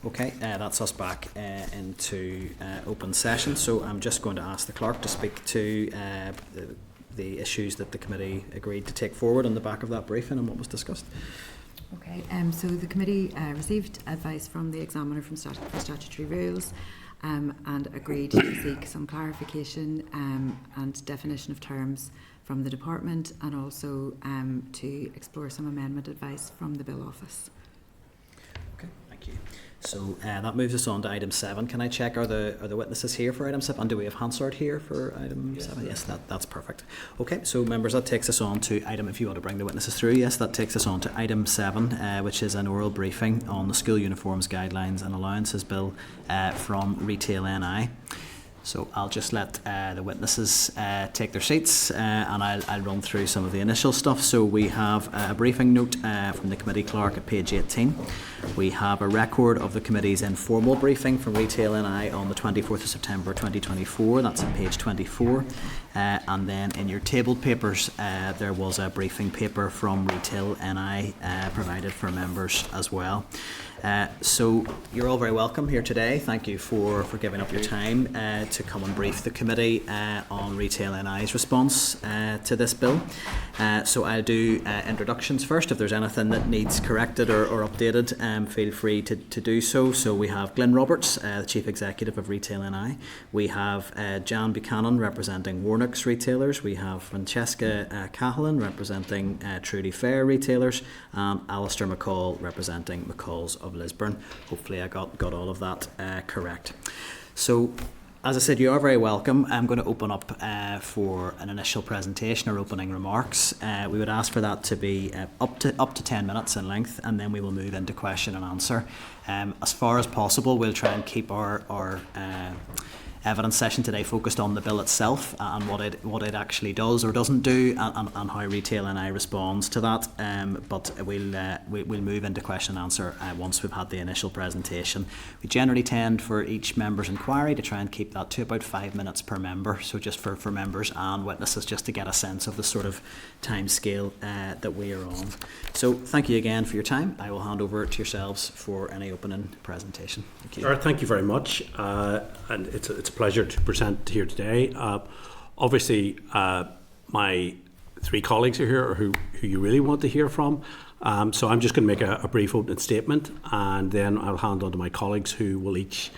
Okay, that's us back into open session. So I'm just going to ask the clerk to speak to the issues that the committee agreed to take forward on the back of that briefing and what was discussed. Okay, so the committee received advice from the examiner from statutory rules and agreed to seek some clarification and definition of terms from the department, and also to explore some amendment advice from the Bill Office. Okay, thank you. So that moves us on to item 7. Can I check, are the witnesses here for item 7? And do we have Hansard here for item 7? Yes, that's perfect. Okay, so members, that takes us on to item, if you want to bring the witnesses through, yes, that takes us on to item 7, which is an oral briefing on the School Uniforms Guidelines and Allowances Bill from Retail NI. So I'll just let the witnesses take their seats and I'll run through some of the initial stuff. So we have a briefing note from the committee clerk at page 18. We have a record of the committee's informal briefing from Retail NI on the 24th of September 2024. That's on page 24. And then in your tabled papers, there was a briefing paper from Retail NI provided for members as well. So you're all very welcome here today. Thank you for giving up your time to come and brief the committee on Retail NI's response to this bill. So I'll do introductions first. If there's anything that needs corrected or updated, feel free to do so. So we have Glyn Roberts, the Chief Executive of Retail NI. We have Jan Buchanan representing Warnock's Retailers. We have Francesca Cahalan representing Trudy Fair Retailers, and Alistair McCall representing McCall's of Lisburn. Hopefully I got all of that correct. So as I said, you are very welcome. I'm going to open up for an initial presentation or opening remarks. We would ask for that to be up to 10 minutes in length, and then we will move into question and answer. As far as possible, we'll try and keep our evidence session today focused on the bill itself and what it actually does or doesn't do, and how Retail NI responds to that. But we'll move into question and answer once we've had the initial presentation. We generally tend for each member's inquiry to try and keep that to about 5 minutes per member. So just for members and witnesses, just to get a sense of the sort of time scale that we are on. So thank you again for your time. I will hand over to yourselves for any opening presentation. Thank you. Sure, thank you very much. And it's a pleasure to present here today. Obviously, my 3 colleagues are here who you really want to hear from. So I'm just going to make a brief opening statement, and then I'll hand on to my colleagues who will each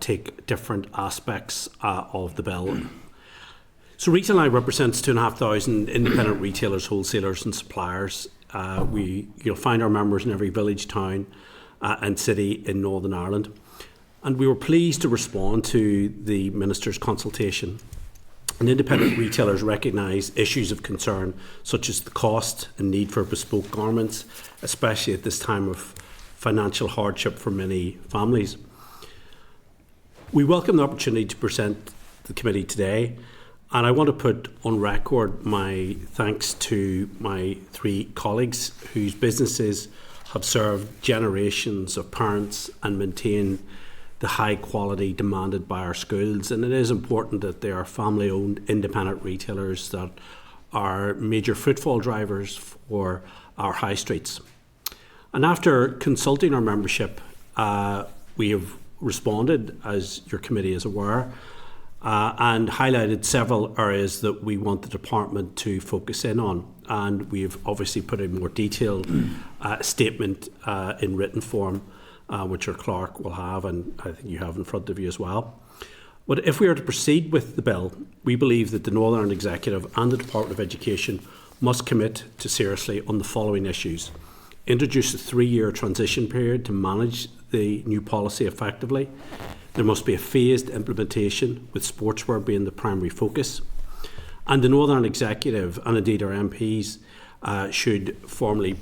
take different aspects of the bill. So Retail NI represents 2,500 independent retailers, wholesalers and suppliers. You'll find our members in every village, town and city in Northern Ireland. And we were pleased to respond to the Minister's consultation. And independent retailers recognise issues of concern such as the cost and need for bespoke garments, especially at this time of financial hardship for many families. We welcome the opportunity to present the committee today, and I want to put on record my thanks to my 3 colleagues whose businesses have served generations of parents and maintained the high quality demanded by our schools. And it is important that they are family owned independent retailers that are major footfall drivers for our high streets. And after consulting our membership, we have responded, as your committee is aware, and highlighted several areas that we want the department to focus in on. And we've obviously put a more detailed statement in written form, which our clerk will have, and I think you have in front of you as well. But if we are to proceed with the bill, we believe that the Northern Ireland Executive and the Department of Education must commit to seriously on the following issues. Introduce a 3-year transition period to manage the new policy effectively. There must be a phased implementation, with sportswear being the primary focus. And the Northern Ireland Executive, and indeed our MPs, should formally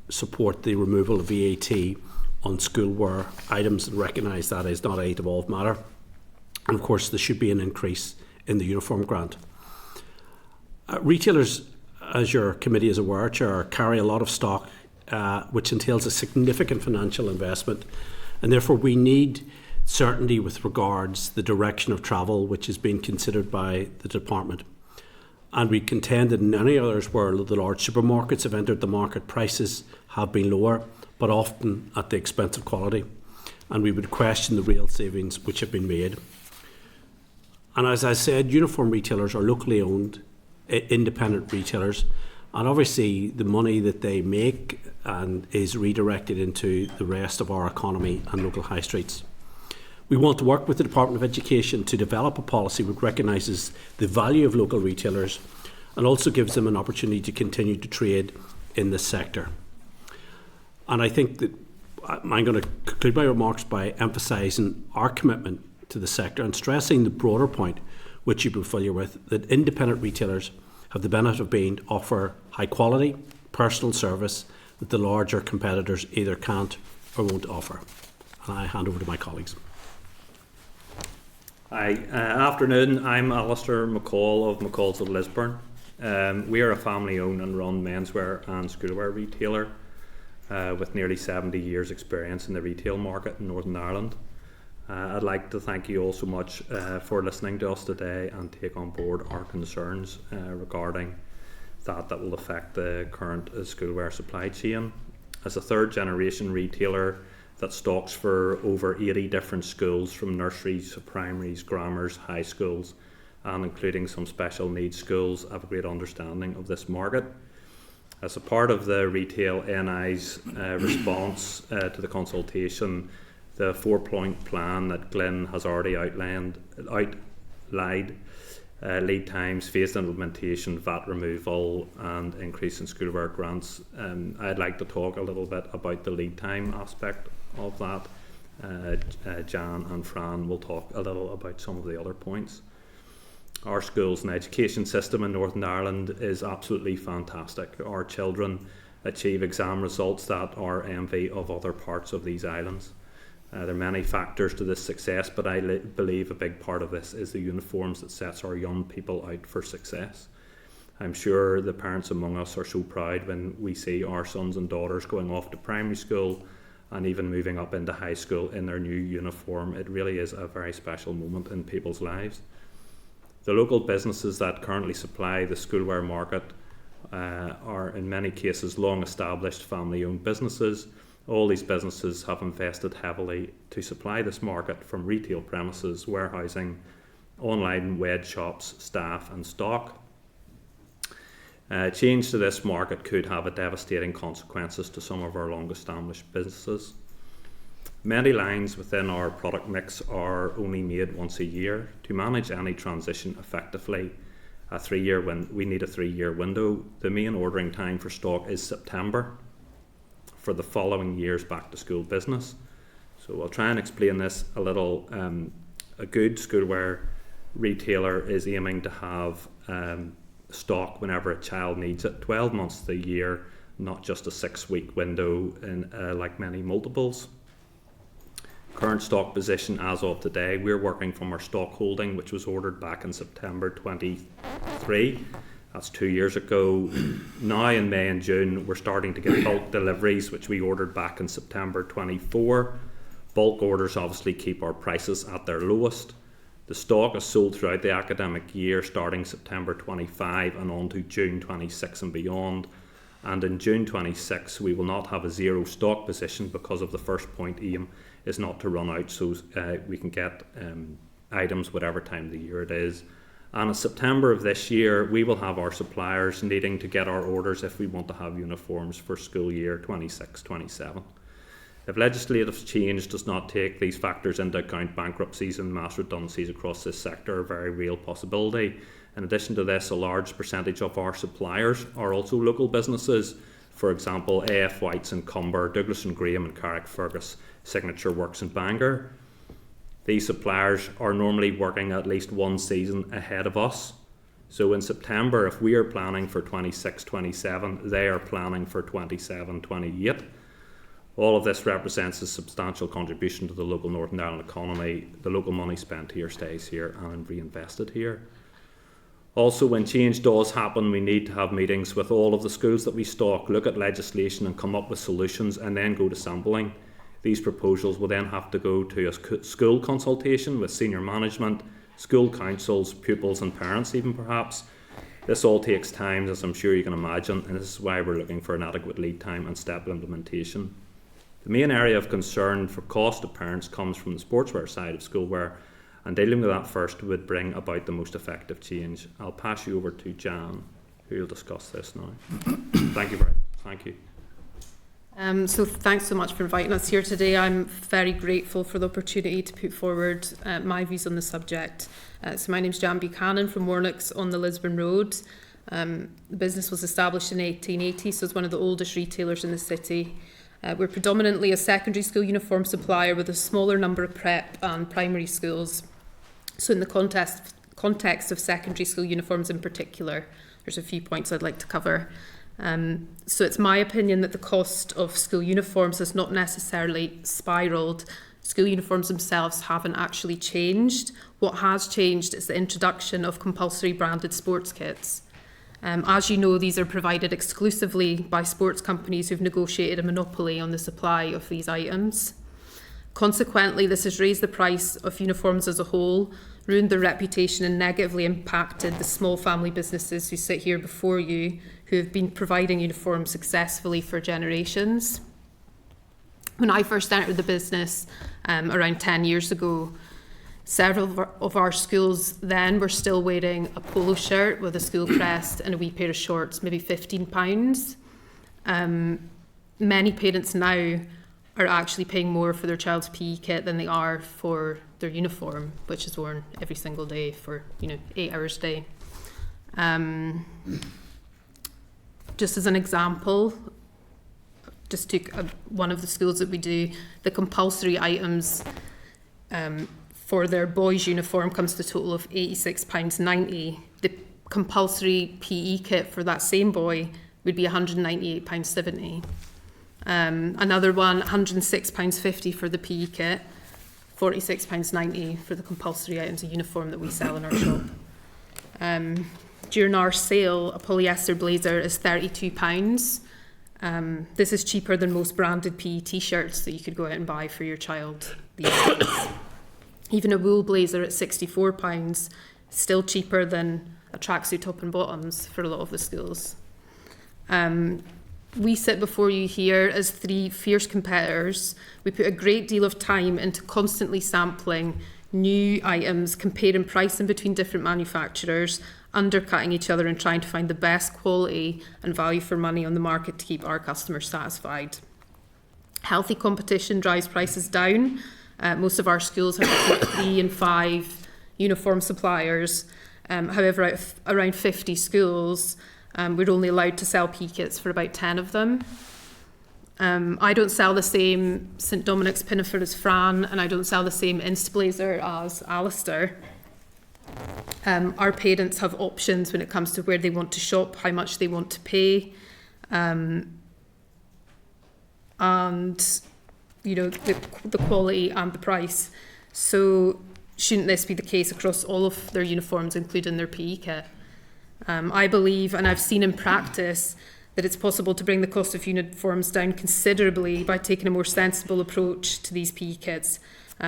support the removal of VAT on schoolwear items and recognise that is not a devolved matter. And of course there should be an increase in the uniform grant. Retailers, as your committee is aware, Chair, carry a lot of stock which entails a significant financial investment, and therefore we need certainty with regards to the direction of travel which is being considered by the department. And we contend that in many others where the large supermarkets have entered the market, prices have been lower, but often at the expense of quality. and we would question the real savings which have been made. And as I said, uniform retailers are locally owned, independent retailers, and obviously the money that they make and is redirected into the rest of our economy and local high streets. We want to work with the Department of Education to develop a policy which recognises the value of local retailers and also gives them an opportunity to continue to trade in this sector. And I think that I'm going to conclude my remarks by emphasising our commitment to the sector and stressing the broader point, which you'll be familiar with, that independent retailers have the benefit of being offer high quality, personal service that the larger competitors either can't or won't offer. And I hand over to my colleagues. Hi, afternoon. I'm Alistair McCall of McCall's of Lisburn. We are a family-owned and run menswear and schoolwear retailer with nearly 70 years' experience in the retail market in Northern Ireland. I'd like to thank you all so much for listening to us today and take on board our concerns regarding that will affect the current schoolwear supply chain. As a third-generation retailer that stocks for over 80 different schools, from nurseries to primaries, grammars, high schools, and including some special needs schools, I have a great understanding of this market. As a part of the Retail NI's response to the consultation, the 4-point plan that Glenn has already outlined lead times, phased implementation, VAT removal, and increase in schoolwear grants. I'd like to talk a little bit about the lead time aspect of that. Jan and Fran will talk a little about some of the other points. Our schools and education system in Northern Ireland is absolutely fantastic. Our children achieve exam results that are envy of other parts of these islands. There are many factors to this success, but I believe a big part of this is the uniforms that sets our young people out for success. I'm sure the parents among us are so proud when we see our sons and daughters going off to primary school and even moving up into high school in their new uniform. It really is a very special moment in people's lives. The local businesses that currently supply the schoolwear market are in many cases long established family-owned businesses. All these businesses have invested heavily to supply this market from retail premises, warehousing, online web shops, staff and stock. Change to this market could have a devastating consequences to some of our long established businesses. Many lines within our product mix are only made once a year. To manage any transition effectively, we need a 3-year window. The main ordering time for stock is September for the following year's back to school business. So I'll try and explain this a little. A good schoolwear retailer is aiming to have stock whenever a child needs it, 12 months of the year, not just a 6-week window in like many multiples. Current stock position as of today, we're working from our stock holding, which was ordered back in September 23. That's 2 years ago. Now in May and June, we're starting to get bulk deliveries, which we ordered back in September 24. Bulk orders obviously keep our prices at their lowest. The stock is sold throughout the academic year, starting September 25 and on to June 26 and beyond. And in June 26, we will not have a zero stock position because of the first point aim is not to run out, so we can get items whatever time of the year it is. And in September of this year, we will have our suppliers needing to get our orders if we want to have uniforms for school year 26-27. If legislative change does not take these factors into account, bankruptcies and mass redundancies across this sector are a very real possibility. In addition to this, a large percentage of our suppliers are also local businesses. For example, AF Whites in Cumber, Douglas and Graham and Carrickfergus, Signature Works in Bangor. These suppliers are normally working at least one season ahead of us. So in September, if we are planning for 26-27, they are planning for 27-28. All of this represents a substantial contribution to the local Northern Ireland economy. The local money spent here stays here and reinvested here. Also, when change does happen, we need to have meetings with all of the schools that we stock, look at legislation and come up with solutions, and then go to sampling. These proposals will then have to go to a school consultation with senior management, school councils, pupils and parents even perhaps. This all takes time, as I'm sure you can imagine, and this is why we're looking for an adequate lead time and step implementation. The main area of concern for cost of parents comes from the sportswear side of schoolwear, and dealing with that first would bring about the most effective change. I'll pass you over to Jan, who will discuss this now. Thank you. So thanks so much for inviting us here today. I'm very grateful for the opportunity to put forward my views on the subject. So my name's Jan Buchanan from Warnock's on the Lisburn Road. The business was established in 1880, so it's one of the oldest retailers in the city. We're predominantly a secondary school uniform supplier with a smaller number of prep and primary schools. So in the context of secondary school uniforms in particular, there's a few points I'd like to cover. So it's my opinion that the cost of school uniforms has not necessarily spiralled. School uniforms themselves haven't actually changed. What has changed is the introduction of compulsory branded sports kits. As you know, these are provided exclusively by sports companies who've negotiated a monopoly on the supply of these items. Consequently, this has raised the price of uniforms as a whole, ruined their reputation and negatively impacted the small family businesses who sit here before you, who have been providing uniforms successfully for generations. When I first entered the business around 10 years ago, several of our schools then were still wearing a polo shirt with a school crest and a wee pair of shorts, maybe £15. Many parents now are actually paying more for their child's PE kit than they are for their uniform, which is worn every single day for 8 hours a day. Just as an example, just took one of the schools that we do, the compulsory items for their boys' uniform comes to a total of £86.90. The compulsory PE kit for that same boy would be £198.70. Another one, £106.50 for the PE kit, £46.90 for the compulsory items of uniform that we sell in our shop. During our sale, a polyester blazer is £32. This is cheaper than most branded PE t-shirts that you could go out and buy for your child these days. Even a wool blazer at £64, still cheaper than a tracksuit top and bottoms for a lot of the schools. We sit before you here as three fierce competitors. We put a great deal of time into constantly sampling new items, comparing pricing between different manufacturers, undercutting each other and trying to find the best quality and value for money on the market to keep our customers satisfied. Healthy competition drives prices down. Most of our schools have between 3 and 5 uniform suppliers. However, out of around 50 schools, we're only allowed to sell PE kits for about 10 of them. I don't sell the same St Dominic's pinafore as Fran, and I don't sell the same Instablazer as Alistair. Our parents have options when it comes to where they want to shop, how much they want to pay, and the quality and the price. So shouldn't this be the case across all of their uniforms, including their PE kit? I believe, and I've seen in practice, that it's possible to bring the cost of uniforms down considerably by taking a more sensible approach to these PE kits.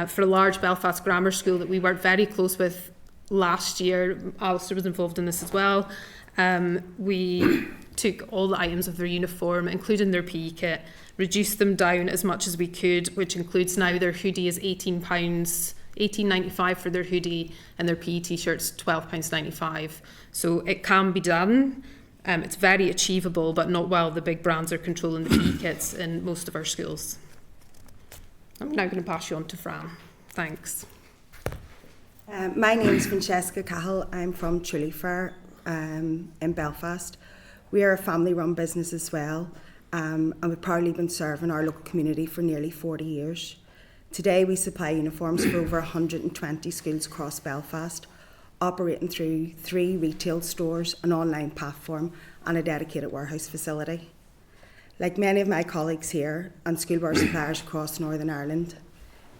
For a large Belfast grammar school that we worked very close with last year, Alistair was involved in this as well, we took all the items of their uniform, including their PE kit, reduced them down as much as we could, which includes now their hoodie is £18.95 for their hoodie, and their PE t-shirts £12.95. So it can be done. It's very achievable, but not while the big brands are controlling the PE kits in most of our schools. I'm now going to pass you on to Fran. Thanks. My name is Francesca Cahill. I'm from Truly Fair in Belfast. We are a family-run business as well, and we've proudly been serving our local community for nearly 40 years. Today we supply uniforms for over 120 schools across Belfast, operating through 3 retail stores, an online platform and a dedicated warehouse facility. Like many of my colleagues here and schoolwear suppliers across Northern Ireland,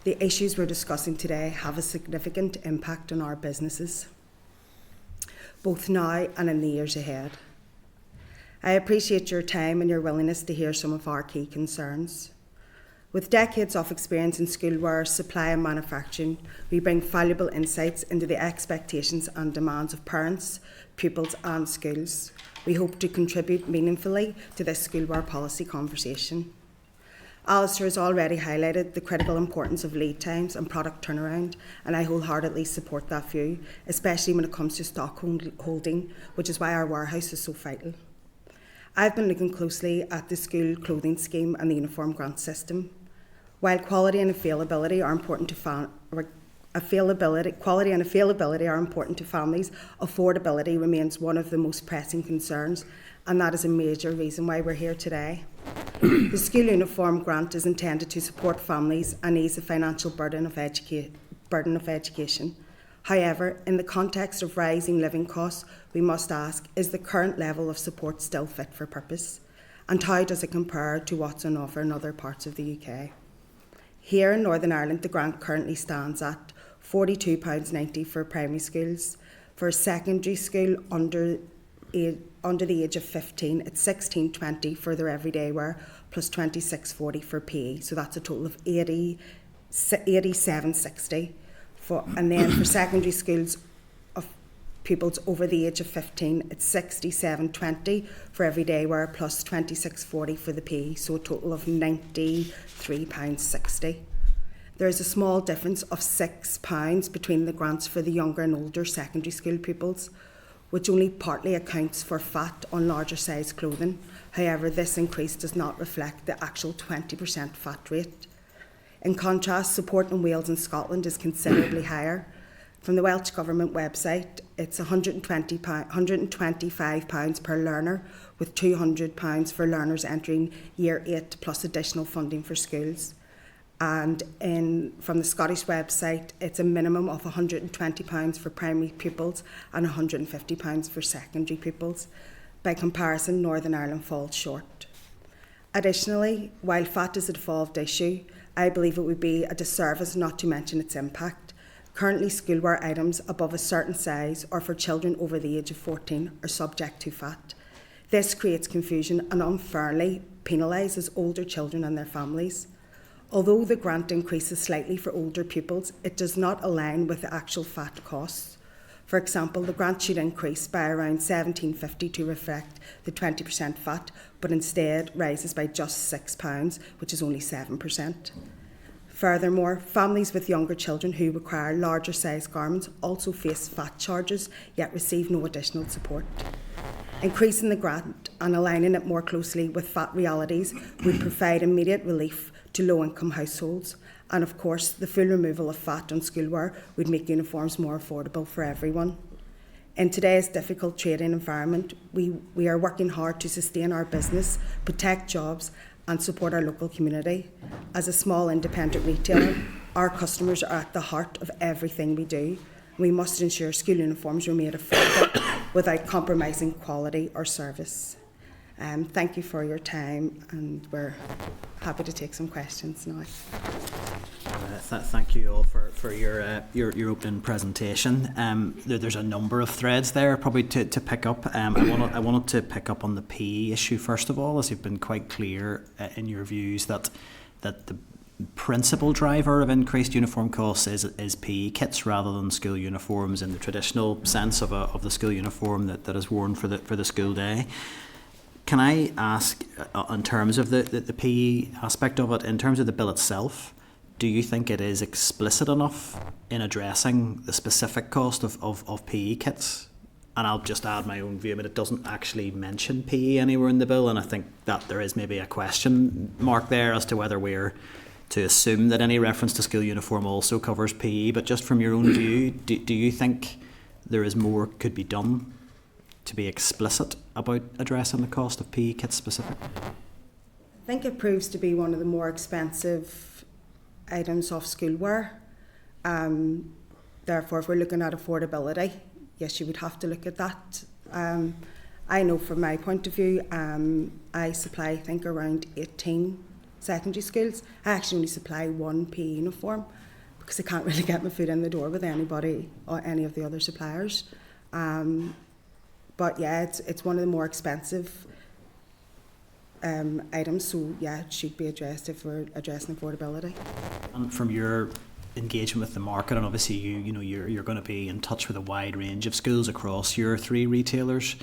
the issues we're discussing today have a significant impact on our businesses, both now and in the years ahead. I appreciate your time and your willingness to hear some of our key concerns. With decades of experience in schoolwear, supply and manufacturing, we bring valuable insights into the expectations and demands of parents, pupils and schools. We hope to contribute meaningfully to this schoolwear policy conversation. Alistair has already highlighted the critical importance of lead times and product turnaround, and I wholeheartedly support that view, especially when it comes to stock holding, which is why our warehouse is so vital. I've been looking closely at the school clothing scheme and the uniform grant system. While quality and availability are important to quality and availability are important to families, affordability remains one of the most pressing concerns, and that is a major reason why we're here today. The school uniform grant is intended to support families and ease the financial burden of education. However, in the context of rising living costs, we must ask, is the current level of support still fit for purpose? And how does it compare to what's on offer in other parts of the UK? Here in Northern Ireland, the grant currently stands at £42.90 for primary schools. For a secondary school under the age of 15, it's £16.20 for their everyday wear, plus £26.40 for PE. So that's a total of £87.60. And then for secondary schools of pupils over the age of 15, it's £67.20 for everyday wear, plus £26.40 for the PE. So a total of £93.60. There is a small difference of £6 between the grants for the younger and older secondary school pupils, which only partly accounts for VAT on larger size clothing. However, this increase does not reflect the actual 20% VAT rate. In contrast, support in Wales and Scotland is considerably higher. From the Welsh Government website, it's £125 per learner, with £200 for learners entering Year 8 plus additional funding for schools. And from the Scottish website, it's a minimum of £120 for primary pupils and £150 for secondary pupils. By comparison, Northern Ireland falls short. Additionally, while VAT is a devolved issue, I believe it would be a disservice not to mention its impact. Currently, schoolwear items above a certain size or for children over the age of 14 are subject to VAT. This creates confusion and unfairly penalises older children and their families. Although the grant increases slightly for older pupils, it does not align with the actual VAT costs. For example, the grant should increase by around £17.50 to reflect the 20% VAT, but instead rises by just £6, which is only 7%. Furthermore, families with younger children who require larger size garments also face VAT charges, yet receive no additional support. Increasing the grant and aligning it more closely with VAT realities would provide immediate relief to low-income households. And of course, the full removal of VAT on schoolwear would make uniforms more affordable for everyone. In today's difficult trading environment, we are working hard to sustain our business, protect jobs and support our local community. As a small independent retailer, our customers are at the heart of everything we do. We must ensure school uniforms remain affordable without compromising quality or service. Thank you for your time, and we're happy to take some questions now. Thank you all for your opening presentation. There's a number of threads there probably to pick up. I wanted to pick up on the PE issue first of all, as you've been quite clear in your views that the principal driver of increased uniform costs is PE kits rather than school uniforms in the traditional sense of the school uniform that is worn for the school day. Can I ask, in terms of the PE aspect of it, in terms of the bill itself, do you think it is explicit enough in addressing the specific cost of PE kits? And I'll just add my own view. I mean, it doesn't actually mention PE anywhere in the bill, and I think that there is maybe a question mark there as to whether we're to assume that any reference to school uniform also covers PE. But just from your own view, do you think there is more could be done to be explicit about addressing the cost of PE kits specifically? I think it proves to be one of the more expensive items of schoolwear. Therefore, if we're looking at affordability, yes, you would have to look at that. I know from my point of view, I supply, I think, around 18 secondary schools. I actually only supply one PE uniform because I can't really get my foot in the door with anybody or any of the other suppliers. But yeah, it's one of the more expensive items, so yeah, it should be addressed if we're addressing affordability. And from your engagement with the market, and obviously you're going to be in touch with a wide range of schools across your three retailers,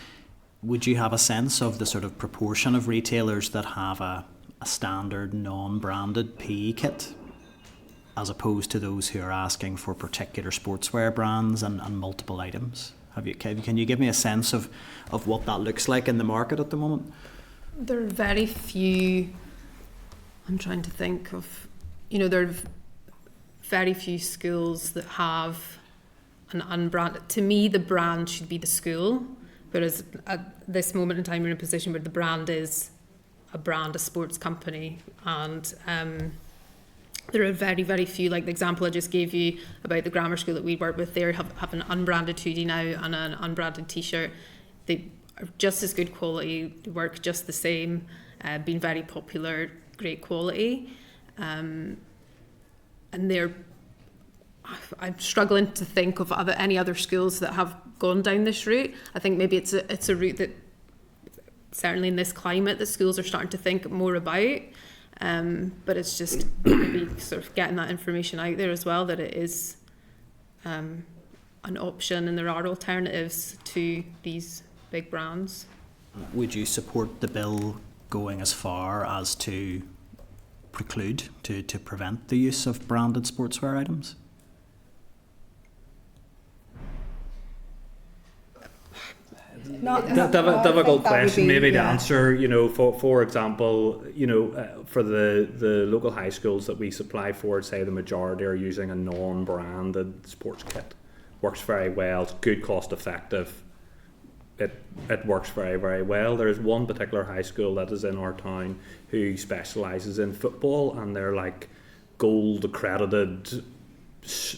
would you have a sense of the sort of proportion of retailers that have a a standard non-branded PE kit, as opposed to those who are asking for particular sportswear brands and multiple items? Can you give me a sense of what that looks like in the market at the moment? There are very few, I'm trying to think of, there are very few schools that have an unbranded. To me, the brand should be the school, whereas at this moment in time, we're in a position where the brand is a sports company, and there are very, very few, like the example I just gave you about the grammar school that we work with, they have an unbranded hoodie now and an unbranded t-shirt. They are just as good quality, they work just the same, been very popular, great quality. And I'm struggling to think of any other schools that have gone down this route. I think maybe it's a route that certainly in this climate that schools are starting to think more about. But it's just maybe sort of getting that information out there as well, that it is an option and there are alternatives to these big brands. Would you support the bill going as far as to preclude, to prevent the use of branded sportswear items? Difficult question maybe to answer, for example, for the local high schools that we supply for, say the majority are using a non-branded sports kit. Works very well, it's good, cost effective, it works very, very well. There is one particular high school that is in our town who specialises in football, and they're like gold accredited.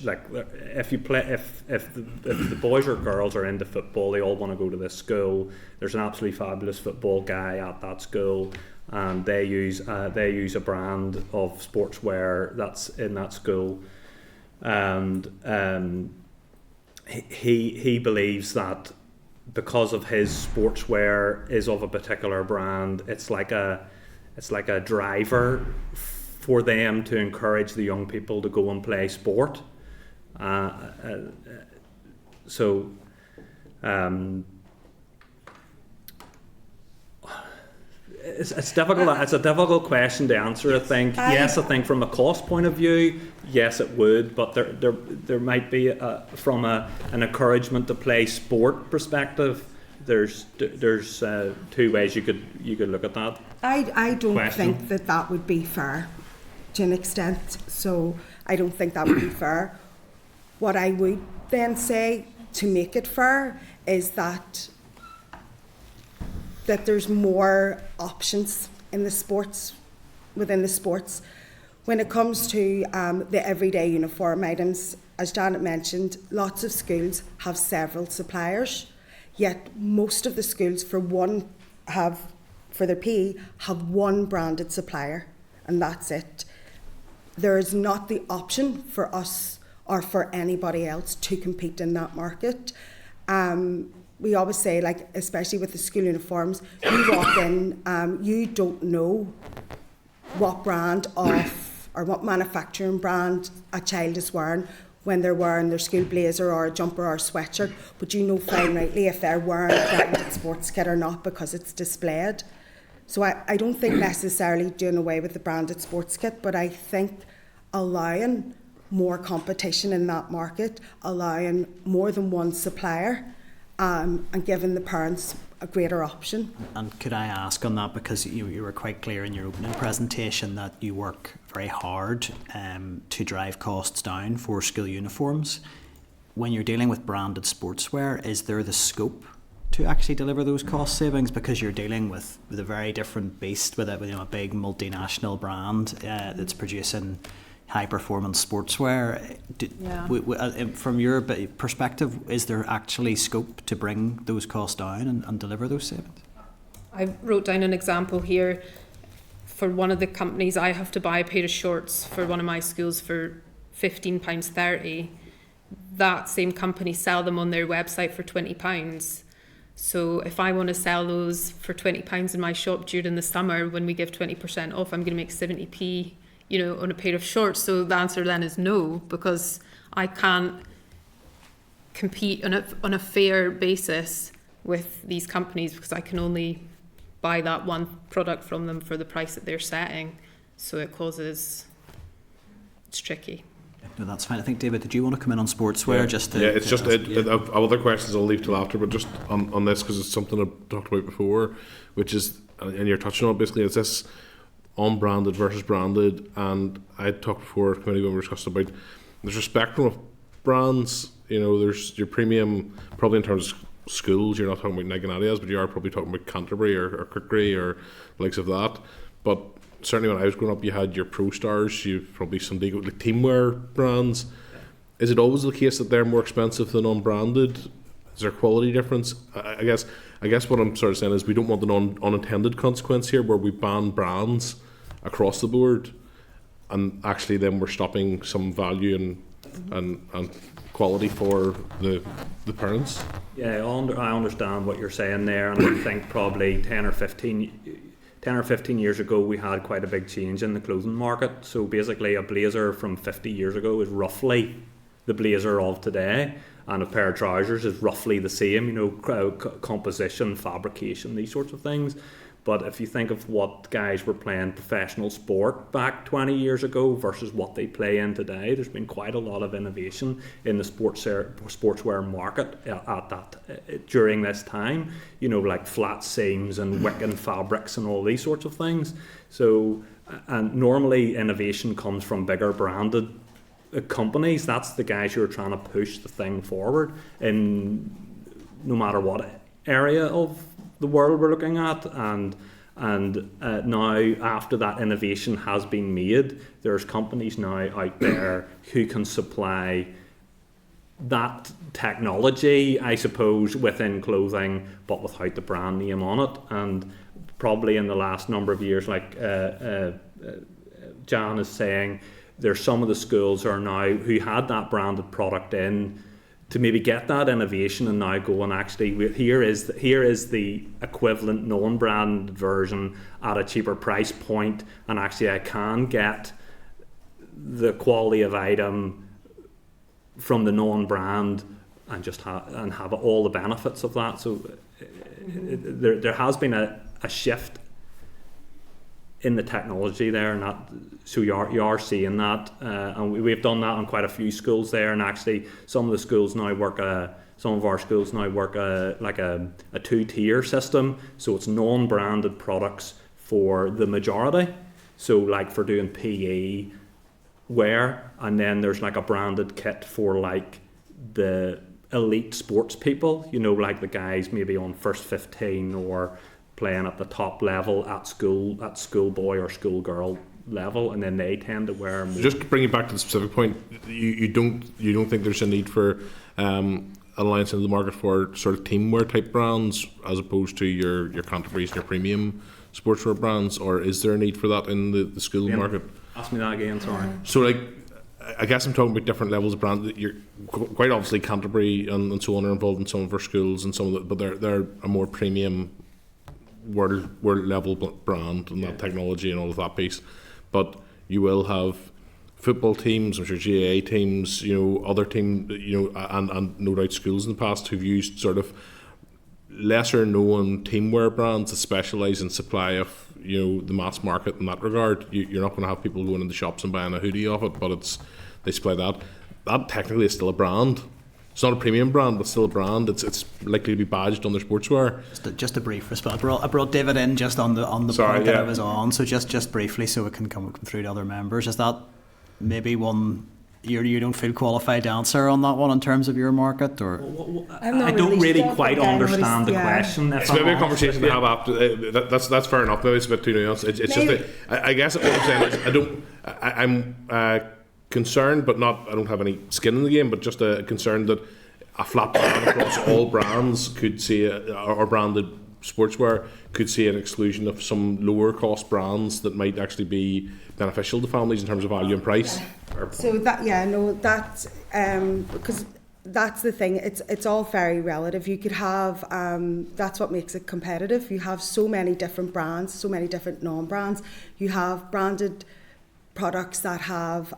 Like if the boys or girls are into football, they all want to go to this school. There's an absolutely fabulous football guy at that school, and they use a brand of sportswear that's in that school, and he believes that because of his sportswear is of a particular brand, it's like a driver for them to encourage the young people to go and play sport. It's difficult. It's a difficult question to answer. I think I think from a cost point of view, yes, it would. But there might be from an encouragement to play sport perspective. There's two ways you could look at that. I don't question. think that would be fair to an extent. So I don't think that would be fair. What I would then say to make it fair is that there's more options in the sports, within the sports. When it comes to the everyday uniform items, as Janet mentioned, lots of schools have several suppliers, yet most of the schools for their PE have one branded supplier, and that's it. There is not the option for us or for anybody else to compete in that market. We always say, like, especially with the school uniforms, you walk in, you don't know what brand of or what manufacturing brand a child is wearing when they're wearing their school blazer or a jumper or a sweatshirt, but you know fine rightly if they're wearing a branded sports kit or not because it's displayed. So I don't think necessarily doing away with the branded sports kit, but I think allowing more competition in that market, allowing more than one supplier, and giving the parents a greater option. And could I ask on that, because you were quite clear in your opening presentation that you work very hard to drive costs down for school uniforms. When you're dealing with branded sportswear, is there the scope to actually deliver those cost savings, because you're dealing with a very different beast, with a big multinational brand that's producing high performance sportswear? From your perspective, is there actually scope to bring those costs down and deliver those savings? I wrote down an example here. For one of the companies, I have to buy a pair of shorts for one of my schools for £15.30. That same company sell them on their website for £20. So if I want to sell those for £20 in my shop during the summer, when we give 20% off, I'm going to make 70p, on a pair of shorts. So the answer then is no, because I can't compete on a fair basis with these companies, because I can only buy that one product from them for the price that they're setting. So it's tricky. No, that's fine. I think, David, did you want to come in on sportswear? Yeah. Just to, Yeah, it's just yeah. I've other questions I'll leave till after, but just on this, because it's something I've talked about before, which is, and you're touching on it basically, is this unbranded versus branded. And I talked before, committee, when we were discussing about there's a spectrum of brands. You know, there's your premium, probably in terms of schools, you're not talking about Nike and Adidas, but you are probably talking about Canterbury or Crickery or the likes of that. But certainly when I was growing up, you had your Pro Stars, you've probably some like teamwear brands. Is it always the case that they're more expensive than unbranded? Is there a quality difference? I guess what I'm sort of saying is we don't want an unintended consequence here where we ban brands across the board and actually then we're stopping some value and quality for the parents. Yeah, I understand what you're saying there, and I think probably 10 or 15 years ago we had quite a big change in the clothing market. So basically a blazer from 50 years ago is roughly the blazer of today, and a pair of trousers is roughly the same, you know, composition, fabrication, these sorts of things. But if you think of what guys were playing professional sport back 20 years ago versus what they play in today, there's been quite a lot of innovation in the sportswear market during this time. You know, like flat seams and wicking fabrics and all these sorts of things. So, and normally innovation comes from bigger branded companies. That's the guys who are trying to push the thing forward in no matter what area of the world we're looking at, and now after that innovation has been made, there's companies now out there who can supply that technology, I suppose, within clothing, but without the brand name on it. And probably in the last number of years, like Jan is saying, there's some of the schools are now who had that branded product in to maybe get that innovation and now go and actually here is the equivalent non-branded version at a cheaper price point, and actually I can get the quality of item from the non-brand and just have all the benefits of that. So there has been a shift in the technology there, and that, so you are seeing that, and we've done that on quite a few schools there. And actually, some of the schools now work like a two-tier system. So it's non-branded products for the majority. So like for doing PE wear, and then there's like a branded kit for like the elite sports people. You know, like the guys maybe on first 15 or playing at the top level at schoolboy or schoolgirl level, and then they tend to wear more. Just to bring it back to the specific point, you don't think there's a need for alliance into the market for sort of teamwear type brands as opposed to your Canterbury's and your premium sportswear brands, or is there a need for that in the school market? Ask me that again, sorry. So like, I guess I'm talking about different levels of brand. You're quite obviously Canterbury and so on are involved in some of our schools and some of the, but they're a more premium world level brand and that technology and all of that piece. But you will have football teams, I'm sure GAA teams, you know, other team, you know, and no doubt schools in the past who've used sort of lesser known teamwear brands that specialise in supply of, you know, the mass market in that regard. You're not going to have people going in the shops and buying a hoodie of it, but they supply that. That technically is still a brand. It's not a premium brand, but still a brand. It's likely to be badged on their sportswear. Just a brief response. I brought David in just on the point that I was on. So just briefly, so it can come through to other members. Is that maybe one you don't feel qualified to answer on that one in terms of your market, or? I don't really quite understand the question. It's maybe a conversation to have after. That's fair enough. Maybe it's a bit too nuanced. It's just I guess what I'm saying is I'm concerned, but not. I don't have any skin in the game, but just a concern that a flat ban across all brands could see or branded sportswear could see an exclusion of some lower cost brands that might actually be beneficial to families in terms of value and price. So that's because that's the thing. It's all very relative. You could have that's what makes it competitive. You have so many different brands, so many different non-brands. You have branded products that have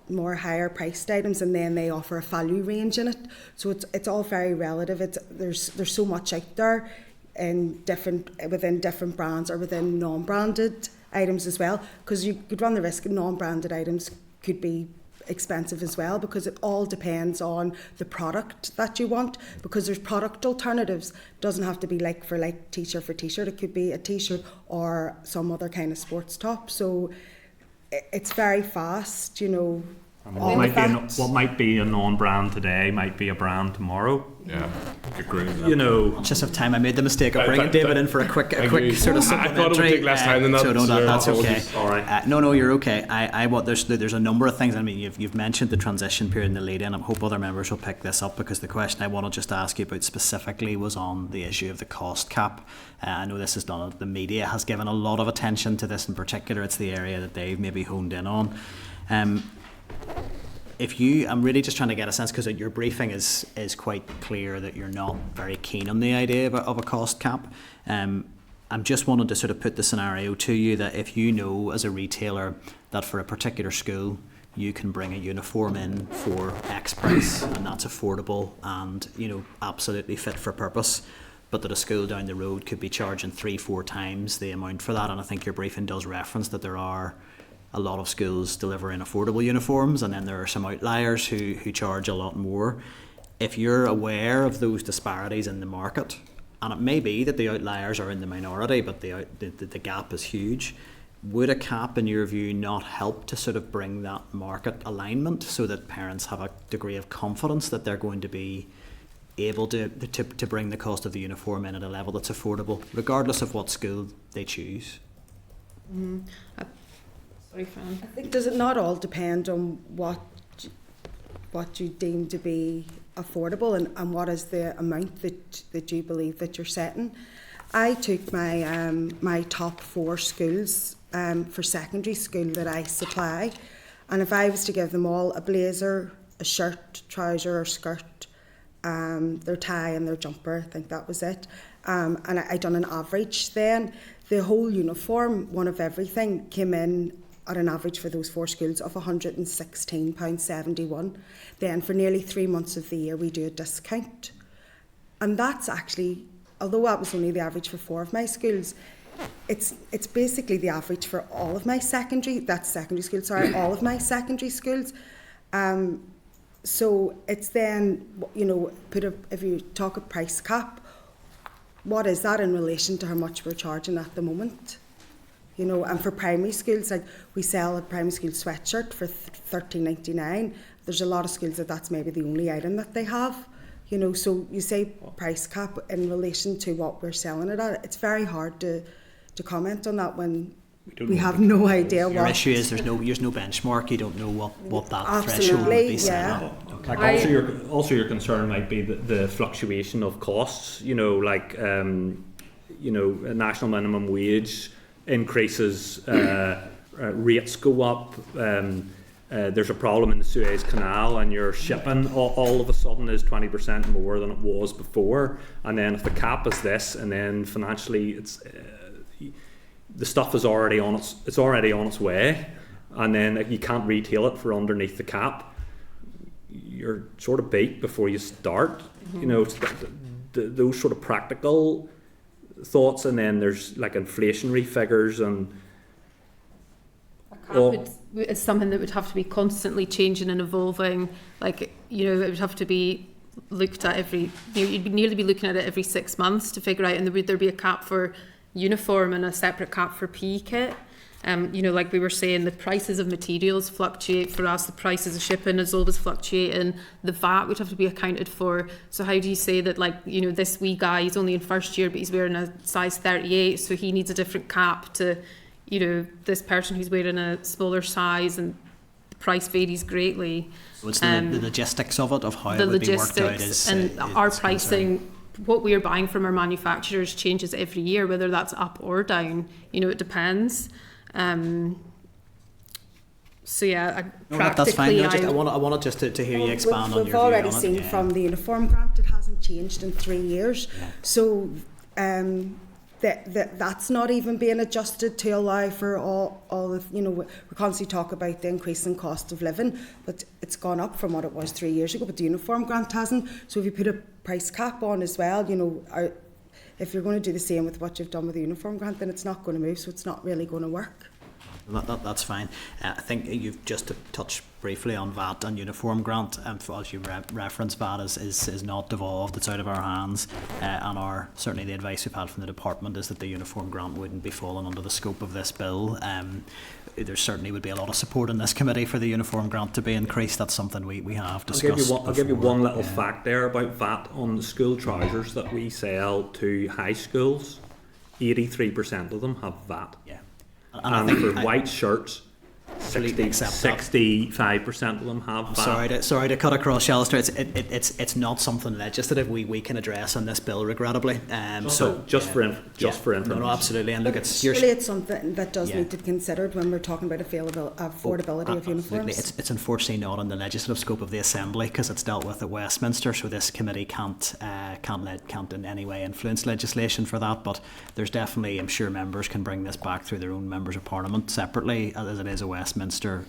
more higher priced items, and then they offer a value range in it. So it's all very relative. There's so much out there. within different brands or within non-branded items as well, because you could run the risk of non-branded items could be expensive as well, because it all depends on the product that you want, because there's product alternatives. It doesn't have to be like for like, t-shirt for t-shirt. It could be a t-shirt or some other kind of sports top. So it's very fast, you know. And what might be a non-brand today might be a brand tomorrow. Yeah, I agree with that. You know, Just of time, I made the mistake of bringing David in for a quick agree. sort of I thought it would supplementary. take less time than that, So no, so that's okay. apologies. All right. No, you're okay. There's a number of things. I mean, you've mentioned the transition period and the lead in. I hope other members will pick this up, because the question I want to just ask you about specifically was on the issue of the cost cap. I know this is done. The media has given a lot of attention to this in particular. It's the area that they've maybe honed in on. I'm really just trying to get a sense, because your briefing is quite clear that you're not very keen on the idea of a cost cap. I'm just wanting to sort of put the scenario to you that if you know as a retailer that for a particular school you can bring a uniform in for X price and that's affordable and, you know, absolutely fit for purpose, but that a school down the road could be charging 3-4 times the amount for that. And I think your briefing does reference that there are a lot of schools delivering affordable uniforms, and then there are some outliers who charge a lot more. If you're aware of those disparities in the market, and it may be that the outliers are in the minority, but the gap is huge, would a cap, in your view, not help to sort of bring that market alignment so that parents have a degree of confidence that they're going to be able to bring the cost of the uniform in at a level that's affordable, regardless of what school they choose? Sorry, Fran. I think, does it not all depend on what you deem to be affordable, and what is the amount that you believe that you're setting? I took my my top 4 schools for secondary school that I supply, and if I was to give them all a blazer, a shirt, trouser or skirt, their tie and their jumper, I think that was it, and I done an average, then the whole uniform, one of everything, came in at an average for those 4 schools of £116.71. Then for nearly 3 months of the year we do a discount. And that's actually, although that was only the average for 4 of my schools, it's basically the average for all of my all of my secondary schools. So it's then, you know, if you talk a price cap, what is that in relation to how much we're charging at the moment? You know, and for primary schools, like we sell a primary school sweatshirt for $13.99. There's a lot of schools that's maybe the only item that they have. You know, so you say price cap in relation to what we're selling it at. It's very hard to comment on that when we have no idea Your what. issue is there's no benchmark. You don't know what that Absolutely, threshold would be set yeah. at. Okay. like also your concern might be the fluctuation of costs. You know, like you know, a national minimum wage increases, rates go up. There's a problem in the Suez Canal, and your shipping all of a sudden is 20% more than it was before. And then if the cap is this, and then financially it's the stuff is already on its way, and then you can't retail it for underneath the cap, you're sort of beat before you start. You know, it's those sort of practical thoughts, and then there's like inflationary figures and. It's something that would have to be constantly changing and evolving. Like, you know, it would have to be looked at you'd nearly be looking at it every 6 months to figure out, and would there be a cap for uniform and a separate cap for PE kit? You know, like we were saying, the prices of materials fluctuate for us, the prices of shipping is always fluctuating, the VAT would have to be accounted for. So how do you say that, like, you know, this wee guy, he's only in first year, but he's wearing a size 38, so he needs a different cap to, you know, this person who's wearing a smaller size, and the price varies greatly. So it's the logistics of it, of how The it would be worked out. logistics and our pricing, what we are buying from our manufacturers changes every year, whether that's up or down. You know, it depends. So yeah, that's fine. practically, I want to hear you expand on We've your view already on it. seen Yeah. from the uniform grant, it hasn't changed in 3 years. Yeah. So that's not even being adjusted to allow for all of, you know, we constantly talk about the increase in cost of living, but it's gone up from what it was 3 years ago, but the uniform grant hasn't. So if you put a price cap on as well, you know, if you're going to do the same with what you've done with the uniform grant, then it's not going to move, so it's not really going to work. That's fine. I think you've just to touch briefly on VAT and uniform grant, as you reference, VAT is not devolved, it's out of our hands, and certainly the advice we've had from the department is that the uniform grant wouldn't be falling under the scope of this bill. There certainly would be a lot of support in this committee for the uniform grant to be increased. That's something we have discussed. I'll give you before. one little fact there about VAT on the school trousers that we sell to high schools. 83% of them have VAT. Yeah. And for white shirts, Completely accept that. 65% of them have VAT. Sorry to cut across Shallister. It's not something legislative we can address in this bill, regrettably. Just for information. No, absolutely. And look, Surely it's something that does need to be considered when we're talking about affordability of uniforms. It's unfortunately not in the legislative scope of the Assembly because it's dealt with at Westminster. So this committee can't in any way influence legislation for that. But there's definitely, I'm sure members can bring this back through their own members of Parliament separately, as it is a Westminster.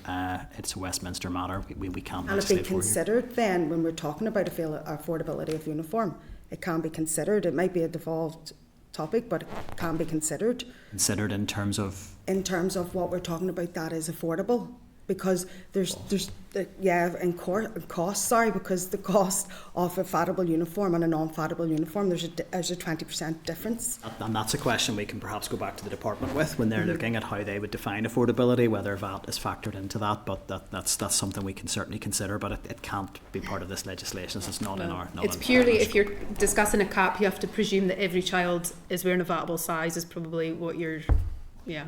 It's a Westminster matter. We can't. And it be considered then when we're talking about affordability of uniform, it can be considered. It might be a devolved topic, but it can be considered. Considered in terms of what we're talking about that is affordable, because there's cost, because the cost of a fattable uniform and a non-fattable uniform, there's a 20% difference. And that's a question we can perhaps go back to the department with when they're looking at how they would define affordability, whether VAT is factored into that. But that's something we can certainly consider, but it can't be part of this legislation. So it's not in our. It's purely if you're discussing a cap, you have to presume that every child is wearing a VAT-able size. Is probably what you're. Yeah.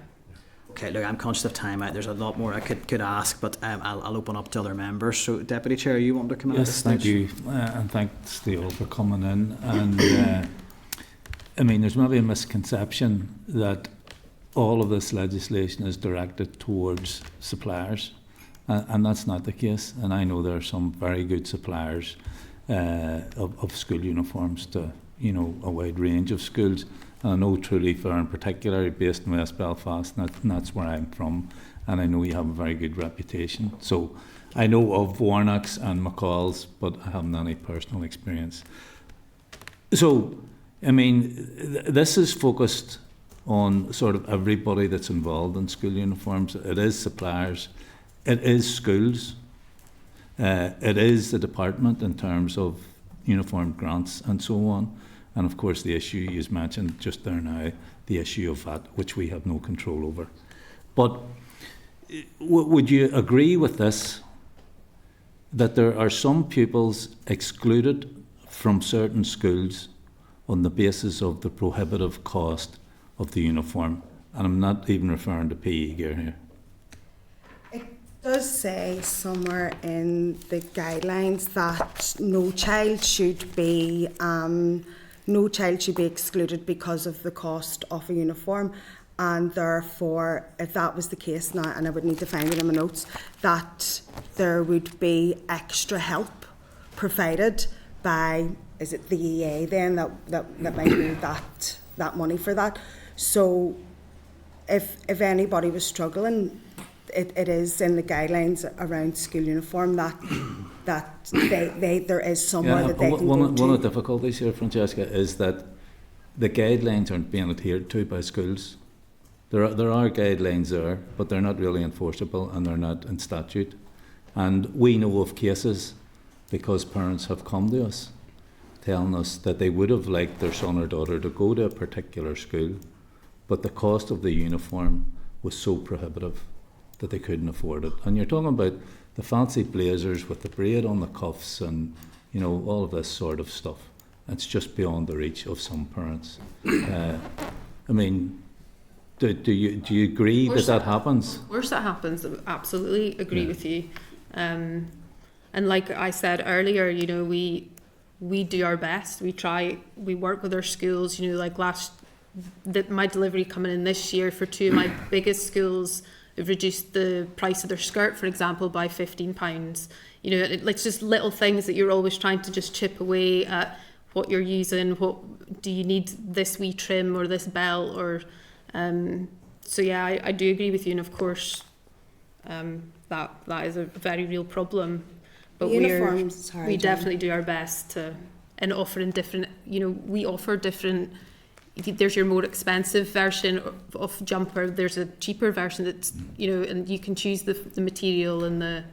Okay, look, I'm conscious of time. There's a lot more I could ask, but I'll open up to other members. So, Deputy Chair, you want to come in? Yes, thank you, and thanks to you all for coming in. And I mean, there's maybe a misconception that all of this legislation is directed towards suppliers, and that's not the case. And I know there are some very good suppliers of school uniforms to a wide range of schools. I know Truly Fair in particular, based in West Belfast, and that's where I'm from, and I know you have a very good reputation. So I know of Warnock's and McCall's, but I haven't any personal experience. So, I mean, this is focused on sort of everybody that's involved in school uniforms. It is suppliers, it is schools, it is the department in terms of uniform grants and so on. And of course the issue you mentioned just there now, the issue of VAT, which we have no control over. But would you agree with this, that there are some pupils excluded from certain schools on the basis of the prohibitive cost of the uniform? And I'm not even referring to PE gear here. It does say somewhere in the guidelines that no child should be excluded because of the cost of a uniform, and therefore, if that was the case now, and I would need to find it in my notes, that there would be extra help provided by, is it the EA then, that might be that money for that. So if anybody was struggling, it is in the guidelines around school uniform that there is somewhere that they can go to. One of the difficulties here, Francesca, is that the guidelines aren't being adhered to by schools. There are guidelines there, but they're not really enforceable and they're not in statute. And we know of cases, because parents have come to us telling us that they would have liked their son or daughter to go to a particular school, but the cost of the uniform was so prohibitive that they couldn't afford it. And you're talking about the fancy blazers with the braid on the cuffs and all of this sort of stuff. It's just beyond the reach of some parents. I mean, do you agree that happens? Of course that happens. I absolutely agree with you. And like I said earlier, we do our best. We work with our schools. Like my delivery coming in this year for two of my biggest schools, we've reduced the price of their skirt, for example, by £15. It's just little things that you're always trying to just chip away at what you're using. What do you need, this wee trim or this belt or so yeah, I do agree with you, and of course that is a very real problem. But we definitely do our best to, and offering different. We offer different there's your more expensive version of jumper. There's a cheaper version that's, and you can choose the material and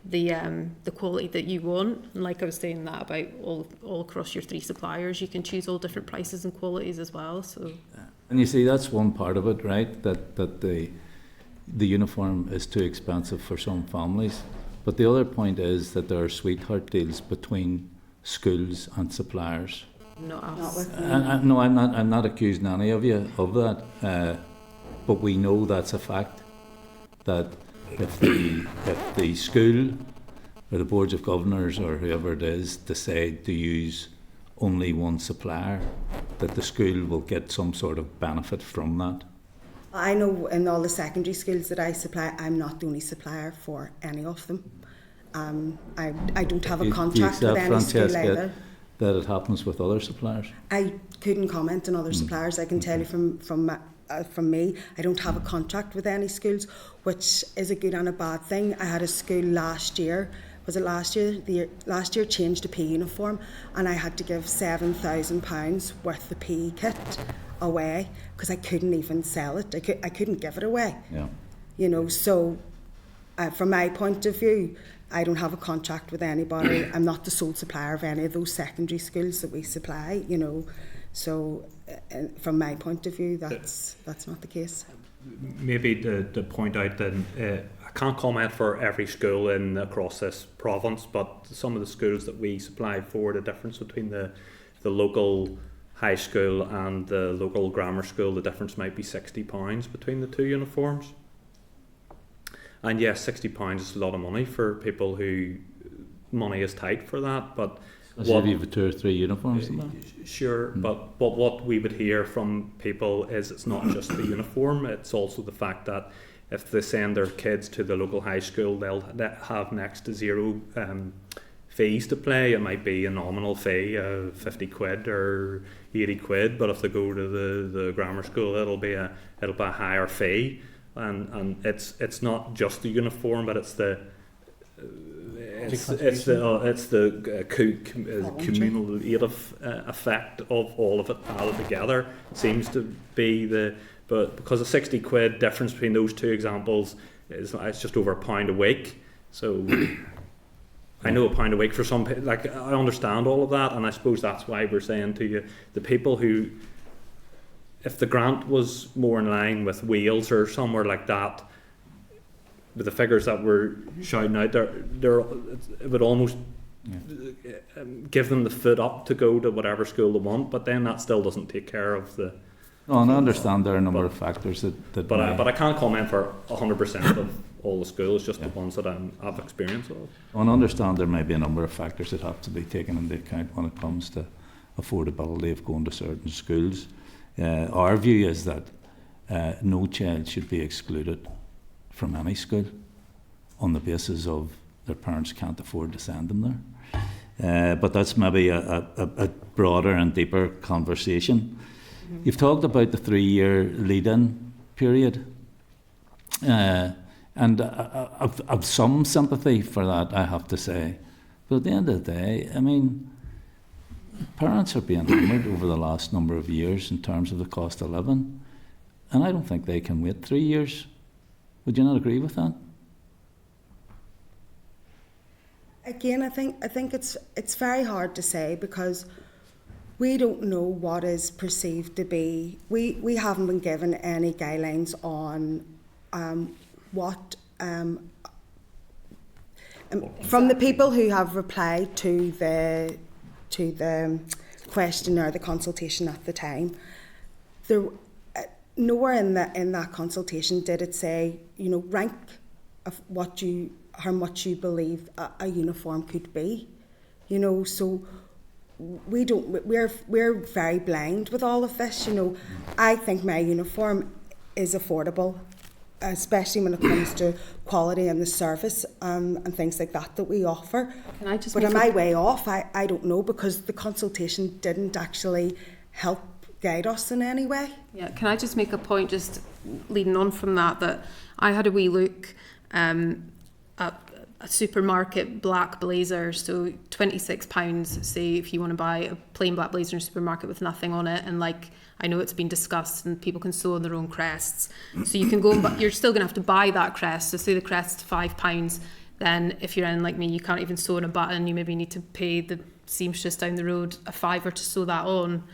the quality that you want. And like I was saying that about all across your 3 suppliers, you can choose all different prices and qualities as well. So, And you see, that's one part of it, right? That the uniform is too expensive for some families. But the other point is that there are sweetheart deals between schools and suppliers. not us. Not with me. No, I'm not accusing any of you of that, but we know that's a fact. That if the school or the boards of governors or whoever it is decide to use only one supplier, that the school will get some sort of benefit from that. I know in all the secondary schools that I supply, I'm not the only supplier for any of them. I don't have a Do you contract with accept, any school Francesca, either. that it happens with other suppliers? I couldn't comment on other suppliers. I can tell you from me, I don't have a contract with any schools, which is a good and a bad thing. I had a school last year. Was it last year? Last year changed a PE uniform, and I had to give £7,000 worth of PE kit away because I couldn't even sell it. I couldn't give it away. Yeah. So from my point of view, I don't have a contract with anybody. I'm not the sole supplier of any of those secondary schools that we supply. So from my point of view, that's not the case. Maybe to point out that I can't comment for every school across this province, but some of the schools that we supply for, the difference between the local high school and the local grammar school, the difference might be £60 between the 2 uniforms. And yes, £60 is a lot of money for people who money is tight for that, but If you have 2 or 3 uniforms in that. Sure, but what we would hear from people is it's not just the uniform, it's also the fact that if they send their kids to the local high school, they'll have next to zero fees to pay. It might be a nominal fee of 50 quid or 80 quid, but if they go to the grammar school, it'll be a higher fee, and it's not just the uniform, but it's the cumulative effect of all of it added together. Seems to be but because a 60 quid difference between those 2 examples it's just over £1 a week. So I know £1 a week for some people. Like, I understand all of that, and I suppose that's why we're saying to you, the people who, if the grant was more in line with Wales or somewhere like that, with the figures that we're shouting out there, it would almost give them the foot up to go to whatever school they want, but then that still doesn't take care of the... No, and I understand there are a number of factors that But I can't comment for 100% of all the schools, just the ones that I've experience of. I understand there may be a number of factors that have to be taken into account when it comes to affordability of going to certain schools. Our view is that no child should be excluded from any school on the basis of their parents can't afford to send them there. But that's maybe a broader and deeper conversation. Mm-hmm. You've talked about the 3-year lead-in period. And I've some sympathy for that, I have to say. But at the end of the day, I mean, parents are being hammered over the last number of years in terms of the cost of living. And I don't think they can wait 3 years. Would you not agree with that? Again, I think it's very hard to say because we don't know what is perceived to be. We haven't been given any guidelines on what from the people who have replied to the question or the consultation at the time. There nowhere in that consultation did it say, rank of how much you believe a uniform could be, so we're very blind with all of this. I think my uniform is affordable, especially when it comes to quality and the service and things like that we offer. Can I just but am I way off? I don't know, because the consultation didn't actually help guide us in any way. Yeah, can I just make a point, just leading on from that I had a wee look at a supermarket black blazer, so £26, say if you want to buy a plain black blazer in a supermarket with nothing on it, and like I know it's been discussed and people can sew on their own crests, so you can go and you're still going to have to buy that crest, so say the crest's £5, then if you're in like me, you can't even sew on a button, you maybe need to pay the seamstress down the road a £5 to sew that on.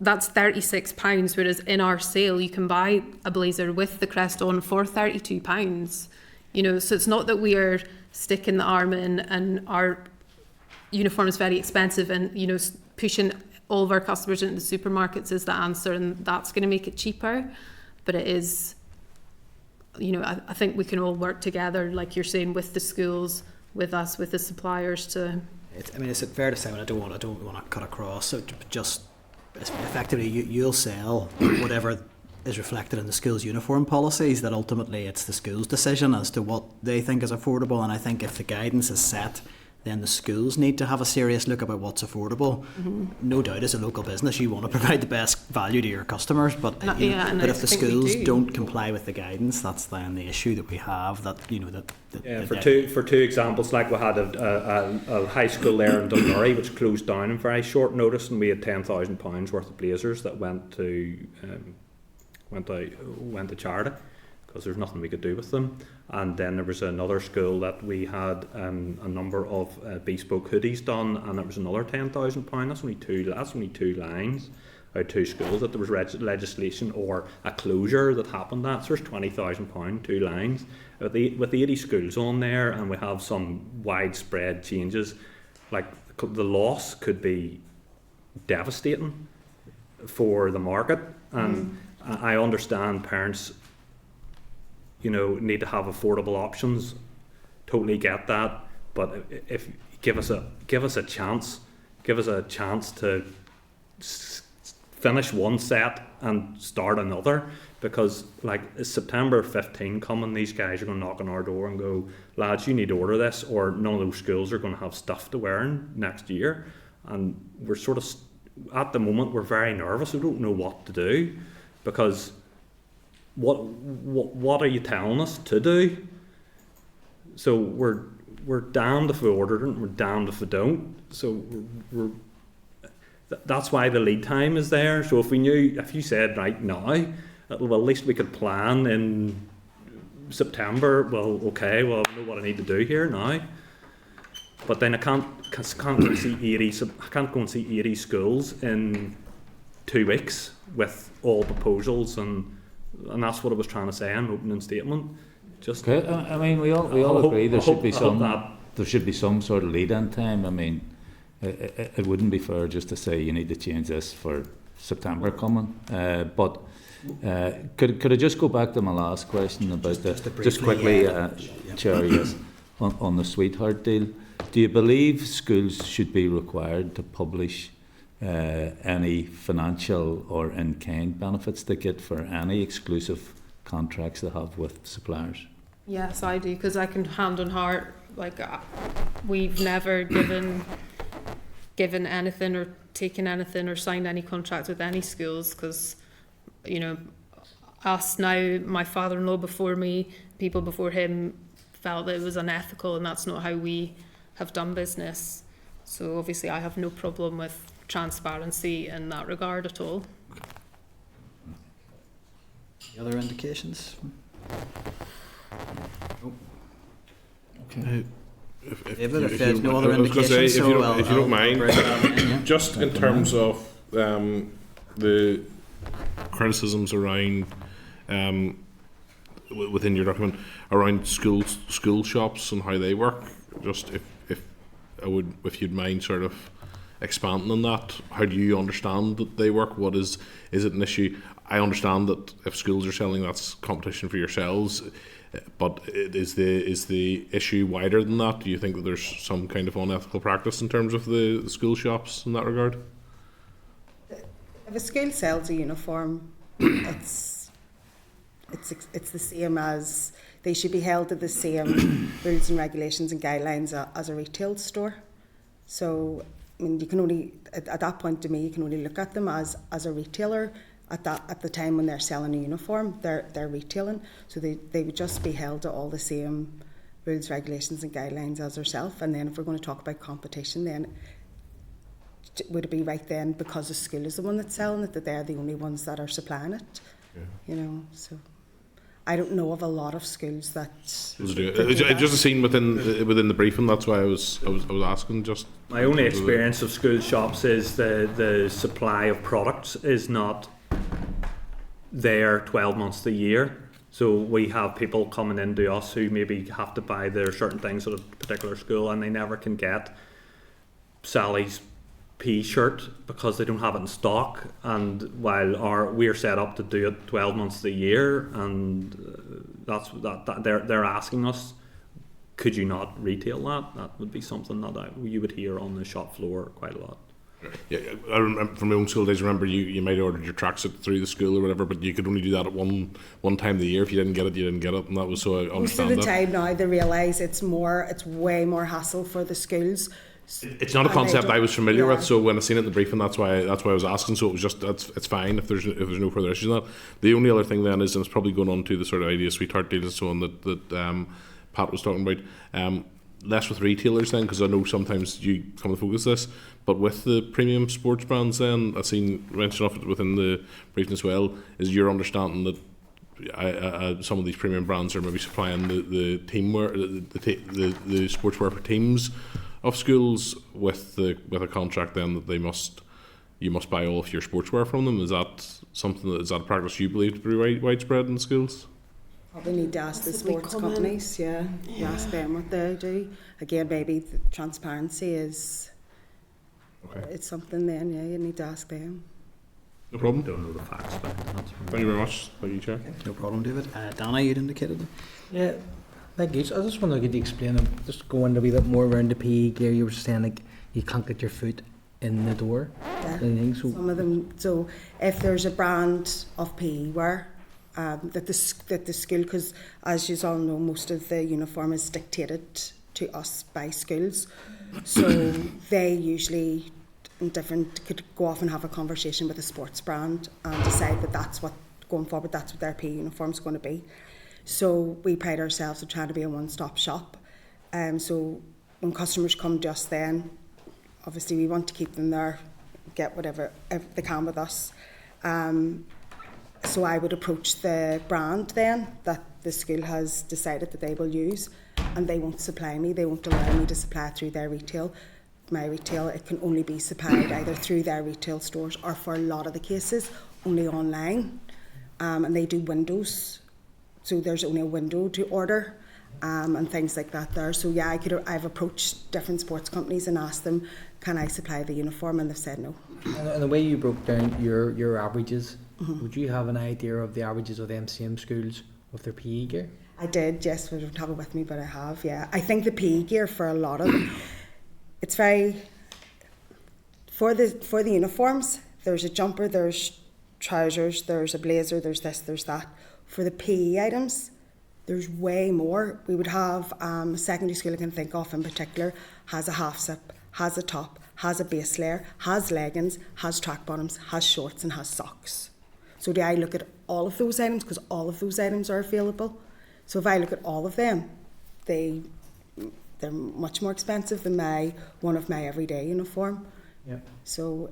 That's £36, whereas in our sale you can buy a blazer with the crest on for £32. You know, so it's not that we are sticking the arm in and our uniform is very expensive and, you know, pushing all of our customers into the supermarkets is the answer, and that's going to make it cheaper. But it is, you know, I think we can all work together, like you're saying, with the schools, with us, with the suppliers to... I mean, is it fair to say, and I don't want to cut across, so just effectively you'll sell whatever is reflected in the school's uniform policies, that ultimately it's the school's decision as to what they think is affordable. And I think if the guidance is set, then the schools need to have a serious look about what's affordable. No doubt as a local business you want to provide the best value to your customers, but but if the schools don't comply with the guidance, that's then the issue that we have, that, you know, for two examples, like we had a high school there in Dunmurry which closed down in very short notice, and we had £10,000 worth of blazers that went to charity because there's nothing we could do with them. And then there was another school that we had a number of bespoke hoodies done, and it was another £10,000. That's only two lines out of two schools that there was legislation or a closure that happened. So there's £20,000, 2 lines with 80 schools on there, and we have some widespread changes. Like the loss could be devastating for the market, and I understand parents, you know, need to have affordable options. Totally get that, but if give us a chance to finish one set and start another, because like it's September 15 coming, these guys are going to knock on our door and go, lads, you need to order this, or none of those schools are going to have stuff to wear next year. And we're sort of at the moment we're very nervous. We don't know what to do, because what are you telling us to do? So we're damned if we order it and we're damned if we don't. So that's why the lead time is there. So if you said right now, well, at least we could plan in September. Well, okay, well, I know what I need to do here now. But then I can't go and see 80 schools in 2 weeks with all proposals, and that's what I was trying to say in opening statement. Just okay. I mean, we all agree there should be some sort of lead-in time. I mean, it wouldn't be fair just to say you need to change this for September coming. But could I just go back to my last question about just quickly, Chair, yes, on the Sweetheart deal? Do you believe schools should be required to publish any financial or in-kind benefits they get for any exclusive contracts they have with suppliers? Yes, I do, because I can hand on heart, like we've never given anything or taken anything or signed any contract with any schools, because, you know, us now, my father-in-law before me, people before him felt that it was unethical, and that's not how we have done business. So obviously I have no problem with transparency in that regard at all. Any other indications? Okay. If there's no other indications, if you don't mind, just in terms of the criticisms around within your document around school shops and how they work, just if you'd mind sort of expanding on that. How do you understand that they work? What is it an issue? I understand that if schools are selling, that's competition for yourselves, but is the issue wider than that? Do you think that there's some kind of unethical practice in terms of the school shops in that regard? If a school sells a uniform, it's the same as, they should be held to the same rules and regulations and guidelines as a retail store. So, I mean, you can only, at that point to me, you can only look at them as a retailer. At the time when they're selling a uniform, they're retailing, so they would just be held to all the same rules, regulations and guidelines as ourselves. And then if we're going to talk about competition, then would it be right then, because the school is the one that's selling it, that they're the only ones that are supplying it? Yeah. You know, so I don't know of a lot of schools that It just a scene within the briefing. That's why I was asking. Just My only experience of school shops is the supply of products is not there 12 months a year. So we have people coming in to us who maybe have to buy their certain things at a particular school, and they never can get Sally's PE shirt because they don't have it in stock. And while we're set up to do it 12 months a year, and that they're asking us, could you not retail that? That would be something that you would hear on the shop floor quite a lot. yeah, I remember from my own school days. I remember you might have ordered your tracksuit through the school or whatever, but you could only do that at one time of the year. If you didn't get it, you didn't get it, and that was so. I most of understand the that. time now they realise it's way more hassle for the schools. It's not a And they concept don't- I was familiar yeah. with, so when I seen it in the briefing, that's why I was asking. So it was just it's fine if there's no further issues on that. The only other thing then is, and it's probably going on to the sort of idea sweetheart deal and so on that Pat was talking about. Less with retailers then, because I know sometimes you come to focus this, but with the premium sports brands then, I've seen mention of it within the briefing as well. Is your understanding that some of these premium brands are maybe supplying the teamwear, the sportswear for teams of schools with a contract then that you must buy all of your sportswear from them? Is that a practice you believe to be widespread in schools? Probably need to ask the Possibly sports come in. companies, you ask them what they do. Again, maybe the transparency is it's something then, you need to ask them. No problem. Don't know the facts, but that's Thank you very much. Thank you, Chair. No problem, David. Dana, you'd indicated. Yeah, thank you. So I just wonder, could you explain, just go into a wee bit more around the PE gear? You were saying like you can't get your foot in the door. Yeah. Anything, so Some of them. So if there's a brand of PE wear that the school, because as you all know, most of the uniform is dictated to us by schools, so they usually could go off and have a conversation with a sports brand and decide that that's what going forward, that's what their PE uniform is going to be. So we pride ourselves on trying to be a one-stop shop. So when customers come to us, then obviously we want to keep them there, get whatever they can with us. So I would approach the brand then that the school has decided that they will use, and they won't supply me. They won't allow me to supply through their retail. My retail, it can only be supplied either through their retail stores or, for a lot of the cases, only online. And they do windows, so there's only a window to order and things like that there. So yeah, I've approached different sports companies and asked them, can I supply the uniform, and they've said no. and the way you broke down your averages, would you have an idea of the averages of the MCM schools with their PE gear? I did, yes, I don't have it with me, but I have, yeah. I think the PE gear for a lot of them, it's very, for the uniforms, there's a jumper, there's trousers, there's a blazer, there's this, there's that. For the PE items, there's way more. We would have a secondary school I can think of in particular, has a half zip, has a top, has a base layer, has leggings, has track bottoms, has shorts and has socks. So do I look at all of those items, because all of those items are available. So if I look at all of them, they're much more expensive than one of my everyday uniform. Yeah. So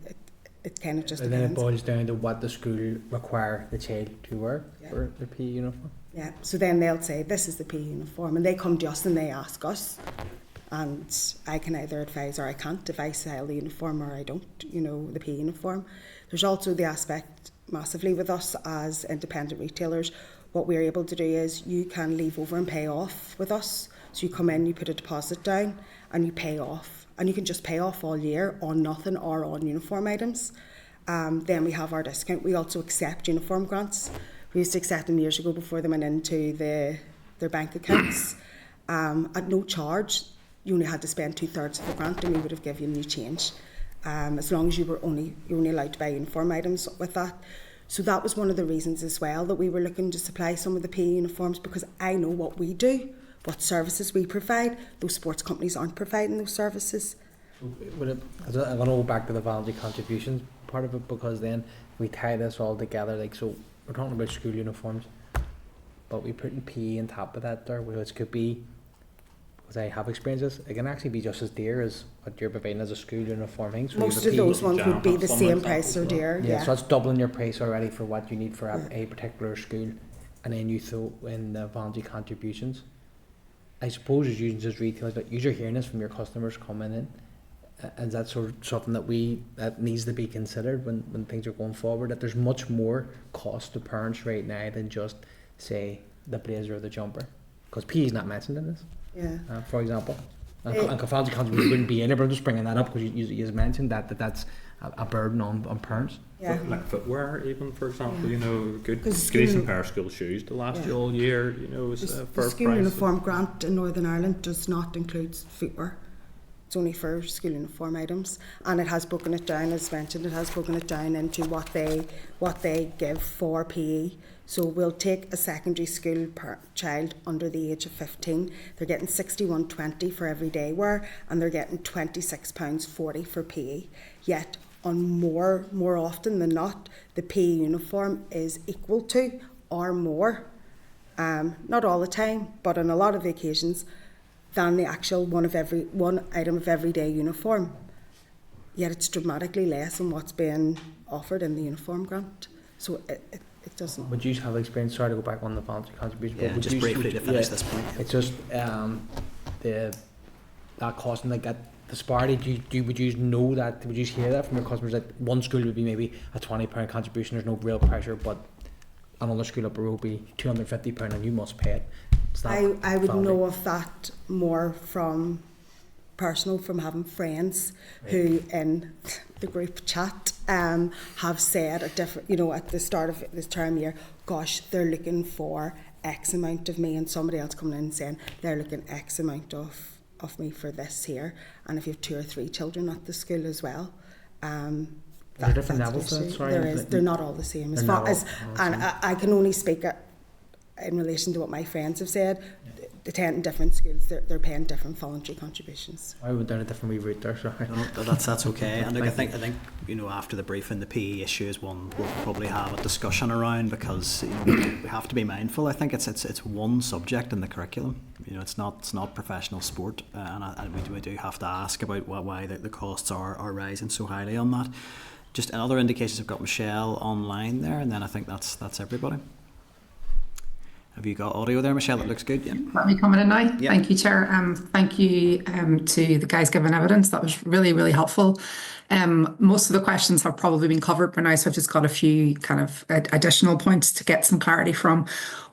it kind of just And then it depends. boils down to what the school require the child to wear Yeah. for their PE uniform. Yeah, so then they'll say, this is the PE uniform, and they come to us and they ask us, and I can either advise or I can't if I sell the uniform or I don't, the PE uniform. There's also the aspect massively with us as independent retailers. What we're able to do is you can leave over and pay off with us. So you come in, you put a deposit down and you pay off, and you can just pay off all year on nothing or on uniform items. Then we have our discount. We also accept uniform grants. We used to accept them years ago before they went into their bank accounts. At no charge, you only had to spend 2/3 of the grant and we would have given you change. As long as you're only allowed to buy uniform items with that. So that was one of the reasons as well that we were looking to supply some of the PE uniforms, because I know what we do, what services we provide. Those sports companies aren't providing those services. I'm going to go back to the voluntary contributions part of it, because then we tie this all together, like, so we're talking about school uniforms, but we put in PE on top of that there, which could be because I have experienced this, it can actually be just as dear as what you're providing as a school uniform thing. So you have Most a of PE those ones would be the Some same examples price or as well. dear. Yeah, Yeah. so that's doubling your price already for what you need for a particular school, and then you throw in the voluntary contributions. I suppose as using as retailers, but you're hearing this from your customers coming in, and that's sort of something that needs to be considered when things are going forward. That there's much more cost to parents right now than just say the blazer or the jumper, because PE is not mentioned in this, Yeah. for example. And Eh. voluntary contributions wouldn't be in it, but I'm just bringing that up because you mentioned that's a burden on parents. Yeah. Like footwear, even for example, you know, good 'Cause decent school- pair of school shoes to last Yeah. you all year. You know, is The fair school price. uniform grant in Northern Ireland does not include footwear. It's only for school uniform items, and it has broken it down, as mentioned. It has broken it down into what they give for PE. So we'll take a secondary school child under the age of 15. They're getting £61.20 for everyday wear, and they're getting £26.40 for PE. Yet, on more often than not, the PE uniform is equal to or more. Not all the time, but on a lot of the occasions, than the actual one item of everyday uniform. Yet it's dramatically less than what's being offered in the uniform grant. So it doesn't. Would you have experience? Sorry to go back on the voluntary contribution. but Yeah, would just you- briefly would to you- finish yeah, this point. It's just that cost and like that disparity. Would you know that? Would you hear that from your customers that one school would be maybe a £20 contribution? There's no real pressure, but another school up the road would be £250 and you must pay it. It's not I would valid. know of that more from having friends who in the group chat have said at the start of this term year, gosh, they're looking for X amount of me, and somebody else coming in and saying they're looking X amount of me for this here. And if you have 2 or 3 children at the school as well, there different that's the levels to that? issue. Sorry, There is. They're not all the same. As They're far not as, all the and same. I can only speak in relation to what my friends have said. The 10 different schools, they're paying different voluntary contributions. I went down a different wee route there. Sorry. No, that's okay. And look, I think after the briefing, the PE issue is one we'll probably have a discussion around, because we have to be mindful. I think it's one subject in the curriculum. It's not professional sport, and we do have to ask about why the costs are rising so highly on that. Just in other indications, I've got Michelle online there, and then I think that's everybody. Have you got audio there, Michelle? That looks good. Yeah. Let me comment in now. Yeah. Thank you, Chair. Thank you to the guys giving evidence. That was really, really helpful. Most of the questions have probably been covered by now, so I've just got a few kind of additional points to get some clarity from.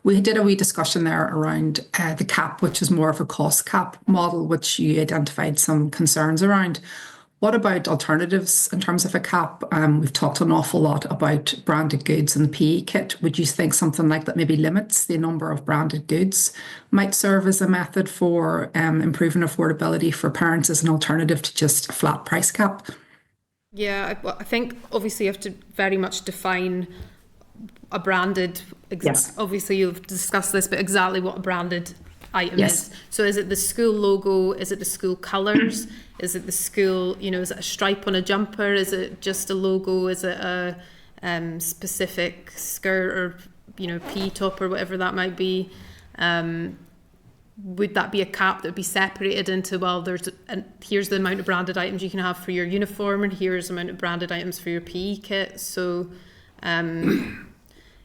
We did a wee discussion there around the cap, which is more of a cost cap model, which you identified some concerns around. What about alternatives in terms of a cap? We've talked an awful lot about branded goods and the PE kit. Would you think something like that maybe limits the number of branded goods might serve as a method for improving affordability for parents as an alternative to just a flat price cap? Yeah, I think obviously you have to very much define a branded. Yes. Obviously you've discussed this, but exactly what a branded item Yes. is. So is it the school logo? Is it the school colours? Is it the school, is it a stripe on a jumper? Is it just a logo? Is it a specific skirt or, PE top or whatever that might be? Would that be a cap that would be separated into, here's the amount of branded items you can have for your uniform, and here's the amount of branded items for your PE kit? So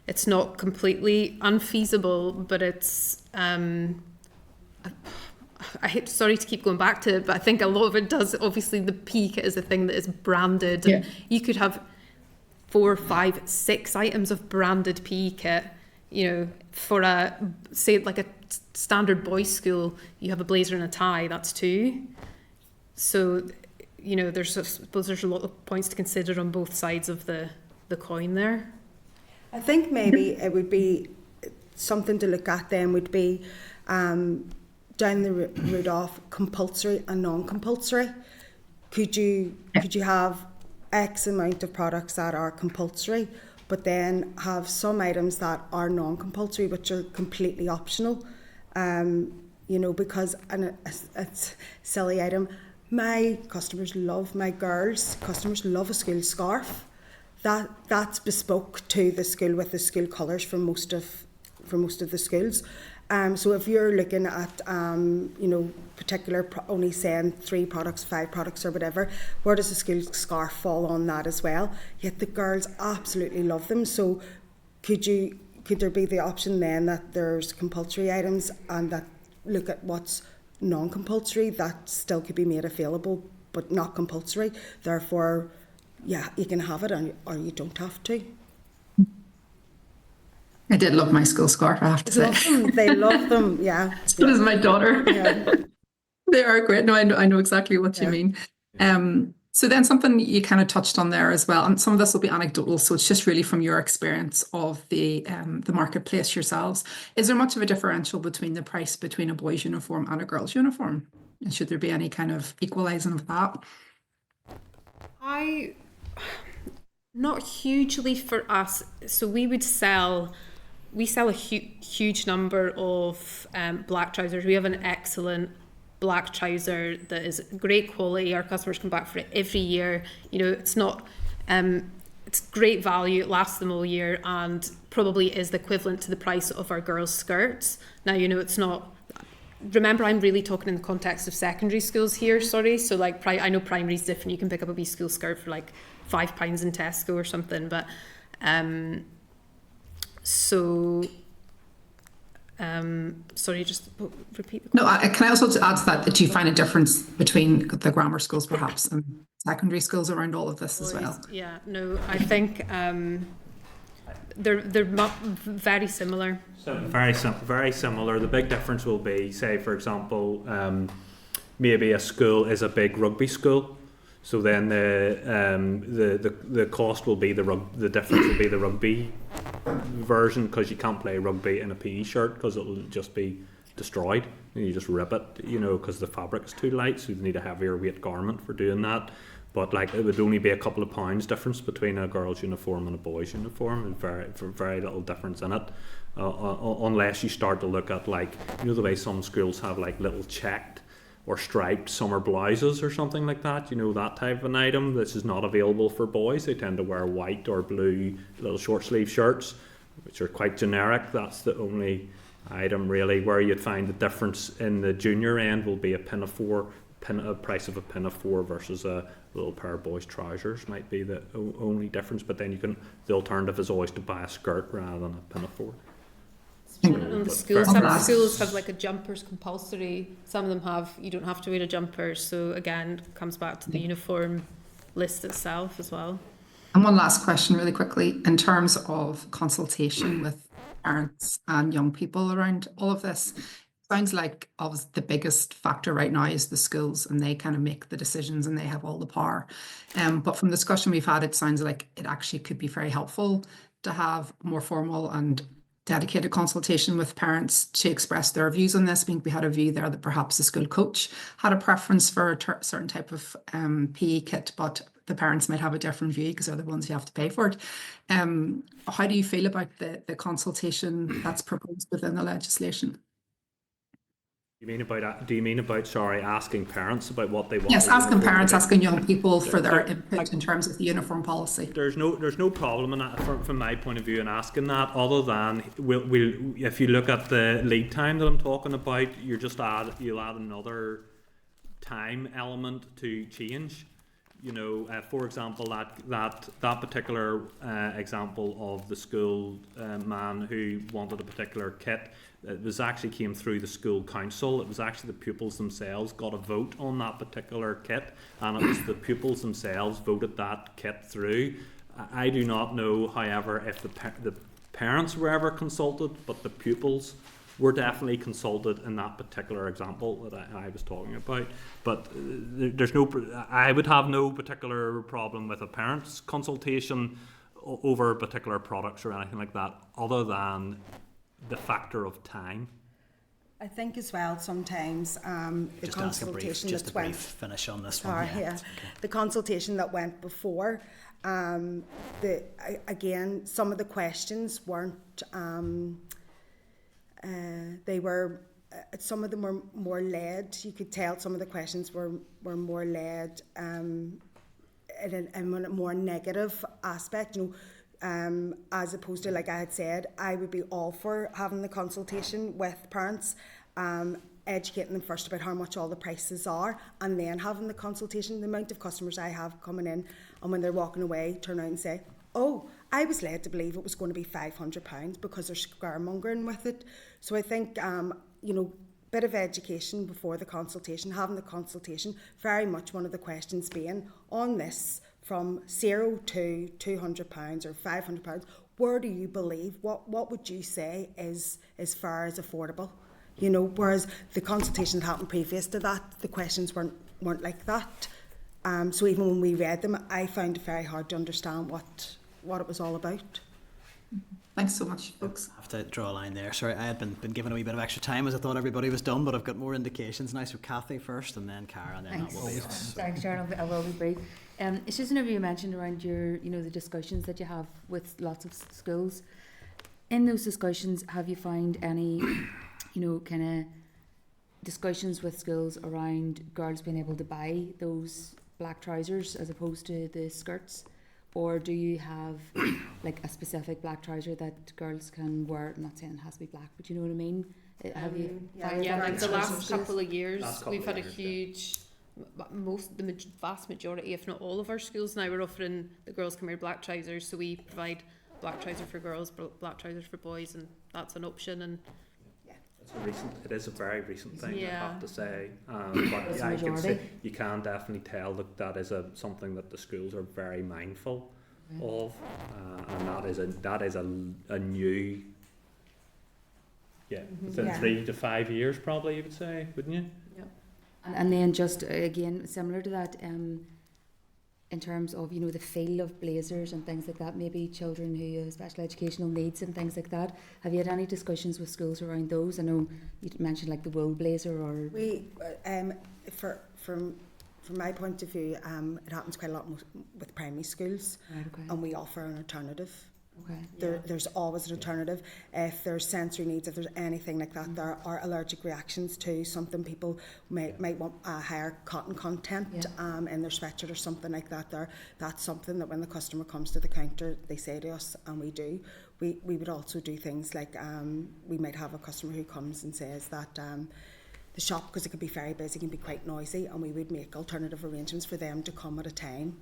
it's not completely unfeasible, but it's sorry to keep going back to it, but I think a lot of it does. Obviously, the PE kit is a thing that is branded. Yeah. And you could have 4, 5, 6 items of branded PE kit. For a standard boys' school, you have a blazer and a tie. That's 2. So, I suppose there's a lot of points to consider on both sides of the coin there. I think maybe it would be something to look at then would be down the route of compulsory and non-compulsory. Could you have X amount of products that are compulsory, but then have some items that are non-compulsory, which are completely optional? Because it's a silly item. My customers love a school scarf. That's bespoke to the school with the school colours for most of for most of the schools. So if you're looking at, particular, only saying 3 products, 5 products or whatever, where does the school scarf fall on that as well? Yet the girls absolutely love them. So could there be the option then that there's compulsory items and that look at what's non-compulsory that still could be made available but not compulsory? Therefore, yeah, you can have it or you don't have to. I did love my school scarf, I have to say. They love them, yeah. So does my daughter. Yeah. They are great. No, I know exactly what you mean. So then something you kind of touched on there as well, and some of this will be anecdotal, so it's just really from your experience of the marketplace yourselves. Is there much of a differential between the price between a boy's uniform and a girl's uniform? And should there be any kind of equalising of that? Not hugely for us. So we sell a huge number of black trousers. We have an excellent black trouser that is great quality. Our customers come back for it every year. It's not, it's great value. It lasts them all year and probably is the equivalent to the price of our girls' skirts. Now, it's not. Remember, I'm really talking in the context of secondary schools here. Sorry, so like I know primary is different. You can pick up a wee school skirt for like £5 in Tesco or something, but sorry, just repeat. No, can I also add to that you find a difference between the grammar schools perhaps and secondary schools around all of this as well? Yeah, no, I think they're very similar. So very similar. The big difference will be, say, for example, maybe a school is a big rugby school. So then the cost will be the difference will be the rugby version, because you can't play rugby in a PE shirt because it'll just be destroyed. You just rip it, because the fabric is too light, so you need a heavier weight garment for doing that. But like it would only be a couple of pounds difference between a girl's uniform and a boy's uniform, and very little difference in it, unless you start to look at like the way some schools have like little checked or striped summer blouses or something like that, that type of an item. This is not available for boys. They tend to wear white or blue little short sleeve shirts, which are quite generic. That's the only item really where you'd find the difference in the junior end will be a price of a pinafore versus a little pair of boys' trousers might be the only difference. But then the alternative is always to buy a skirt rather than a pinafore. The schools have like a jumpers compulsory. Some of them have, you don't have to wear a jumper. So again, it comes back to the uniform list itself as well. And one last question really quickly, in terms of consultation with parents and young people around all of this, sounds like obviously the biggest factor right now is the schools, and they kind of make the decisions and they have all the power. But from the discussion we've had, it sounds like it actually could be very helpful to have more formal and dedicated consultation with parents to express their views on this. I think we had a view there that perhaps the school coach had a preference for a certain type of PE kit, but the parents might have a different view because they're the ones who have to pay for it. How do you feel about the consultation that's proposed within the legislation? Do you mean about asking parents about what they want? Yes, asking parents, asking young people for their input in terms of the uniform policy. There's no problem in that from my point of view in asking that, other than if you look at the lead time that I'm talking about, you'll add another time element to change. For example, that particular example of the school man who wanted a particular kit, it was actually came through the school council. It was actually the pupils themselves got a vote on that particular kit, and it was the pupils themselves voted that kit through. I do not know, however, if the parents were ever consulted, but the pupils were definitely consulted in that particular example that I was talking about. But I would have no particular problem with a parent's consultation over particular products or anything like that, other than the factor of time. I think as well sometimes the consultation just a brief finish on this one. Okay. The consultation that went before, again, some of the questions weren't. They were. Some of them were more led. You could tell some of the questions were more led in a more negative aspect. as opposed to, like I had said, I would be all for having the consultation with parents, educating them first about how much all the prices are, and then having the consultation. The amount of customers I have coming in, and when they're walking away, turn around and say, oh, I was led to believe it was going to be £500 because they're scaremongering with it. So I think, bit of education before the consultation, having the consultation, very much one of the questions being on this from 0 to £200 or £500, where do you believe, what would you say is as far as affordable? Whereas the consultation that happened previous to that, the questions weren't like that. So even when we read them, I found it very hard to understand what it was all about. Thanks so much, folks. I have to draw a line there. Sorry, I had been given a wee bit of extra time as I thought everybody was done, but I've got more indications now. So Kathy first, and then Cara, and then Thanks. that will be us. Thanks, Sharon. I will be brief. It's just whenever you mentioned around your, the discussions that you have with lots of schools. In those discussions, have you found any, kind of discussions with schools around girls being able to buy those black trousers as opposed to the skirts? Or do you have like a specific black trouser that girls can wear? I'm not saying it has to be black, but you know what I mean? Have you found that? Like the last couple of years, Last couple we've of had a years, huge, vast majority, if not all of our schools now, are offering the girls can wear black trousers. So we provide black trousers for girls, black trousers for boys, and that's an option. And It is a very recent thing, I Yeah. have to say. It's But a yeah, I can majority. say, you can definitely tell that is something that the schools are very mindful of, and that is a new, within Yeah. 3 to 5 years probably, you would say, wouldn't you? And then just again similar to that, in terms of the feel of blazers and things like that, maybe children who have special educational needs and things like that. Have you had any discussions with schools around those? I know you mentioned like the wool blazer or. We, from my point of view, it happens quite a lot with primary schools, Right, okay. and we offer an alternative. Okay. There's always an alternative. If there's sensory needs, if there's anything like that, there are allergic reactions to something. People might want a higher cotton content in their sweatshirt or something like that. That's something that when the customer comes to the counter, they say to us, and we do. We would also do things like we might have a customer who comes and says that the shop, because it can be very busy, can be quite noisy, and we would make alternative arrangements for them to come at a time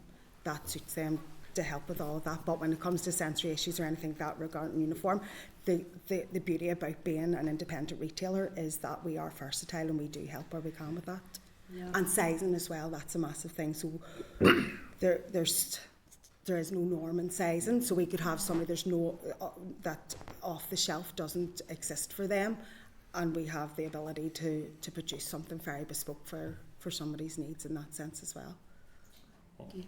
that suits them, to help with all of that. But when it comes to sensory issues or anything like that regarding uniform, the beauty about being an independent retailer is that we are versatile and we do help where we can with that. And sizing as well, that's a massive thing. So there is no norm in sizing, so we could have somebody there's no that off the shelf doesn't exist for them, and we have the ability to produce something very bespoke for somebody's needs in that sense as well. Thank you.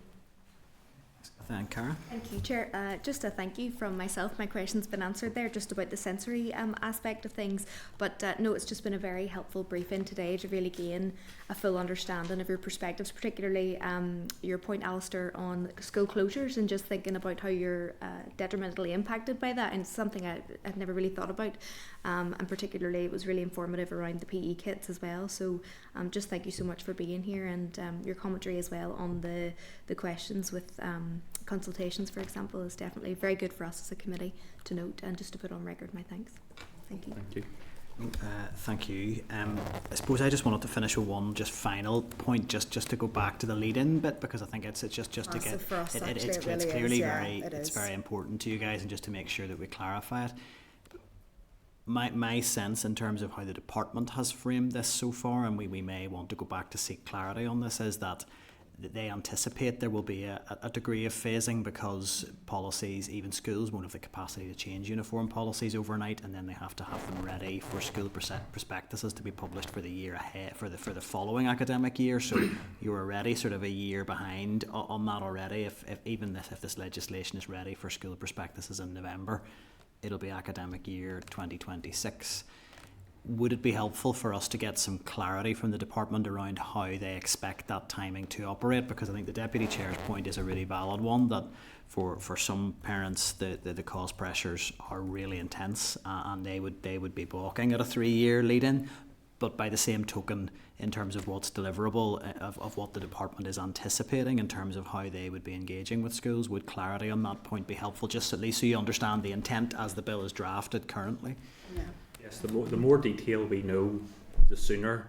Thank Cara. Thank you, Chair. Just a thank you from myself. My question's been answered there just about the sensory aspect of things. But no, it's just been a very helpful briefing today to really gain a full understanding of your perspectives, particularly your point, Alistair, on school closures and just thinking about how you're detrimentally impacted by that. And it's something I'd never really thought about. And particularly it was really informative around the PE kits as well. So just thank you so much for being here, and your commentary as well on the questions with consultations, for example, is definitely very good for us as a committee to note, and just to put on record my thanks. Thank you. Thank you. Thank you. I suppose I just wanted to finish with one just final point, just to go back to the lead-in bit, because I think it's just to Massive get for us, actually, it's it really clearly is, yeah, very it it's is. very important to you guys, and just to make sure that we clarify it. My sense in terms of how the department has framed this so far, and we may want to go back to seek clarity on this, is that they anticipate there will be a degree of phasing, because policies, even schools, won't have the capacity to change uniform policies overnight, and then they have to have them ready for school prospectuses to be published for the year ahead, for the following academic year. So you're already sort of a year behind on that already. If this legislation is ready for school prospectuses in November, it'll be academic year 2026. Would it be helpful for us to get some clarity from the department around how they expect that timing to operate? Because I think the Deputy Chair's point is a really valid one, that for some parents the cost pressures are really intense, and they would be balking at a 3-year lead-in. but by the same token, in terms of what's deliverable, of what the department is anticipating in terms of how they would be engaging with schools, would clarity on that point be helpful, just at least so you understand the intent as the bill is drafted currently? Yes, the more detail we know, the sooner,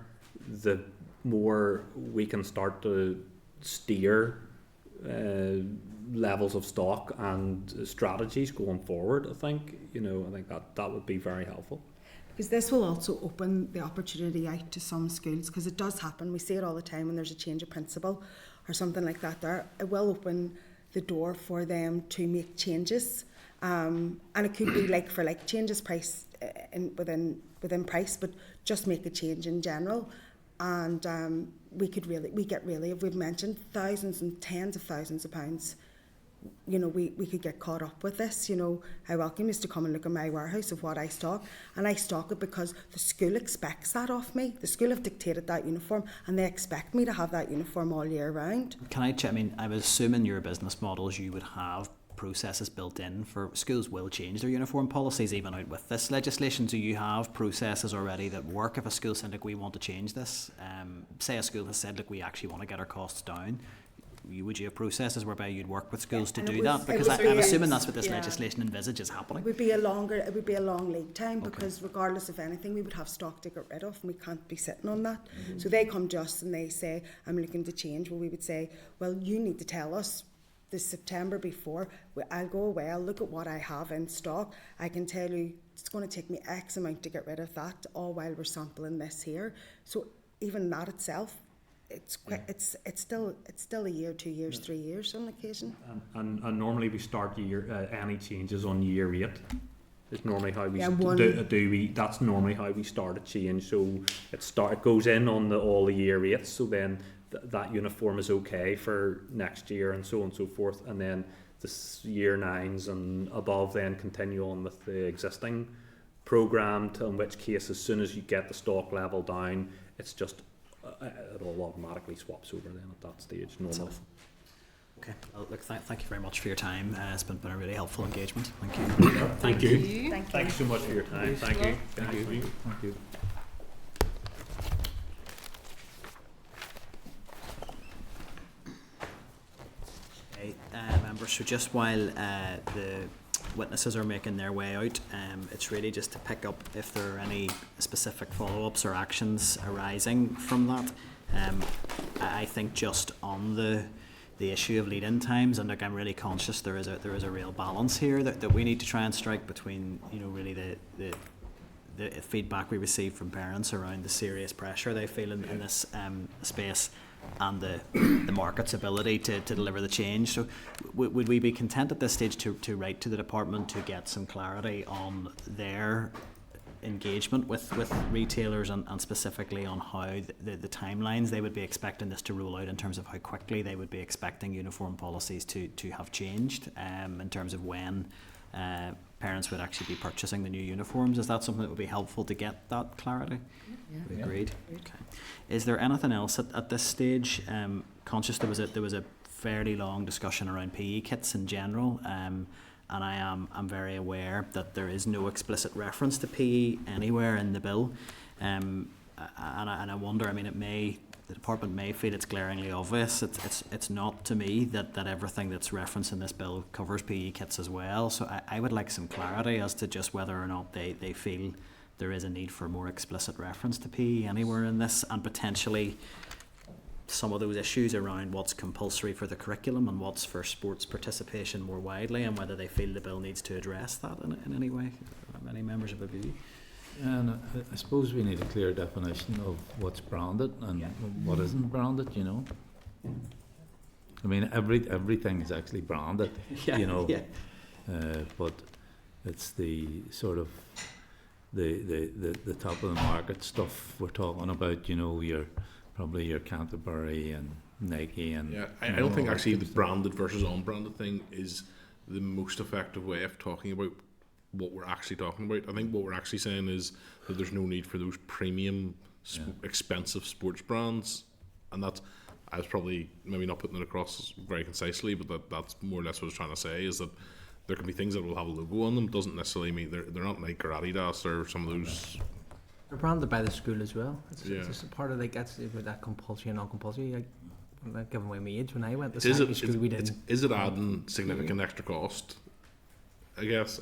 the more we can start to steer levels of stock and strategies going forward. I think that would be very helpful. Because this will also open the opportunity out to some schools, because it does happen. We see it all the time when there's a change of principal or something like that. There, it will open the door for them to make changes, and it could be like for like changes price within price, but just make a change in general. And we've mentioned thousands and tens of thousands of pounds. We could get caught up with this. I welcome you to come and look at my warehouse of what I stock, and I stock it because the school expects that of me. The school have dictated that uniform, and they expect me to have that uniform all year round. Can I check? I mean, I was assuming your business models you would have processes built in for schools will change their uniform policies even out with this legislation. Do you have processes already that work if a school said, look, we want to change this? Say a school has said, look, we actually want to get our costs down. Would you have processes whereby you'd work with schools to do that? Because I'm assuming that's what this legislation envisages happening. It would be a long lead time, because regardless of anything, we would have stock to get rid of, and we can't be sitting on that. So they come to us and they say, I'm looking to change. Well, we would say, well, you need to tell us the September before. I'll go away, I'll look at what I have in stock. I can tell you it's going to take me X amount to get rid of that, all while we're sampling this here. So even that itself, it's still a year, 2 years, 3 years on occasion. And normally we start any changes on year 8. It's normally how we that's normally how we start a change. So it goes in on all the year 8. So then that uniform is okay for next year, and so on and so forth. And then the year 9s and above then continue on with the existing programme. In which case, as soon as you get the stock level down, it's just it all automatically swaps over then at that stage. Normal. Okay. Well, look, thank you very much for your time. It's been a really helpful engagement. Thank you. Thank you. Thanks so much for your time. Thank you. Thank you. Okay, members, so just while the witnesses are making their way out, it's really just to pick up if there are any specific follow-ups or actions arising from that. I think just on the issue of lead-in times, and look, I'm really conscious there is a real balance here that we need to try and strike between really the feedback we receive from parents around the serious pressure they feel in this space, and the market's ability to deliver the change. So would we be content at this stage to write to the department to get some clarity on their engagement with retailers, and specifically on how the timelines they would be expecting this to roll out, in terms of how quickly they would be expecting uniform policies to have changed, in terms of when parents would actually be purchasing the new uniforms? Is that something that would be helpful to get that clarity? Yeah. Agreed. Okay. Is there anything else at this stage? Conscious there was a fairly long discussion around PE kits in general, and I'm very aware that there is no explicit reference to PE anywhere in the bill, and I wonder. I mean, the department may feel it's glaringly obvious. It's not to me that everything that's referenced in this bill covers PE kits as well. So I would like some clarity as to just whether or not they feel there is a need for more explicit reference to PE anywhere in this, and potentially some of those issues around what's compulsory for the curriculum and what's for sports participation more widely, and whether they feel the bill needs to address that in any way. Many members of a view. And I suppose we need a clear definition of what's branded and what isn't branded, I mean, everything is actually branded, but it's the sort of the top of the market stuff we're talking about, your Canterbury and Nike and... I don't think actually the branded versus unbranded thing is the most effective way of talking about what we're actually talking about. I think what we're actually saying is that there's no need for those premium, expensive sports brands, and that's, I was probably maybe not putting it across very concisely, but that's more or less what I was trying to say, is that there can be things that will have a logo on them. Doesn't necessarily mean they're not Nike or Adidas or some of those They're branded by the school as well. It's Yeah. just a part of, like, that's about that compulsory and non-compulsory. Like, I'm not giving away my age. When I went to Is secondary it, school, we didn't. is it adding significant extra cost? I guess,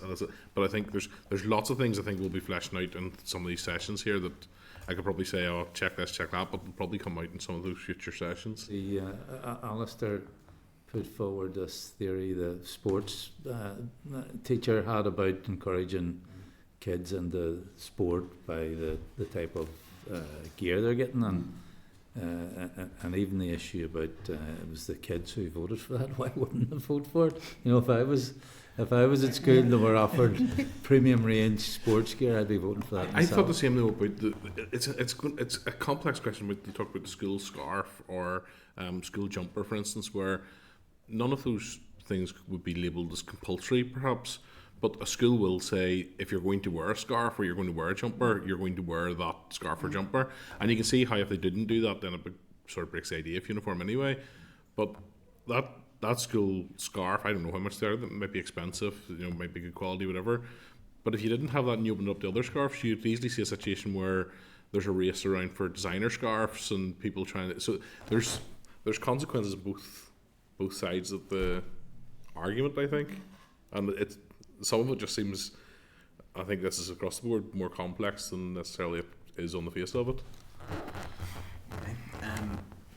but I think there's lots of things I think will be fleshing out in some of these sessions here that I could probably say, oh, check this, check that, but will probably come out in some of those future sessions. The Alistair put forward this theory the sports teacher had about encouraging kids into sport by the type of gear they're getting, and even the issue about it was the kids who voted for that. Why wouldn't they vote for it? You know, if I was at school and they were offered premium range sports gear, I'd be voting for that myself. I thought the same though about it's a complex question when you talk about the school scarf or school jumper, for instance, where none of those things would be labelled as compulsory, perhaps. But a school will say, if you're going to wear a scarf or you're going to wear a jumper, you're going to wear that scarf or jumper. And you can see how if they didn't do that, then it sort of breaks the idea of uniform anyway. But that school scarf, I don't know how much they are. That might be expensive, might be good quality, whatever. But if you didn't have that and you opened up the other scarves, you'd easily see a situation where there's a race around for designer scarves and people trying to. So there's consequences on both sides of the argument, I think, and some of it just seems. I think this is across the board more complex than necessarily it is on the face of it. Okay.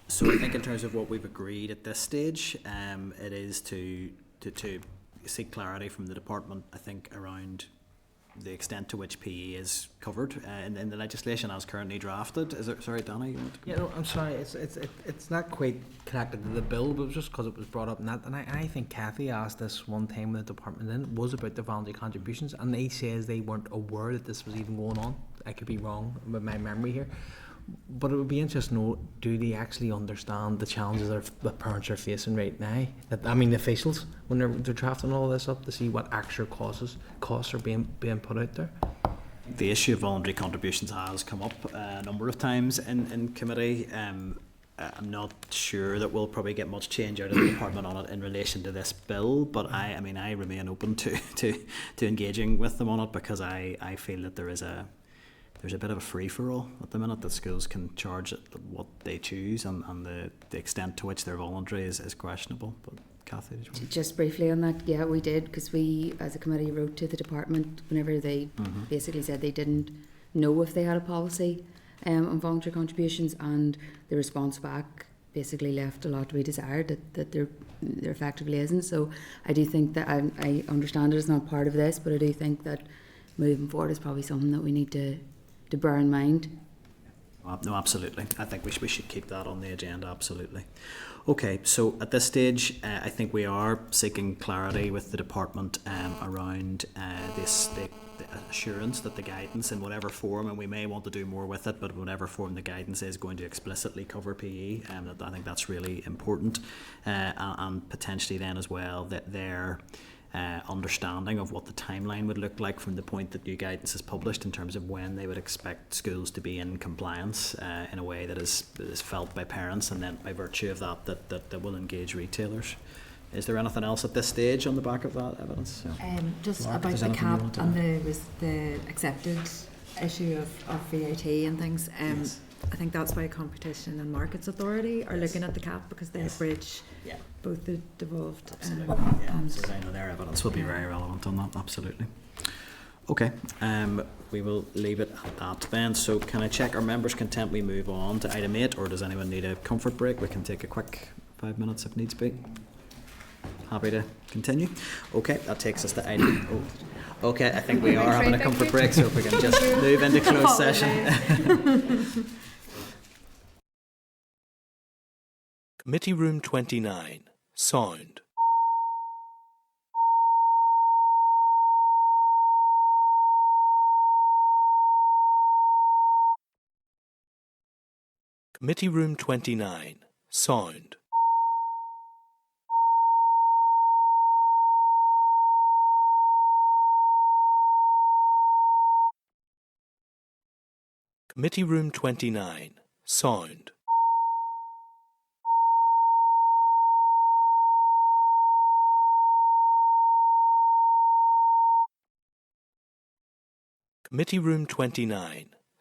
So I think in terms of what we've agreed at this stage, it is to seek clarity from the department, I think, around the extent to which PE is covered in the legislation as currently drafted. Is it? Sorry, Danny, you want to? Yeah, no, I'm sorry. It's not quite connected to the bill, but it was just because it was brought up. And I think Kathy asked this one time when the department then was about the voluntary contributions, and they says they weren't aware that this was even going on. I could be wrong with my memory here, but it would be interesting to know, do they actually understand the challenges that parents are facing right now? The officials, when they're drafting all this up, to see what actual costs are being put out there. The issue of voluntary contributions has come up a number of times in committee. I'm not sure that we'll probably get much change out of the department on it in relation to this bill, but I remain open to engaging with them on it, because I feel that there's a bit of a free-for-all at the minute, that schools can charge what they choose, and the extent to which they're voluntary is questionable. But Kathy, did you want Just briefly on that, yeah, we did, because we as a committee wrote to the department whenever they basically said they didn't know if they had a policy on voluntary contributions, and the response back basically left a lot to be desired, that there effectively isn't. So I do think that I understand it is not part of this, but I do think that moving forward is probably something that we need to bear in mind. No, absolutely. I think we should keep that on the agenda, absolutely. Okay, so at this stage, I think we are seeking clarity with the department around the assurance that the guidance in whatever form, and we may want to do more with it, but in whatever form the guidance is going to explicitly cover PE, I think that's really important, and potentially then as well that their understanding of what the timeline would look like from the point that new guidance is published, in terms of when they would expect schools to be in compliance in a way that is felt by parents, and then by virtue of that will engage retailers. Is there anything else at this stage on the back of that evidence? Just Mark, about is the anything you cap want to and the accepted issue of VAT and things. Yes. I think that's why Competition and Markets Authority are looking at the cap, because they bridge both the devolved and So I know their evidence will be very relevant on that, absolutely. Okay, we will leave it at that then. So can I check our members' content? We move on to item 8, or does anyone need a comfort break? We can take a quick 5 minutes if needs be. Happy to continue. Okay, that takes us to item. Okay, I think we are having a comfort break, so if we can just move into closed session. Committee Room 29. Sound. Committee Room 29. Sound. Committee Room 29. Sound. Committee Room 29.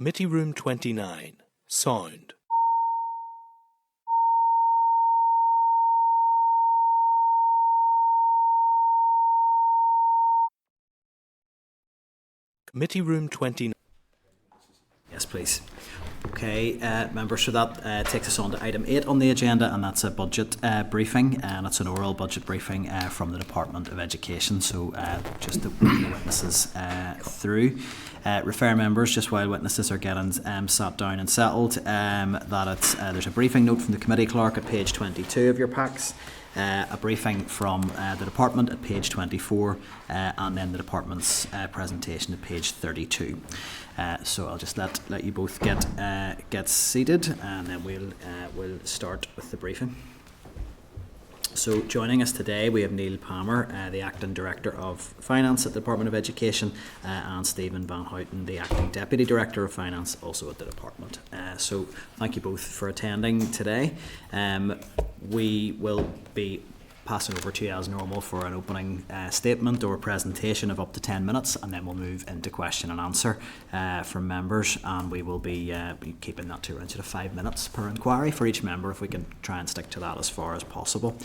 Committee Room 29, Sound. Committee Room 29. Yes, please. Okay, members, so that takes us on to item 8 on the agenda, and that's a budget briefing, and it's an oral budget briefing from the Department of Education. So just to bring the witnesses through. Refer members, just while witnesses are getting sat down and settled, that it's, there's a briefing note from the committee clerk at page 22 of your packs. A briefing from the department at page 24, and then the department's presentation at page 32. So I'll just let you both get seated, and then we'll start with the briefing. So joining us today we have Neil Palmer, the Acting Director of Finance at the Department of Education, and Stephen Van Houten, the Acting Deputy Director of Finance, also at the department. So thank you both for attending today. We will be passing over to you as normal for an opening statement or presentation of up to 10 minutes, and then we'll move into question and answer from members, and we will be keeping that to around sort of 5 minutes per inquiry for each member, if we can try and stick to that as far as possible.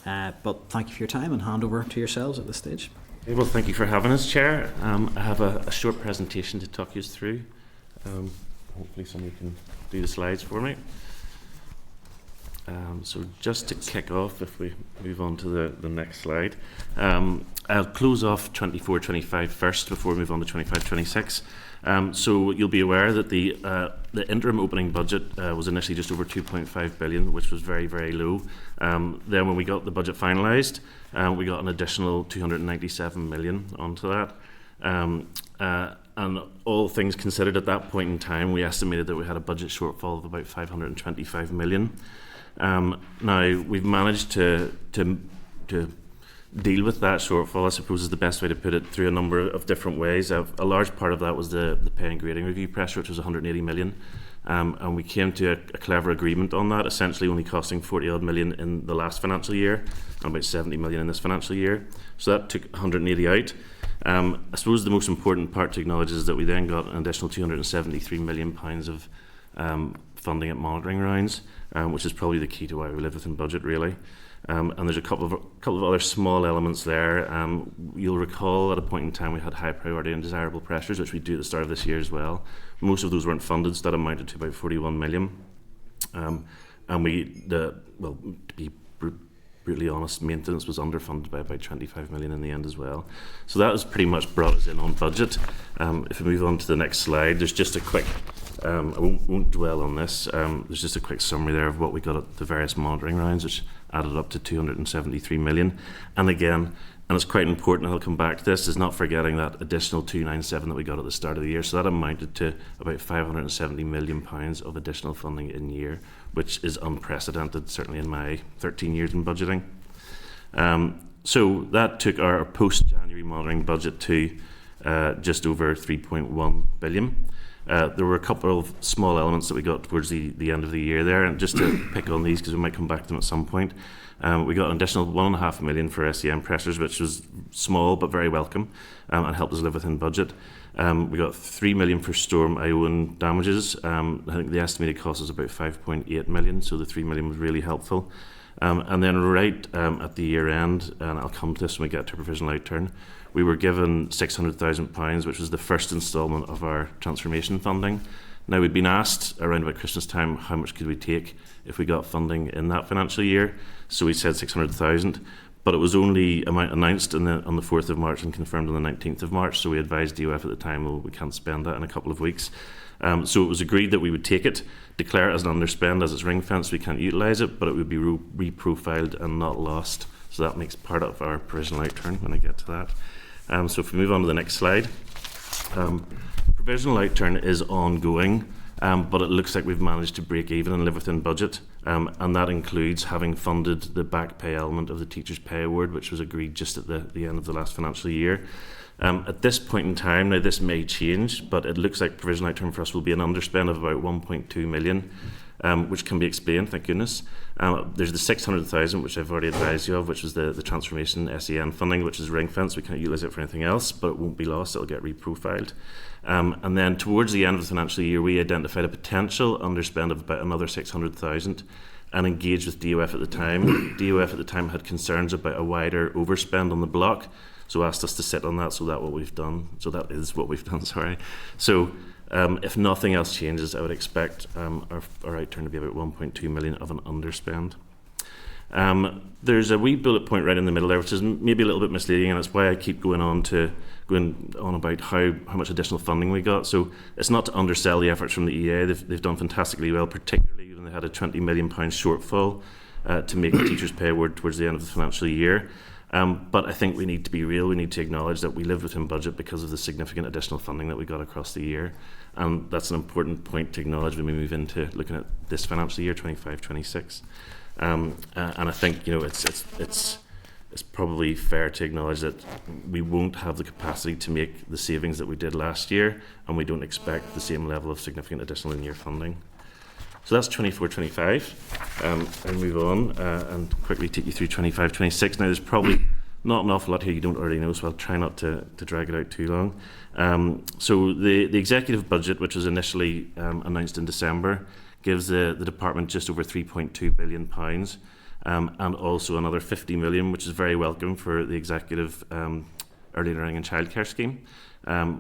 But thank you for your time, and hand over to yourselves at this stage. Well, thank you for having us, Chair. I have a short presentation to talk you through. Hopefully somebody can do the slides for me. So just to kick off, if we move on to the next slide, I'll close off 24-25 first before we move on to 25-26. So you'll be aware that the interim opening budget was initially just over 2.5 billion, which was very, very low. Then when we got the budget finalised, we got an additional 297 million onto that. And all things considered at that point in time, we estimated that we had a budget shortfall of about 525 million. Now we've managed to deal with that shortfall, I suppose is the best way to put it, through a number of different ways. A large part of that was the pay and grading review pressure, which was 180 million. And we came to a clever agreement on that, essentially only costing 40 odd million in the last financial year and about 70 million in this financial year. So that took 180 out. I suppose the most important part to acknowledge is that we then got an additional 273 million pounds of funding at monitoring rounds, which is probably the key to why we live within budget, really. And there's a couple of other small elements there. You'll recall at a point in time we had high priority and desirable pressures, which we do at the start of this year as well. Most of those weren't funded, so that amounted to about 41 million. And to be brutally honest, maintenance was underfunded by about 25 million in the end as well. So that has pretty much brought us in on budget. If we move on to the next slide, there's just a quick, I won't dwell on this, there's just a quick summary there of what we got at the various monitoring rounds, which added up to 273 million. And again, and it's quite important, I'll come back to this, is not forgetting that additional 297 that we got at the start of the year. So that amounted to about 570 million pounds of additional funding in year, which is unprecedented, certainly in my 13 years in budgeting. So that took our post-January monitoring budget to just over 3.1 billion. There were a couple of small elements that we got towards the end of the year there, and just to pick on these because we might come back to them at some point. We got an additional 1.5 million for SEM pressures, which was small but very welcome, and helped us live within budget. We got 3 million for Storm Ione damages. I think the estimated cost was about 5.8 million, so the 3 million was really helpful. And then right at the year end, and I'll come to this when we get to provisional outturn, we were given £600,000, which was the first instalment of our transformation funding. Now, we'd been asked around about Christmas time how much could we take if we got funding in that financial year. So we said 600,000, but it was only announced on the 4th of March and confirmed on the 19th of March. So we advised DOF at the time, well, we can't spend that in a couple of weeks. So it was agreed that we would take it, declare it as an underspend, as it's ring fenced, we can't utilise it, but it would be reprofiled and not lost. So that makes part of our provisional outturn when I get to that. So if we move on to the next slide. Provisional outturn is ongoing, but it looks like we've managed to break even and live within budget, and that includes having funded the back pay element of the Teachers' Pay Award, which was agreed just at the end of the last financial year. At this point in time, now this may change, but it looks like provisional outturn for us will be an underspend of about 1.2 million. which can be explained, thank goodness. There's the 600,000, which I've already advised you of, which is the transformation SEN funding, which is ring fence. We can't utilise it for anything else, but it won't be lost, it'll get reprofiled. And then towards the end of the financial year, we identified a potential underspend of about another 600,000 and engaged with DOF at the time. DOF at the time had concerns about a wider overspend on the block, so asked us to sit on that, so that is what we've done, sorry. So if nothing else changes, I would expect our outturn to be about 1.2 million of an underspend. There's a wee bullet point right in the middle there, which is maybe a little bit misleading, and it's why I keep going on about how much additional funding we got. So it's not to undersell the efforts from the EA. They've done fantastically well, particularly when they had a £20 million shortfall to make the teachers' pay award towards the end of the financial year. But I think we need to be real. We need to acknowledge that we lived within budget because of the significant additional funding that we got across the year. And that's an important point to acknowledge when we move into looking at this financial year, 25-26. And I think, you know, it's probably fair to acknowledge that we won't have the capacity to make the savings that we did last year, and we don't expect the same level of significant additional in-year funding. So that's 24-25. I'll move on and quickly take you through 25-26. Now, there's probably not an awful lot here you don't already know, so I'll try not to drag it out too long. So the executive budget, which was initially announced in December, gives the department just over £3.2 billion, and also another 50 million, which is very welcome for the executive early learning and childcare scheme.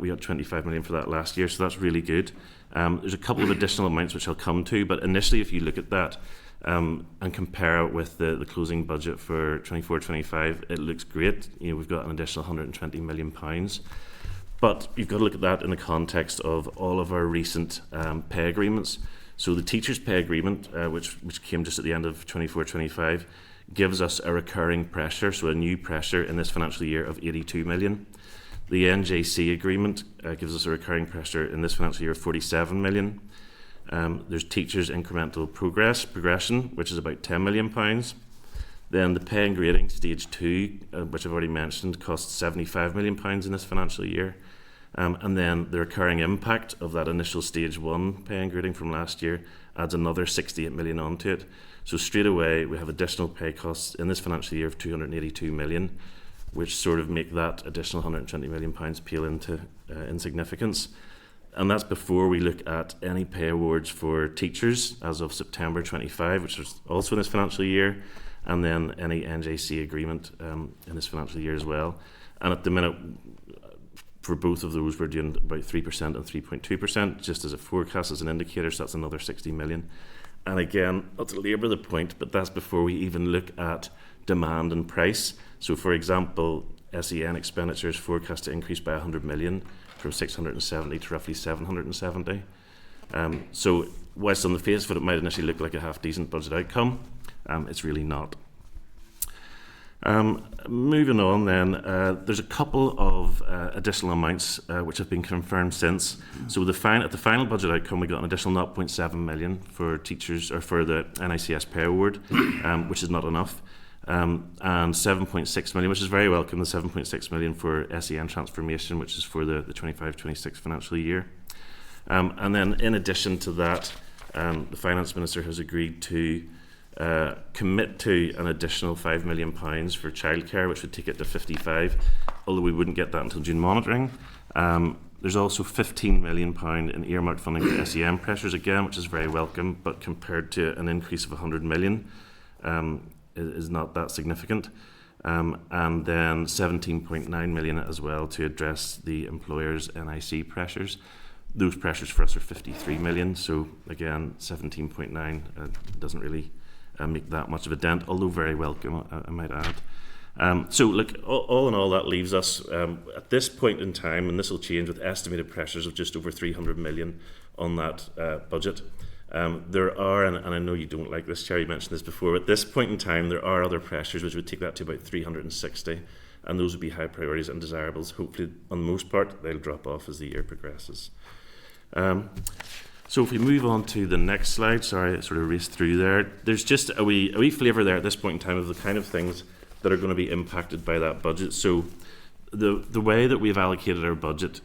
We got 25 million for that last year, so that's really good. There's a couple of additional amounts which I'll come to, but initially if you look at that and compare it with the closing budget for 24-25, it looks great. You know, we've got an additional £120 million. But you've got to look at that in the context of all of our recent pay agreements. So the teachers' pay agreement, which came just at the end of 24-25, gives us a recurring pressure, so a new pressure in this financial year of 82 million. The NJC agreement gives us a recurring pressure in this financial year of 47 million. There's teachers' incremental progression, which is about £10 million. Then the pay and grading stage 2, which I've already mentioned, costs £75 million in this financial year. And then the recurring impact of that initial stage 1 pay and grading from last year adds another 68 million onto it. So straight away we have additional pay costs in this financial year of 282 million, which sort of make that additional £120 million pale into insignificance. And that's before we look at any pay awards for teachers as of September 25, which is also in this financial year, and then any NJC agreement in this financial year as well. And at the minute, for both of those, we're doing about 3% and 3.2%, just as a forecast, as an indicator, so that's another 60 million. And again, not to labour the point, but that's before we even look at demand and price. So for example, SEN expenditure is forecast to increase by 100 million from 670 to roughly 770. So whilst on the face of it, it might initially look like a half-decent budget outcome, it's really not. Moving on then, there's a couple of additional amounts which have been confirmed since. So at the final budget outcome, we got an additional 0.7 million for teachers, or for the NICS pay award, which is not enough. And 7.6 million, which is very welcome, the 7.6 million for SEN transformation, which is for the 25-26 financial year. And then in addition to that, the Finance Minister has agreed to commit to an additional £5 million for childcare, which would take it to 55, although we wouldn't get that until June monitoring. There's also £15 million in earmarked funding for SEM pressures again, which is very welcome, but compared to an increase of 100 million, is not that significant. And then 17.9 million as well to address the employers' NIC pressures. Those pressures for us are 53 million, so again 17.9 doesn't really make that much of a dent, although very welcome, I might add. So look, all in all, that leaves us at this point in time, and this will change, with estimated pressures of just over 300 million on that budget. There are, and I know you don't like this, Chair, you mentioned this before, at this point in time there are other pressures which would take that to about 360, and those would be high priorities and desirables. Hopefully, on the most part, they'll drop off as the year progresses. So if we move on to the next slide, sorry, I sort of raced through there. There's just a wee flavour there at this point in time of the kind of things that are going to be impacted by that budget. So the way that we've allocated our budget,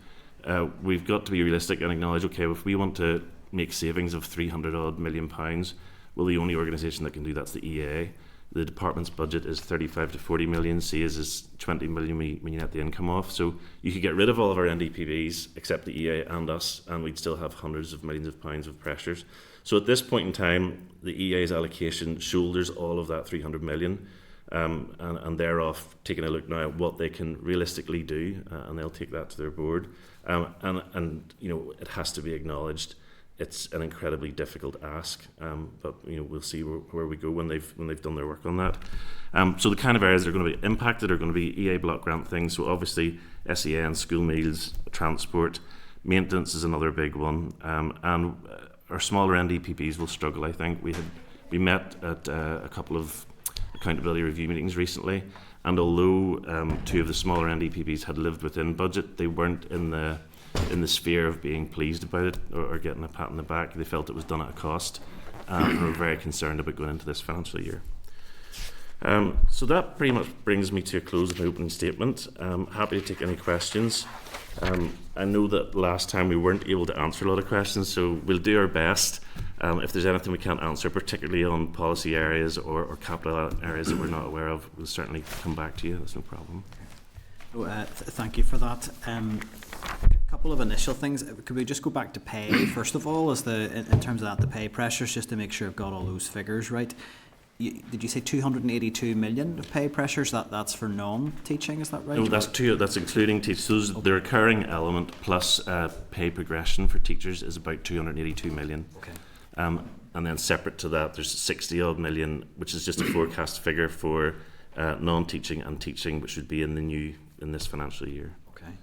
we've got to be realistic and acknowledge, okay, if we want to make savings of £300 odd million. Well, the only organisation that can do that's the EA. The department's budget is 35 to 40 million. CA's is 20 million when you net the income off. So you could get rid of all of our NDPBs except the EA and us, and we'd still have hundreds of millions of pounds of pressures. So at this point in time, the EA's allocation shoulders all of that 300 million. And they're off taking a look now at what they can realistically do, and they'll take that to their board. And you know, it has to be acknowledged, it's an incredibly difficult ask, but you know, we'll see where we go when they've done their work on that. So the kind of areas that are going to be impacted are going to be EA block grant things. So obviously SEN, school meals, transport, maintenance is another big one, and our smaller NDPPs will struggle. I think we met at a couple of accountability review meetings recently, and although 2 of the smaller NDPPs had lived within budget, they weren't in the sphere of being pleased about it or getting a pat on the back. They felt it was done at a cost, and were very concerned about going into this financial year. So that pretty much brings me to a close of my opening statement. Happy to take any questions. I know that last time we weren't able to answer a lot of questions, so we'll do our best. If there's anything we can't answer, particularly on policy areas or capital areas that we're not aware of, we'll certainly come back to you. That's no problem. Thank you for that. A couple of initial things. Could we just go back to pay first of all, as in terms of that, the pay pressures, just to make sure I've got all those figures right. Did you say 282 million of pay pressures? That's for non-teaching, is that right? No, that's including teachers. So the recurring element plus pay progression for teachers is about 282 million. Okay. And then separate to that, there's 60 odd million, which is just a forecast figure for non-teaching and teaching, which would be in this financial year. Okay.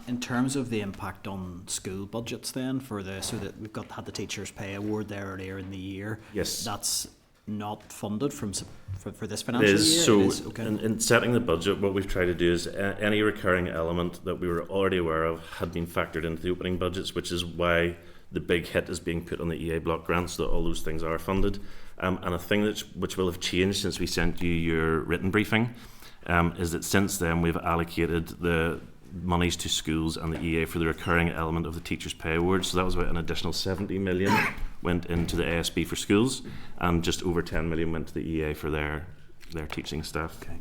In terms of the impact on school budgets, then so that we've had the teachers' pay award there earlier in the year. Yes. That's not funded for this financial year? So it is, okay. in setting the budget, what we've tried to do is any recurring element that we were already aware of had been factored into the opening budgets, which is why the big hit is being put on the EA block grants, so that all those things are funded. And a thing which will have changed since we sent you your written briefing is that since then we've allocated the monies to schools and the EA for the recurring element of the teachers' pay award. So that was about an additional 70 million went into the ASB for schools, and just over 10 million went to the EA for their teaching staff. Okay.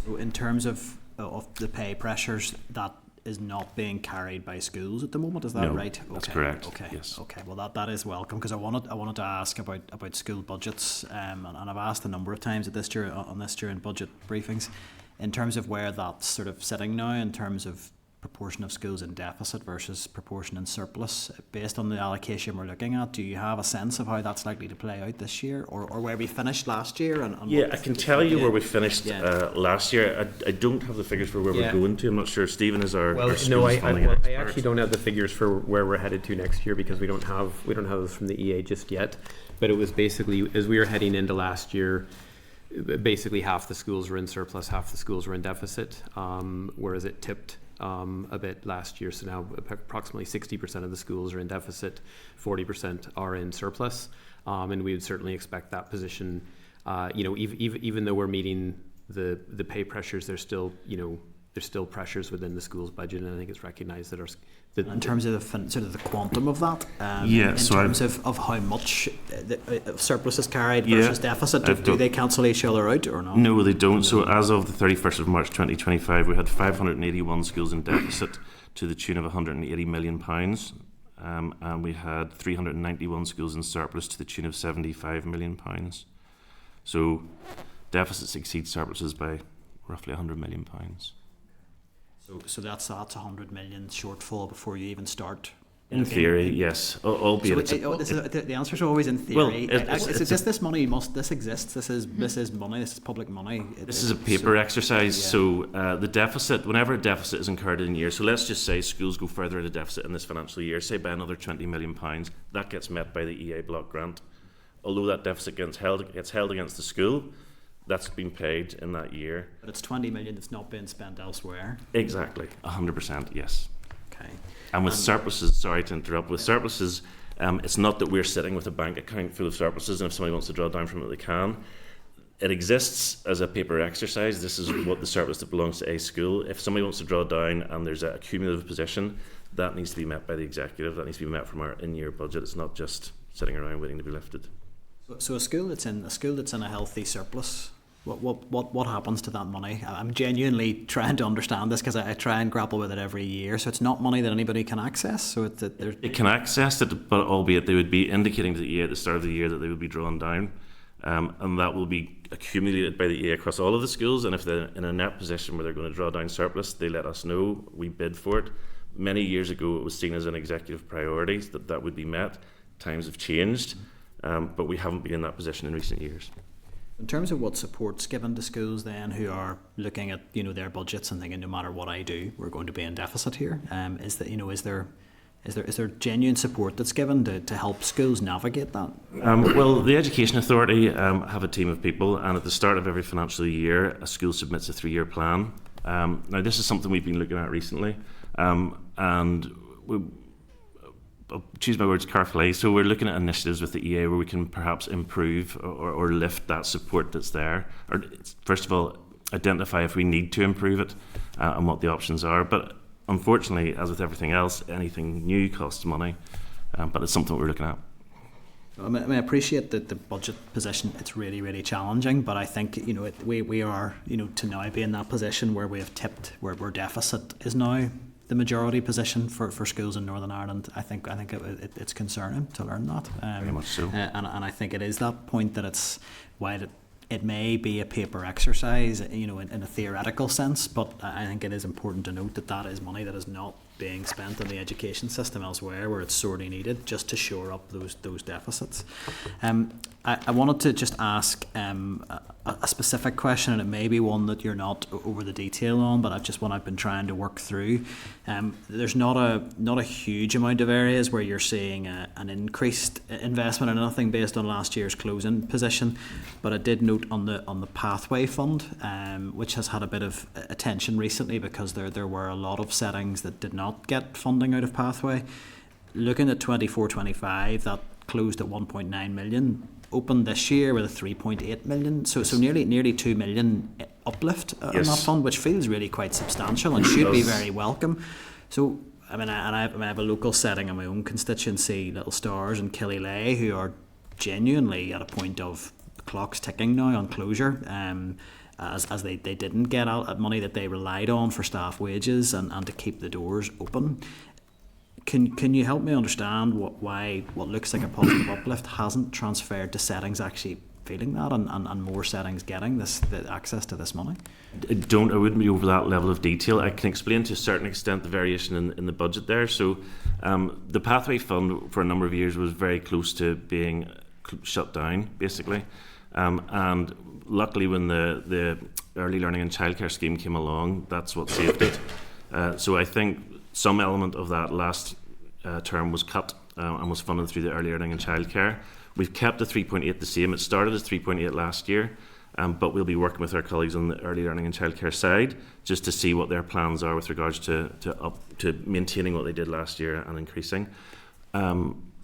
So in terms of the pay pressures, that is not being carried by schools at the moment, is that no, right? That's okay. correct. Okay. Yes. Okay. Well, that is welcome, because I wanted to ask about school budgets, and I've asked a number of times during budget briefings, in terms of where that's sort of sitting now, in terms of proportion of schools in deficit versus proportion in surplus, based on the allocation we're looking at. Do you have a sense of how that's likely to play out this year, or where we finished last year? Yeah, I can tell you where we finished last year. I don't have the figures for where we're going to. I'm not sure. Stephen is our I actually don't have the figures for where we're headed to next year, because we don't have those from the EA just yet. But it was basically, as we were heading into last year, basically half the schools were in surplus, half the schools were in deficit, whereas it tipped a bit last year. So now approximately 60% of the schools are in deficit, 40% are in surplus, and we would certainly expect that position. Even though we're meeting the pay pressures, there's still pressures within the school's budget, and I think it's recognised that in terms of the quantum of that, in terms of how much surplus is carried versus deficit, do they cancel each other out or not? No, they don't. So as of the 31st of March 2025, we had 581 schools in deficit to the tune of £180 million, and we had 391 schools in surplus to the tune of £75 million. So deficits exceed surpluses by roughly £100 million. So that's 100 million shortfall before you even start. In theory, yes. Albeit the answer is always in theory. Well, it's just this money this exists. This is money. This is public money. This is a paper exercise. Yeah. So the deficit, whenever a deficit is incurred in a year, so let's just say schools go further into deficit in this financial year, say by another £20 million, that gets met by the EA block grant. Although that deficit gets held against the school, that's been paid in that year. But it's 20 million that's not been spent elsewhere. Exactly, 100%, yes. Okay. And with surpluses, sorry to interrupt, with surpluses, it's not that we're sitting with a bank account full of surpluses, and if somebody wants to draw down from it, they can. It exists as a paper exercise. This is what the surplus that belongs to a school. If somebody wants to draw down and there's a cumulative position, that needs to be met by the executive. That needs to be met from our in-year budget. It's not just sitting around waiting to be lifted. So a school that's in a healthy surplus, what happens to that money? I'm genuinely trying to understand this because I try and grapple with it every year. So it's not money that anybody can access. So it can access it, but albeit they would be indicating to the EA at the start of the year that they would be drawn down, and that will be accumulated by the EA across all of the schools. And if they're in a net position where they're going to draw down surplus, they let us know. We bid for it. Many years ago, it was seen as an executive priority that would be met. Times have changed, but we haven't been in that position in recent years. In terms of what support's given to schools then who are looking at their budgets and thinking no matter what I do we're going to be in deficit here, is there genuine support that's given to help schools navigate that? Well, the Education Authority have a team of people, and at the start of every financial year a school submits a 3-year plan. Now this is something we've been looking at recently, and I'll choose my words carefully. So we're looking at initiatives with the EA where we can perhaps improve or lift that support that's there. Or first of all, identify if we need to improve it and what the options are. But unfortunately, as with everything else, anything new costs money. But it's something we're looking at. I appreciate that the budget position, it's really, really challenging, but I think, we are, to now be in that position where we have tipped, where deficit is now the majority position for schools in Northern Ireland. I think it's concerning to learn that. Very much so. And I think it is that point that it's while it may be a paper exercise, in a theoretical sense, but I think it is important to note that is money that is not being spent in the education system elsewhere where it's sorely needed just to shore up those deficits. I wanted to just ask a specific question, and it may be one that you're not over the detail on, but just one I've been trying to work through. There's not a huge amount of areas where you're seeing an increased investment in anything based on last year's closing position, but I did note on the Pathway Fund, which has had a bit of attention recently because there were a lot of settings that did not get funding out of Pathway. Looking at 24-25, that closed at 1.9 million, opened this year with a 3.8 million, so nearly 2 million uplift on that fund, which feels really quite substantial and should be very welcome. So I have a local setting in my own constituency, Little Stars and Killylay, who are genuinely at a point of the clock's ticking now on closure. As they didn't get money that they relied on for staff wages and to keep the doors open. Can you help me understand why what looks like a positive uplift hasn't transferred to settings actually feeling that and more settings getting the access to this money? I wouldn't be over that level of detail. I can explain to a certain extent the variation in the budget there. So the Pathway Fund for a number of years was very close to being shut down, basically. And luckily when the Early Learning and Childcare Scheme came along, that's what saved it. So I think some element of that last term was cut and was funded through the Early Learning and Childcare. We've kept the 3.8 the same. It started as 3.8 last year, but we'll be working with our colleagues on the Early Learning and Childcare side just to see what their plans are with regards to maintaining what they did last year and increasing.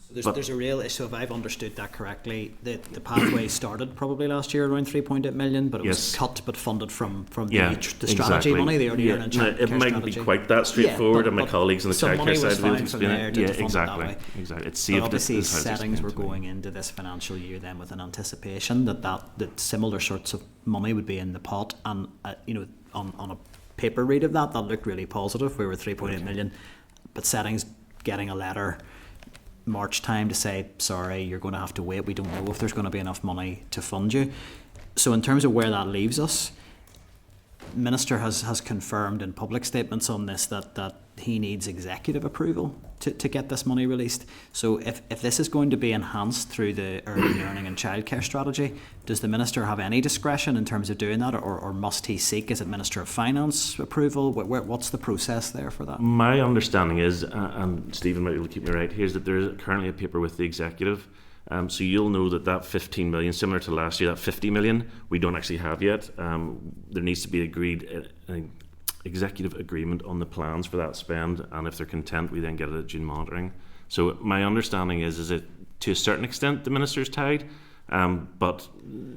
There's a real issue, if I've understood that correctly, the Pathway started probably last year around 3.8 million, but it was cut but funded from the strategy money, the Early Learning and Childcare It mightn't be quite that straightforward, and my colleagues on the childcare side will explain it. Yeah, exactly. It saved but obviously settings were going into this financial year then with an anticipation that similar sorts of money would be in the pot, and on a paper read of that looked really positive. We were 3.8 million, but settings getting a letter March time to say, sorry, you're going to have to wait. We don't know if there's going to be enough money to fund you. So in terms of where that leaves us, Minister has confirmed in public statements on this that he needs executive approval to get this money released. So if this is going to be enhanced through the Early Learning and Childcare strategy, does the Minister have any discretion in terms of doing that, or must he seek, is it Minister of Finance approval? What's the process there for that? My understanding is, and Stephen might be able to keep me right here, is that there is currently a paper with the executive. So you'll know that 15 million, similar to last year, that 50 million, we don't actually have yet. There needs to be an executive agreement on the plans for that spend, and if they're content, we then get it at June monitoring. So my understanding is it to a certain extent the Minister's tied, but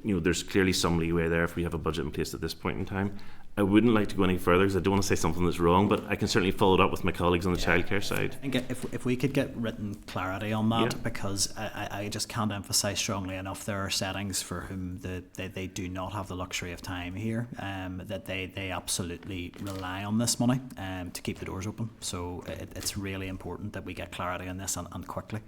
there's clearly some leeway there if we have a budget in place at this point in time. I wouldn't like to go any further because I don't want to say something that's wrong, but I can certainly follow it up with my colleagues on the childcare side. I think if we could get written clarity on that, Yeah. because I just can't emphasise strongly enough there are settings for whom they do not have the luxury of time here, that they absolutely rely on this money to keep the doors open. So it's really important that we get clarity on this and quickly.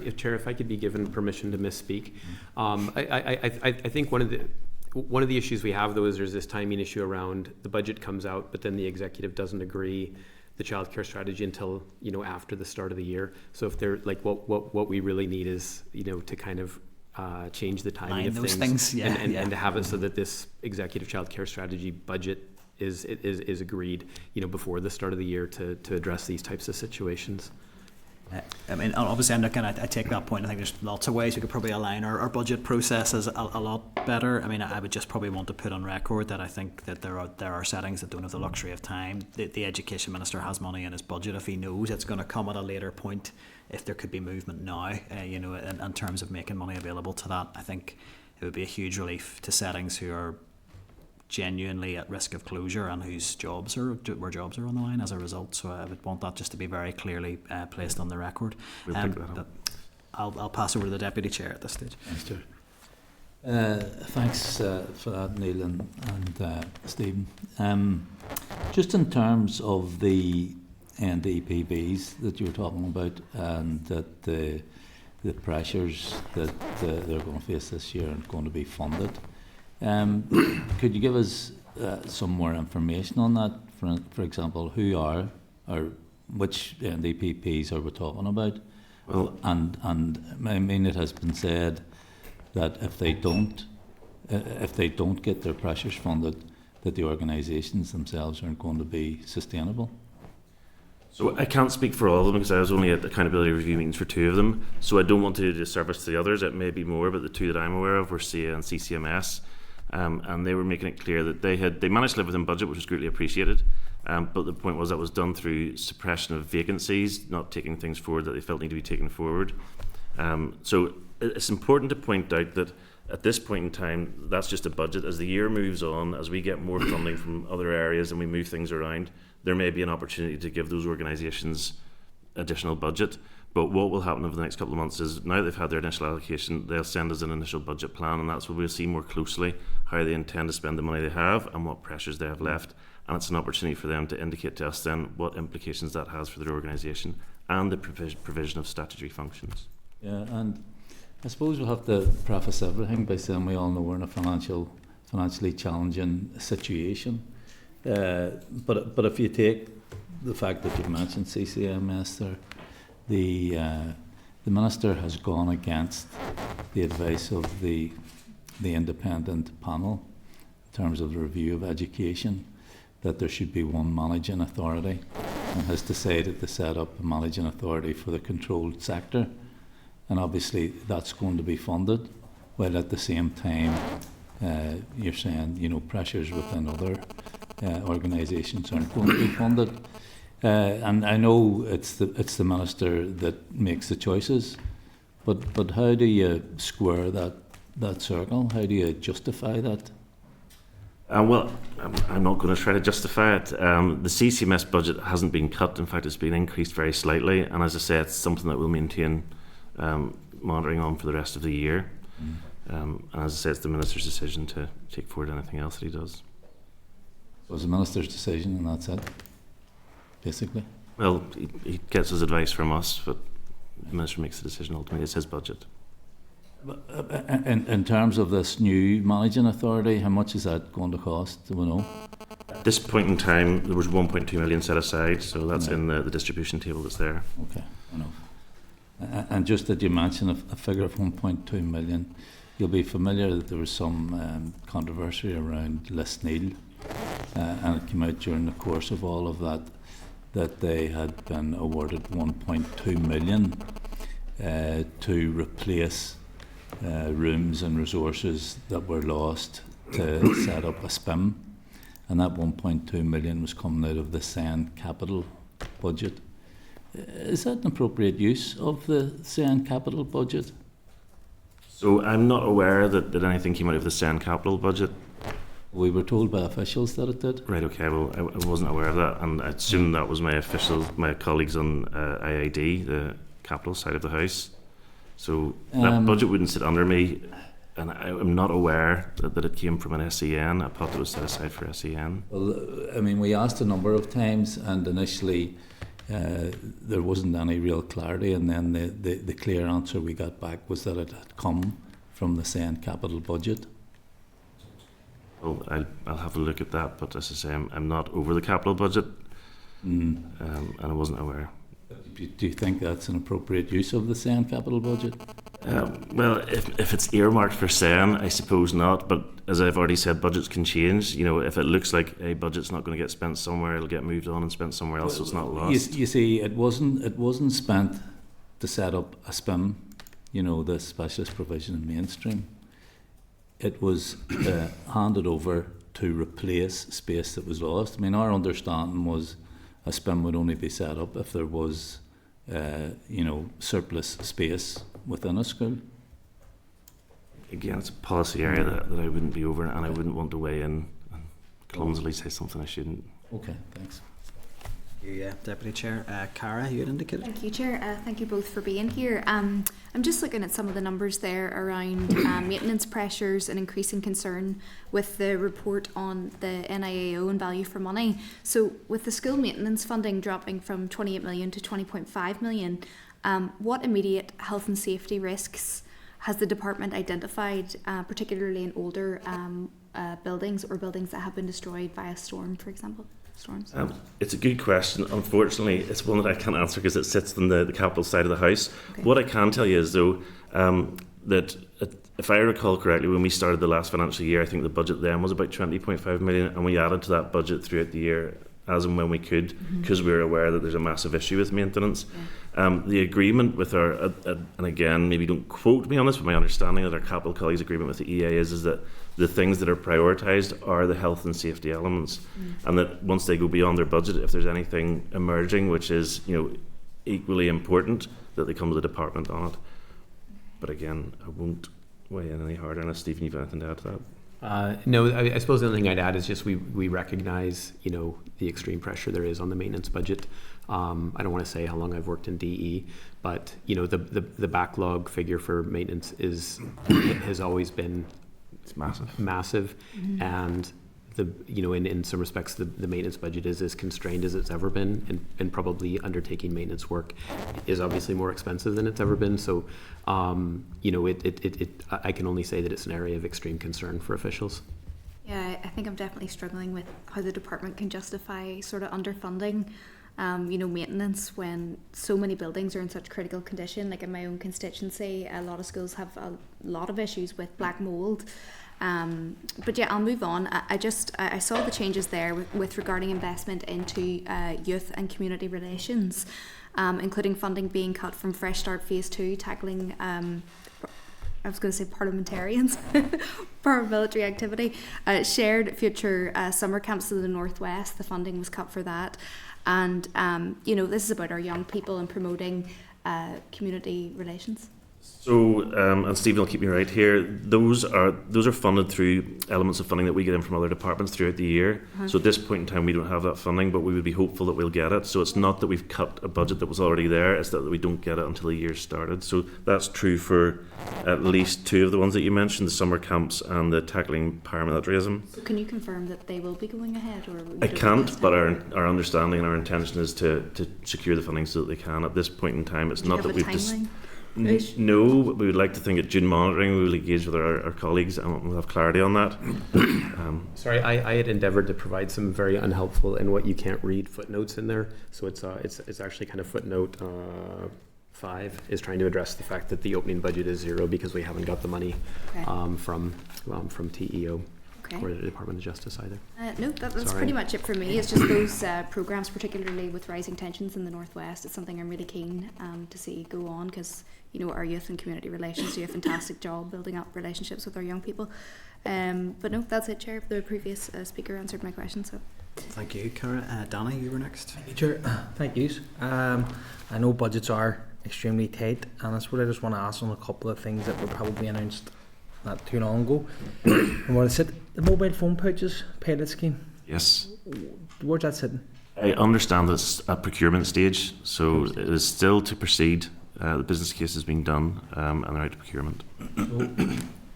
If Chair, if I could be given permission to misspeak, I think one of the issues we have though is there's this timing issue around the budget comes out, but then the executive doesn't agree the childcare strategy until after the start of the year. So if they're like what we really need is to kind of change the timing Line of those things, things, yeah, and to have it so that this executive childcare strategy budget is agreed before the start of the year to address these types of situations. I mean, obviously, I take that point. I think there's lots of ways we could probably align our budget processes a lot better. I mean, I would just probably want to put on record that I think that there are settings that don't have the luxury of time. The Education Minister has money in his budget if he knows it's going to come at a later point. If there could be movement now, in terms of making money available to that, I think it would be a huge relief to settings who are genuinely at risk of closure and whose jobs are on the line as a result. So I would want that just to be very clearly placed on the record. We'll pick that up. I'll pass over to the Deputy Chair at this stage. Thanks, Chair. Thanks for that, Neil and Stephen. Just in terms of the NDPBs that you were talking about, and that the pressures that they're going to face this year aren't going to be funded, could you give us some more information on that? For example, who are or which NDPBs are we talking about? Well, and I mean, it has been said that if they don't get their pressures funded, that the organisations themselves aren't going to be sustainable. So I can't speak for all of them because I was only at accountability review meetings for 2 of them. So I don't want to do a disservice to the others. It may be more, but the 2 that I'm aware of were CA and CCMS. And they were making it clear that they managed to live within budget, which was greatly appreciated. But the point was that was done through suppression of vacancies, not taking things forward that they felt need to be taken forward. So it's important to point out that at this point in time, that's just a budget. As the year moves on, as we get more funding from other areas and we move things around, there may be an opportunity to give those organisations additional budget. But what will happen over the next couple of months is, now they've had their initial allocation, they'll send us an initial budget plan, and that's where we'll see more closely how they intend to spend the money they have and what pressures they have left. And it's an opportunity for them to indicate to us then what implications that has for their organisation and the provision of statutory functions. Yeah, and I suppose we'll have to preface everything by saying we all know we're in a financially challenging situation. But if you take the fact that you've mentioned CCMS there, the Minister has gone against the advice of the independent panel in terms of the review of education, that there should be one managing authority, and has decided to set up a managing authority for the controlled sector. And obviously that's going to be funded, while at the same time you're saying pressures within other organisations aren't going to be funded. And I know it's the Minister that makes the choices, but how do you square that circle? How do you justify that? Well, I'm not going to try to justify it. The CCMS budget hasn't been cut. In fact, it's been increased very slightly. And as I say, it's something that we'll maintain monitoring on for the rest of the year. And as I say, it's the Minister's decision to take forward anything else that he does. So it's the Minister's decision, and that's it, basically? Well, he gets his advice from us, but the Minister makes the decision ultimately. It's his budget. In terms of this new managing authority, how much is that going to cost? Do we know? At this point in time, there was 1.2 million set aside, so that's in the distribution table that's there. Okay, enough. And just that you mentioned a figure of 1.2 million, you'll be familiar that there was some controversy around Lisneal, and it came out during the course of all of that they had been awarded 1.2 million to replace rooms and resources that were lost to set up a SPIM, and that 1.2 million was coming out of the SEN capital budget. Is that an appropriate use of the SEN capital budget? So I'm not aware that anything came out of the SEN capital budget. We were told by officials that it did. Right, okay, well, I wasn't aware of that, and I assumed that was my colleagues on IID, the capital side of the house. So that budget wouldn't sit under me, and I'm not aware that it came from an SEN. I thought it was set aside for SEN. Well, I mean, we asked a number of times, and initially there wasn't any real clarity, and then the clear answer we got back was that it had come from the SEN capital budget. Well, I'll have a look at that, but as I say, I'm not over the capital budget, and I wasn't aware. Do you think that's an appropriate use of the SEN capital budget? Well, if it's earmarked for SEN, I suppose not, but as I've already said, budgets can change. You know, if it looks like a budget's not going to get spent somewhere, it'll get moved on and spent somewhere else, so it's not lost. You see, it wasn't spent to set up a SPIM, you know, the specialist provision in mainstream. It was handed over to replace space that was lost. I mean, our understanding was a SPIM would only be set up if there was, you know, surplus space within a school. Again, it's a policy area that I wouldn't be over, and I wouldn't want to weigh in and clumsily say something I shouldn't. Okay, thanks. Yeah, Deputy Chair. Cara, you had indicated. Thank you, Chair. Thank you both for being here. I'm just looking at some of the numbers there around maintenance pressures and increasing concern with the report on the NIAO and value for money. So with the school maintenance funding dropping from 28 million to 20.5 million, what immediate health and safety risks has the department identified, particularly in older buildings or buildings that have been destroyed by a storm, for example? Storms? It's a good question. Unfortunately, it's one that I can't answer because it sits on the capital side of the house. Okay. What I can tell you is, though, that if I recall correctly, when we started the last financial year, I think the budget then was about 20.5 million, and we added to that budget throughout the year as and when we could, because we were aware that there's a massive issue with maintenance. Yeah. The agreement with our, and again, maybe don't quote me on this, but my understanding of our capital colleagues agreement with the EA is that the things that are prioritised are the health and safety elements, and that once they go beyond their budget, if there's anything emerging which is, you know, equally important, that they come to the department on it. But again, I won't weigh in any harder unless Stephen, you've anything to add to that. No, I suppose the only thing I'd add is just we recognise, you know, the extreme pressure there is on the maintenance budget. I don't want to say how long I've worked in DE, but you know the backlog figure for maintenance has always been massive, and in some respects the maintenance budget is as constrained as it's ever been, and probably undertaking maintenance work is obviously more expensive than it's ever been. So I can only say that it's an area of extreme concern for officials. Yeah, I think I'm definitely struggling with how the department can justify sort of underfunding maintenance when so many buildings are in such critical condition. Like in my own constituency, a lot of schools have a lot of issues with black mould. But yeah, I'll move on. I saw the changes there with regarding investment into youth and community relations, including funding being cut from Fresh Start Phase 2, tackling I was going to say parliamentarians, paramilitary activity, shared future summer camps to the northwest. The funding was cut for that, and this is about our young people and promoting community relations. So, and Stephen will keep me right here, those are funded through elements of funding that we get in from other departments throughout the year. So at this point in time we don't have that funding, but we would be hopeful that we'll get it. So it's not that we've cut a budget that was already there, it's that we don't get it until the year started. So that's true for at least two of the ones that you mentioned, the summer camps and the tackling paramilitarism. So can you confirm that they will be going ahead? Or I can't, but our understanding and our intention is to secure the funding so that they can. At this point in time, it's not that we've no, we would like to think at June monitoring we will engage with our colleagues and we'll have clarity on that. Sorry, I had endeavoured to provide some very unhelpful and what you can't read footnotes in there. So it's actually kind of footnote 5 is trying to address the fact that the opening budget is 0 because we haven't got the money from TEO. Okay. Or the Department of Justice either. No, that's pretty much it for me. It's just those programmes, particularly with rising tensions in the northwest. It's something I'm really keen to see go on because our youth and community relations do a fantastic job building up relationships with our young people. But no, that's it, Chair. The previous speaker answered my question. So thank you, Cara. Danny, you were next. Thank you, Chair. Thank you. I know budgets are extremely tight, and that's what I just want to ask on a couple of things that were probably announced not too long ago. And what is it? The mobile phone pouches pilot scheme. Yes. Where's that sitting? I understand it's at procurement stage, so it is still to proceed. The business case has been done, and they're out to procurement. So,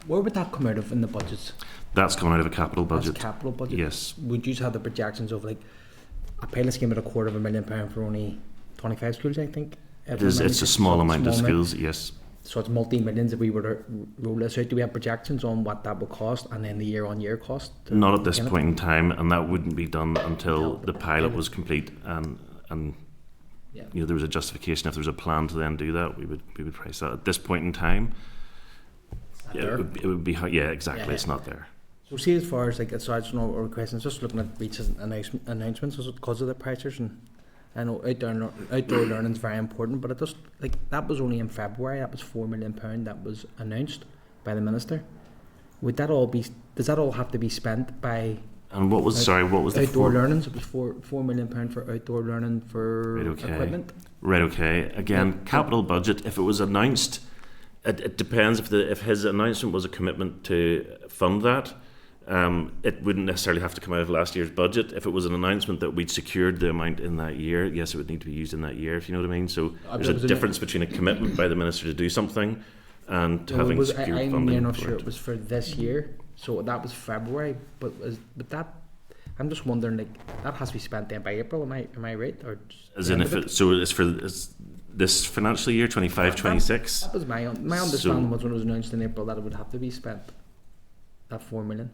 where would that come out of in the budgets? That's coming out of a capital budget. That's capital budget? Yes. Would you have the projections of like a pilot scheme at £250,000 for only 25 schools, I think? It's a small amount of schools, yes. So it's multi-millions if we were to roll this out. Do we have projections on what that would cost and then the year-on-year cost? Not at this point in time, and that wouldn't be done until the pilot was complete and yeah. You know, there was a justification. If there was a plan to then do that, we would price that. At this point in time, it would be yeah, exactly. Yeah. It's not there. So see, as far as like, so I just know our questions, just looking at recent announcements, is it because of the pressures? And I know outdoor learning is very important, but it just like that was only in February. That was £4 million that was announced by the minister. Would that all be? Does that all have to be spent by? And what was what was the outdoor learning? So it was £4 million for outdoor learning for equipment. Right. Okay. Again, capital budget. If it was announced, it depends. If his announcement was a commitment to fund that. It wouldn't necessarily have to come out of last year's budget. If it was an announcement that we'd secured the amount in that year, yes, it would need to be used in that year, if you know what I mean. So there's a difference between a commitment by the minister to do something and having secured funding. I'm not sure it was for this year, so that was February. But that, I'm just wondering, like that has to be spent then by April. Am I right? Or as in, it's for this financial year, 25-26. That was my understanding was when it was announced in April that it would have to be spent. That £4 million.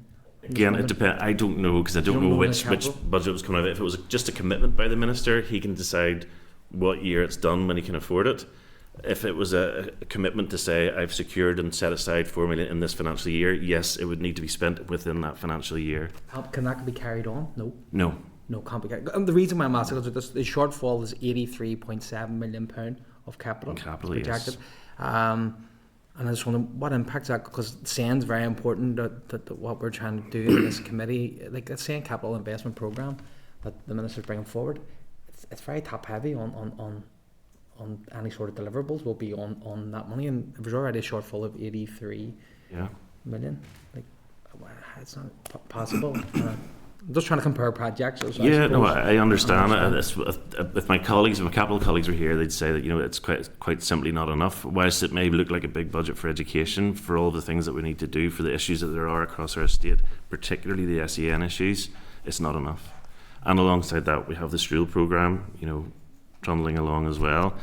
Again, it depends. I don't know because I don't know which budget was coming out of it. If it was just a commitment by the minister, he can decide what year it's done when he can afford it. If it was a commitment to say I've secured and set aside £4 million in this financial year, yes, it would need to be spent within that financial year. Can that be carried on? No, can't be carried. And the reason why I'm asking is that the shortfall is £83.7 million of capital. Yes. And I just wonder what impacts that, because SEN's very important that what we're trying to do in this committee, like the SEN capital investment programme that the minister's bringing forward, it's very top heavy on any sort of deliverables will be on that money, and there's already a shortfall of 83 million. Like, it's not possible. I'm just trying to compare projects. I understand. If my capital colleagues were here, they'd say that it's quite simply not enough. Whilst it may look like a big budget for education, for all the things that we need to do for the issues that there are across our estate, particularly the SEN issues, it's not enough. And alongside that, we have the Strule programme, trundling along as well,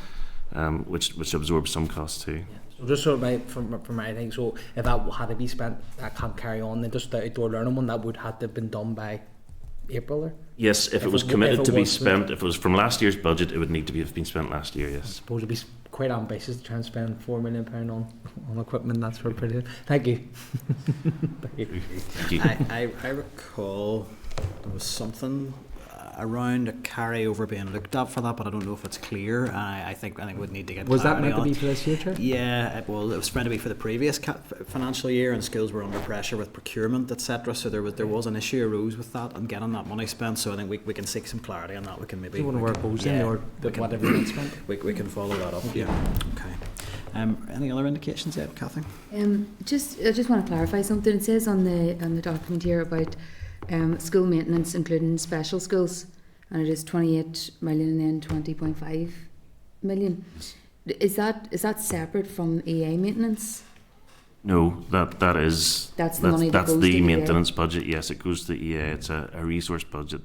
which absorbs some costs too. So just sort of from my thing, so if that had to be spent, that can't carry on. Then just the outdoor learning one, that would have to have been done by April, or? Yes, if it was committed to be spent, if it was from last year's budget, it would need to have been spent last year, yes. I suppose it'd be quite ambitious to try and spend £4 million on equipment. That's for pretty. Thank you. Thank you. I recall there was something around a carryover being looked at for that, but I don't know if it's clear. I think we'd need to get. Was that meant to be for this year, Chair? Yeah, it was meant to be for the previous financial year, and schools were under pressure with procurement, etc. So there was an issue arose with that and getting that money spent. So I think we can seek some clarity on that. We can maybe. Do you want to where it goes in, or whatever it's spent? We can follow that up. Yeah. Okay. Any other indications yet, Kathy? I just want to clarify something. It says on the document here about school maintenance, including special schools, and it is 28 million and then 20.5 million. Is that separate from EA maintenance? No, that's the money that goes to the EA. Maintenance budget. Yes, it goes to EA. It's a resource budget.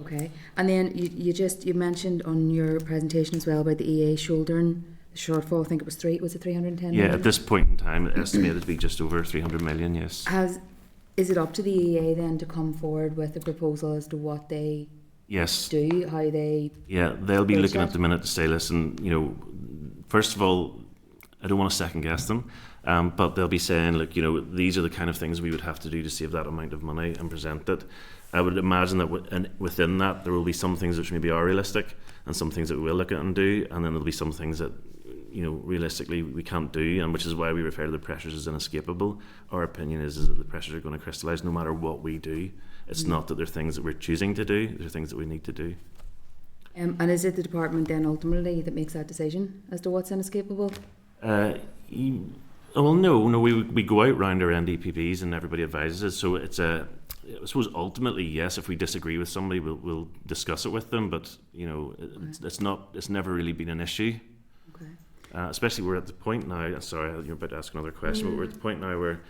Okay, and then you mentioned on your presentation as well about the EA shouldering the shortfall. I think it was 310 million? Yeah, at this point in time, it's estimated to be just over 300 million. Yes. Is it up to the EA then to come forward with a proposal as to what they do, how they... Yeah, they'll be looking at the minute to say, listen, first of all, I don't want to second guess them, but they'll be saying, look, these are the kind of things we would have to do to save that amount of money and present it. I would imagine that within that there will be some things which maybe are realistic and some things that we will look at and do, and then there'll be some things that realistically we can't do, and which is why we refer to the pressures as inescapable. Our opinion is that the pressures are going to crystallise no matter what we do. It's not that they're things that we're choosing to do, they're things that we need to do. And is it the department then ultimately that makes that decision as to what's inescapable? Well, no, we go out round our NDPPs and everybody advises us. So it's I suppose ultimately, yes, if we disagree with somebody, we'll discuss it with them. But it's never really been an issue. Okay. Especially we're at the point now. Sorry, you're about to ask another question, but we're at the point now where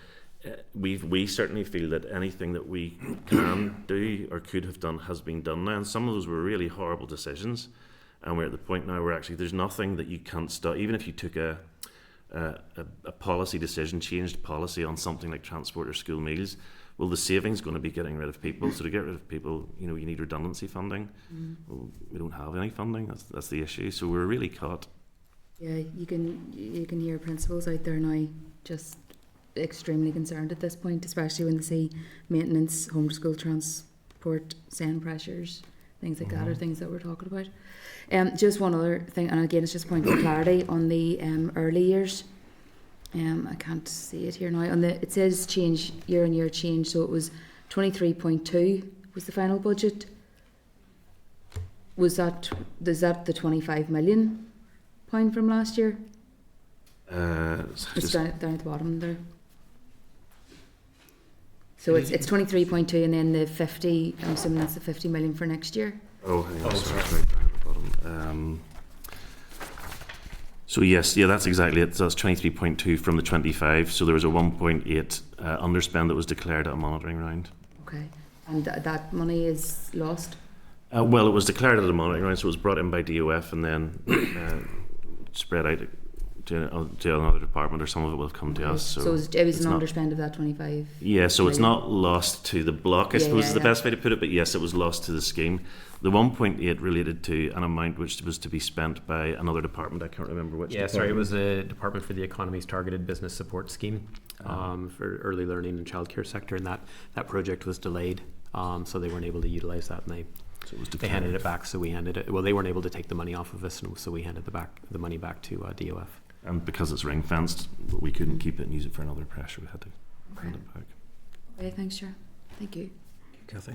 we certainly feel that anything that we can do or could have done has been done now, and some of those were really horrible decisions. And we're at the point now where actually there's nothing that you can't stop, even if you took a policy decision, changed policy on something like transport or school meals. Well, the saving's going to be getting rid of people. So to get rid of people, you need redundancy funding. Well, we don't have any funding. That's the issue. So we're really caught. Yeah, you can hear principals out there now just extremely concerned at this point, especially when they see maintenance, homeschool transport, SEN pressures, things like that are things that we're talking about. Just one other thing, and again, it's just a point of clarity on the early years. I can't see it here now. It says change, year-on-year change, so it was 23.2 was the final budget. Is that the 25 million pound from last year? It's down at the bottom there. So it's 23.2, and then the 50. I'm assuming that's the 50 million for next year. Sorry. So yes, that's exactly it. So that's 23.2 from the 25. So there was a 1.8 underspend that was declared at a monitoring round. Okay, and that money is lost? Well, it was declared at a monitoring round, so it was brought in by DOF and then spread out to another department, or some of it will have come to us. So it was an underspend of that 25? Yeah, so it's not lost to the block, I suppose is the best way to put it, but yes, it was lost to the scheme. The 1.8 related to an amount which was to be spent by another department. I can't remember which department. Sorry, it was the Department for the Economy's Targeted Business Support Scheme for early learning and childcare sector, and that project was delayed, so they weren't able to utilise that, and they handed it back, so we handed it. Well, they weren't able to take the money off of us, so we handed the money back to DOF. And because it's ring fenced, we couldn't keep it and use it for another pressure. We had to hand it back. Okay, thanks, Chair. Thank you. Kathy.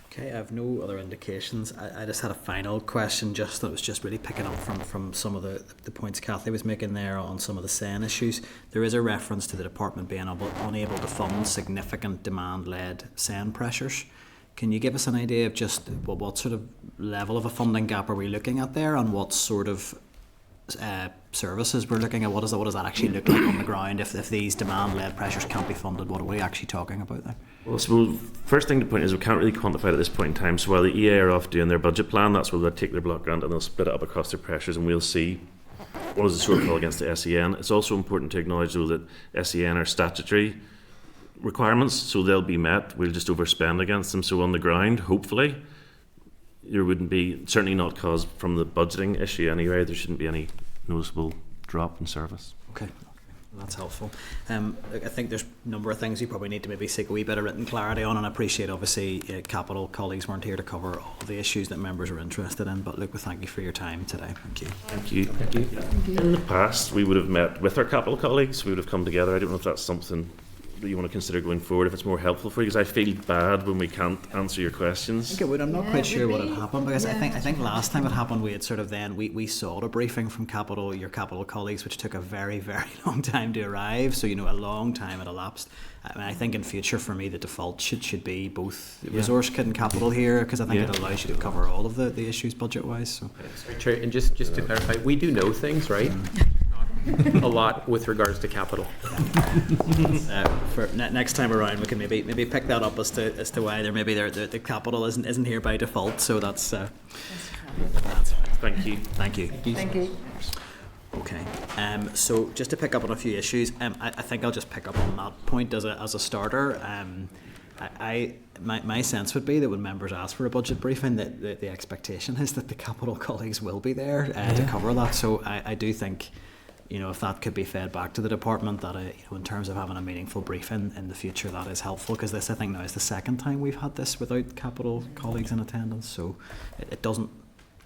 Okay, I have no other indications. I just had a final question, that was just really picking up from some of the points Kathy was making there on some of the SEN issues. There is a reference to the department being unable to fund significant demand-led SEN pressures. Can you give us an idea of just what sort of level of a funding gap are we looking at there, and what sort of services we're looking at? What does that actually look like on the ground if these demand-led pressures can't be funded? What are we actually talking about there? Well, so first thing to point is we can't really quantify it at this point in time. So while the EA are off doing their budget plan, that's where they'll take their block grant and they'll split it up across their pressures, and we'll see what is the shortfall against the SEN. It's also important to acknowledge, though, that SEN are statutory requirements, so they'll be met. We'll just overspend against them. So on the ground, hopefully, there wouldn't be, certainly not caused from the budgeting issue anyway, there shouldn't be any noticeable drop in service. Okay. That's helpful. I think there's a number of things you probably need to maybe seek a wee bit of written clarity on, and I appreciate obviously Capital colleagues weren't here to cover all the issues that members are interested in, but look, we thank you for your time today. Thank you. Thank you. Thank you. Thank you. In the past we would have met with our Capital colleagues, we would have come together. I don't know if that's something that you want to consider going forward, if it's more helpful for you, because I feel bad when we can't answer your questions. I think it would. I'm not quite sure what had happened, because I think last time it happened we had sort of then we sought a briefing from your Capital colleagues, which took a very, very long time to arrive, so a long time had elapsed. I think in future for me the default should be both Resource Kit and Capital here, because I think it allows you to cover all of the issues budget wise. So. Sorry, and just to clarify, we do know things, right? A lot with regards to Capital. For next time around, we can maybe pick that up as to why the Capital isn't here by default. So that's thank you. Thank you. Thank you. Okay. So just to pick up on a few issues, I think I'll just pick up on that point as a starter. My sense would be that when members ask for a budget briefing, that the expectation is that the Capital colleagues will be there to cover that. So I do think, if that could be fed back to the department, that in terms of having a meaningful briefing in the future, that is helpful, because this, I think, now is the second time we've had this without Capital colleagues in attendance, so it doesn't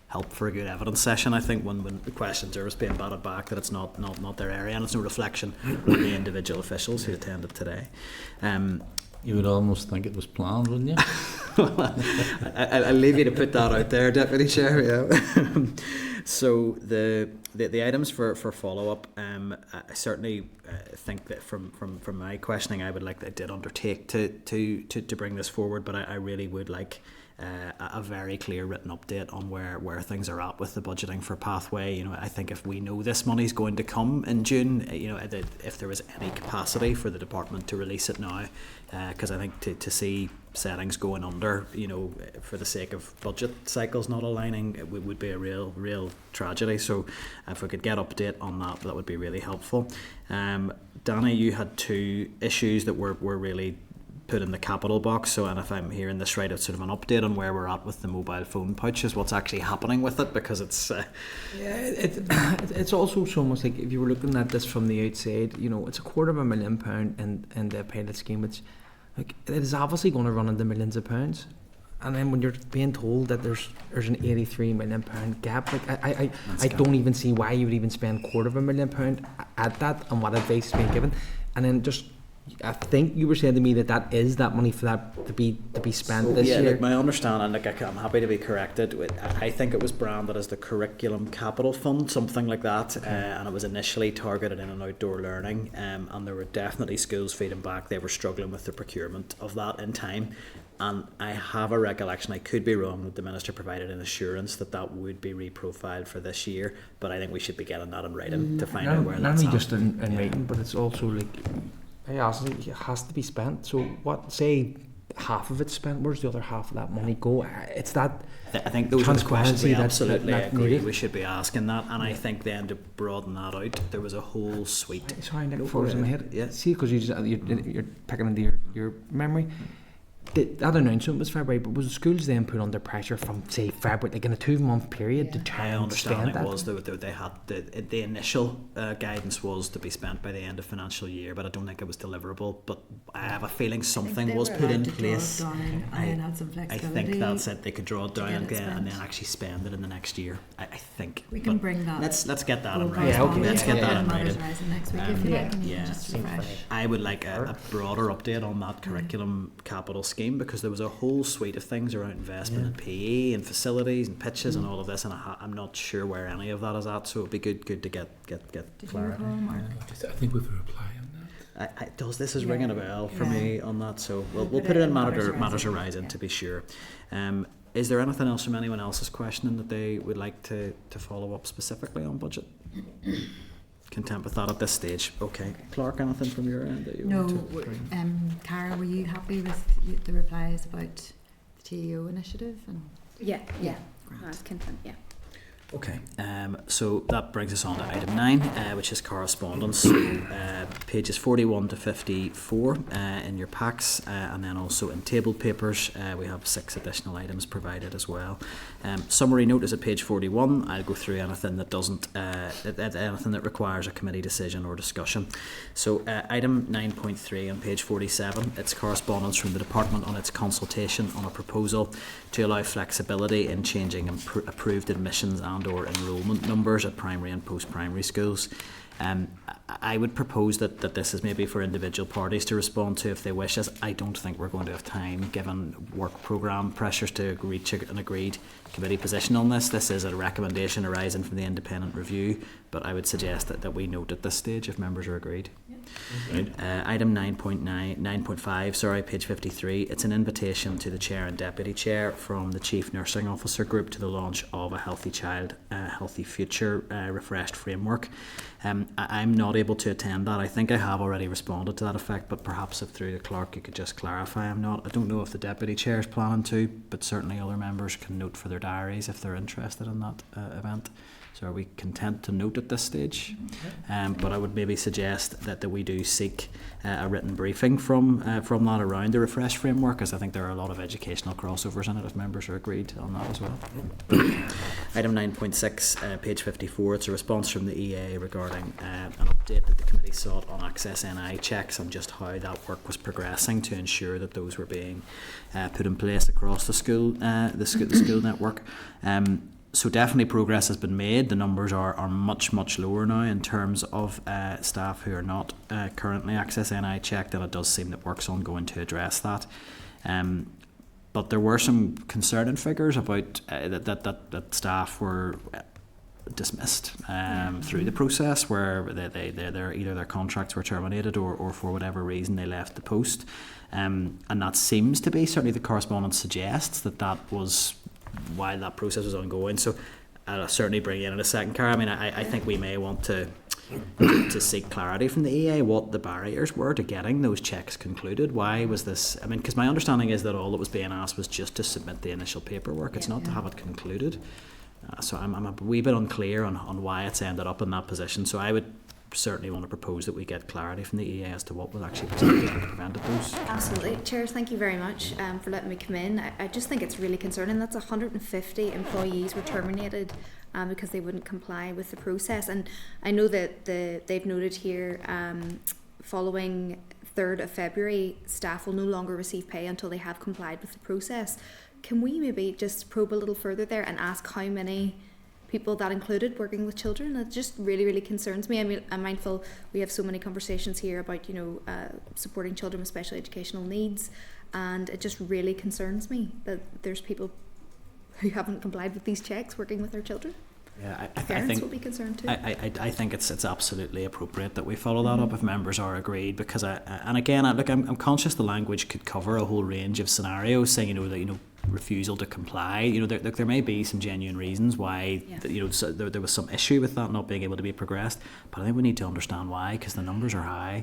help for a good evidence session, I think, when the questions are being batted back that it's not their area, and it's no reflection on the individual officials who attended today. You would almost think it was planned, wouldn't you? I'll leave you to put that out there, Deputy Chair. Yeah. So the items for follow up, I certainly think that from my questioning, I did undertake to bring this forward, but I really would like a very clear written update on where things are at with the budgeting for Pathway. I think if we know this money's going to come in June, if there was any capacity for the department to release it now, because I think to see settings going under, for the sake of budget cycles not aligning, it would be a real tragedy. So if we could get update on that would be really helpful. Danny, you had two issues that were really put in the capital box, so, and if I'm hearing this right, it's sort of an update on where we're at with the mobile phone pouches, what's actually happening with it, because it's it's also almost like if you were looking at this from the outside, it's £250,000 in the pilot scheme, which it is obviously going to run into millions of pounds. And then when you're being told that there's an £83 million gap, I don't even see why you would even spend £250,000 at that, and what advice is being given. And then I think you were saying to me that is that money for that to be spent this year. Yeah, my understanding, I'm happy to be corrected. I think it was branded as the Curriculum Capital Fund, something like that, and it was initially targeted in an outdoor learning, and there were definitely schools feeding back. They were struggling with the procurement of that in time, and I have a recollection, I could be wrong, that the Minister provided an assurance that would be reprofiled for this year, but I think we should be getting that in writing to find out where that's at. Not just in writing, but it's also like, it has to be spent. So what, say half of it's spent, where's the other half of that money go? It's that I think those are the questions we absolutely agree needed. We should be asking that, and I think then to broaden that out, there was a whole suite. Sorry, Nick, before it was in my head. Yeah. See, because you're picking into your memory. That announcement was February, but was the schools then put under pressure from, say, February, like in a 2-month period, to try and spend that? My understanding was that they had the initial guidance was to be spent by the end of financial year, but I don't think it was deliverable. But I have a feeling something was put in place. I think that's it. They could draw it down and then actually spend it in the next year. I think we can bring that. Let's get that in writing. Let's get that in writing. Next week, if you like, and you can just refresh. I would like a broader update on that curriculum capital scheme, because there was a whole suite of things around investment in PE and facilities and pitches and all of this, and I'm not sure where any of that is at, so it'd be good to get clarity. I think we've a reply on that. This is ringing a bell for me on that, so we'll put it in Matters Horizon to be sure. Is there anything else from anyone else's questioning that they would like to follow up specifically on budget? Content with that at this stage. Okay, Clark, anything from your end that you want to? Cara, were you happy with the replies about the TEO initiative? Yeah. I was content. Yeah. Okay, so that brings us on to item 9, which is correspondence. Pages 41 to 54 in your packs, and then also in tabled papers we have 6 additional items provided as well. Summary note is at page 41. I'll go through anything that doesn't, anything that requires a committee decision or discussion. So item 9.3 on page 47, it's correspondence from the department on its consultation on a proposal to allow flexibility in changing approved admissions and or enrolment numbers at primary and post-primary schools. I would propose that this is maybe for individual parties to respond to if they wish, as I don't think we're going to have time given work programme pressures to reach an agreed committee position on this. This is a recommendation arising from the independent review, but I would suggest that we note at this stage if members are agreed. Right. Item 9.5, page 53. It's an invitation to the Chair and Deputy Chair from the Chief Nursing Officer Group to the launch of a Healthy Child, Healthy Future refreshed framework. I'm not able to attend that. I think I have already responded to that effect, but perhaps if through the clerk you could just clarify I'm not. I don't know if the Deputy Chair is planning to, but certainly other members can note for their diaries if they're interested in that event. So are we content to note at this stage? But I would maybe suggest that we do seek a written briefing from that around the refresh framework, as I think there are a lot of educational crossovers in it if members are agreed on that as well. Item 9.6, page 54, it's a response from the EA regarding an update that the committee sought on Access NI checks and just how that work was progressing to ensure that those were being put in place across the school network. So definitely progress has been made. The numbers are much lower now in terms of staff who are not currently Access NI checked, and it does seem that work's ongoing to address that. But there were some concerning figures about that staff were dismissed through the process, where they're either their contracts were terminated or for whatever reason they left the post. And that seems to be, certainly the correspondence suggests that was while that process was ongoing. So I'll certainly bring you in a second, Cara. I mean, I think we may want to seek clarity from the EA what the barriers were to getting those checks concluded. Why was this? I mean, because my understanding is that all that was being asked was just to submit the initial paperwork. It's not to have it concluded. So I'm a wee bit unclear on why it's ended up in that position. So I would certainly want to propose that we get clarity from the EA as to what was actually prevented those. Absolutely. Chairs, thank you very much for letting me come in. I just think it's really concerning. That's 150 employees were terminated because they wouldn't comply with the process. And I know that they've noted here following 3rd of February, staff will no longer receive pay until they have complied with the process. Can we maybe just probe a little further there and ask how many people that included working with children? It just really, really concerns me. I mean, I'm mindful we have so many conversations here about, supporting children with special educational needs, and it just really concerns me that there's people who haven't complied with these checks working with our children. Yeah, Parents I think will be concerned too. I think it's absolutely appropriate that we follow that up if members are agreed, because I'm conscious the language could cover a whole range of scenarios, saying refusal to comply. There may be some genuine reasons why there was some issue with that not being able to be progressed, but I think we need to understand why, because the numbers are high.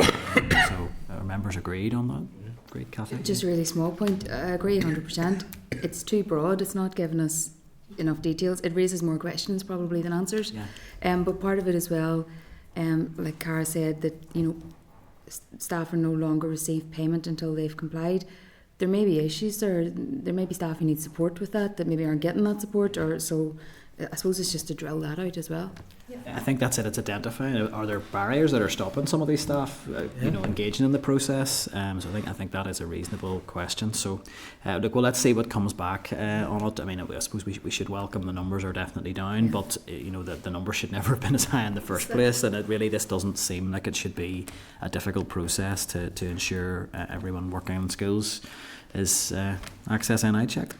So our members agreed on that. Great, Kathy. Just a really small point. I agree 100%. It's too broad. It's not giving us enough details. It raises more questions probably than answers. Yeah. But part of it as well, like Cara said, that staff are no longer receive payment until they've complied. There may be issues there may be staff who need support with that maybe aren't getting that support, or so I suppose it's just to drill that out as well. I think that's it. It's identifying, are there barriers that are stopping some of these staff engaging in the process. So I think that is a reasonable question. So let's see what comes back on it. I mean, I suppose we should welcome the numbers are definitely down, but the numbers should never have been as high in the first place, and this doesn't seem like it should be a difficult process to ensure everyone working in schools is Access NI checked.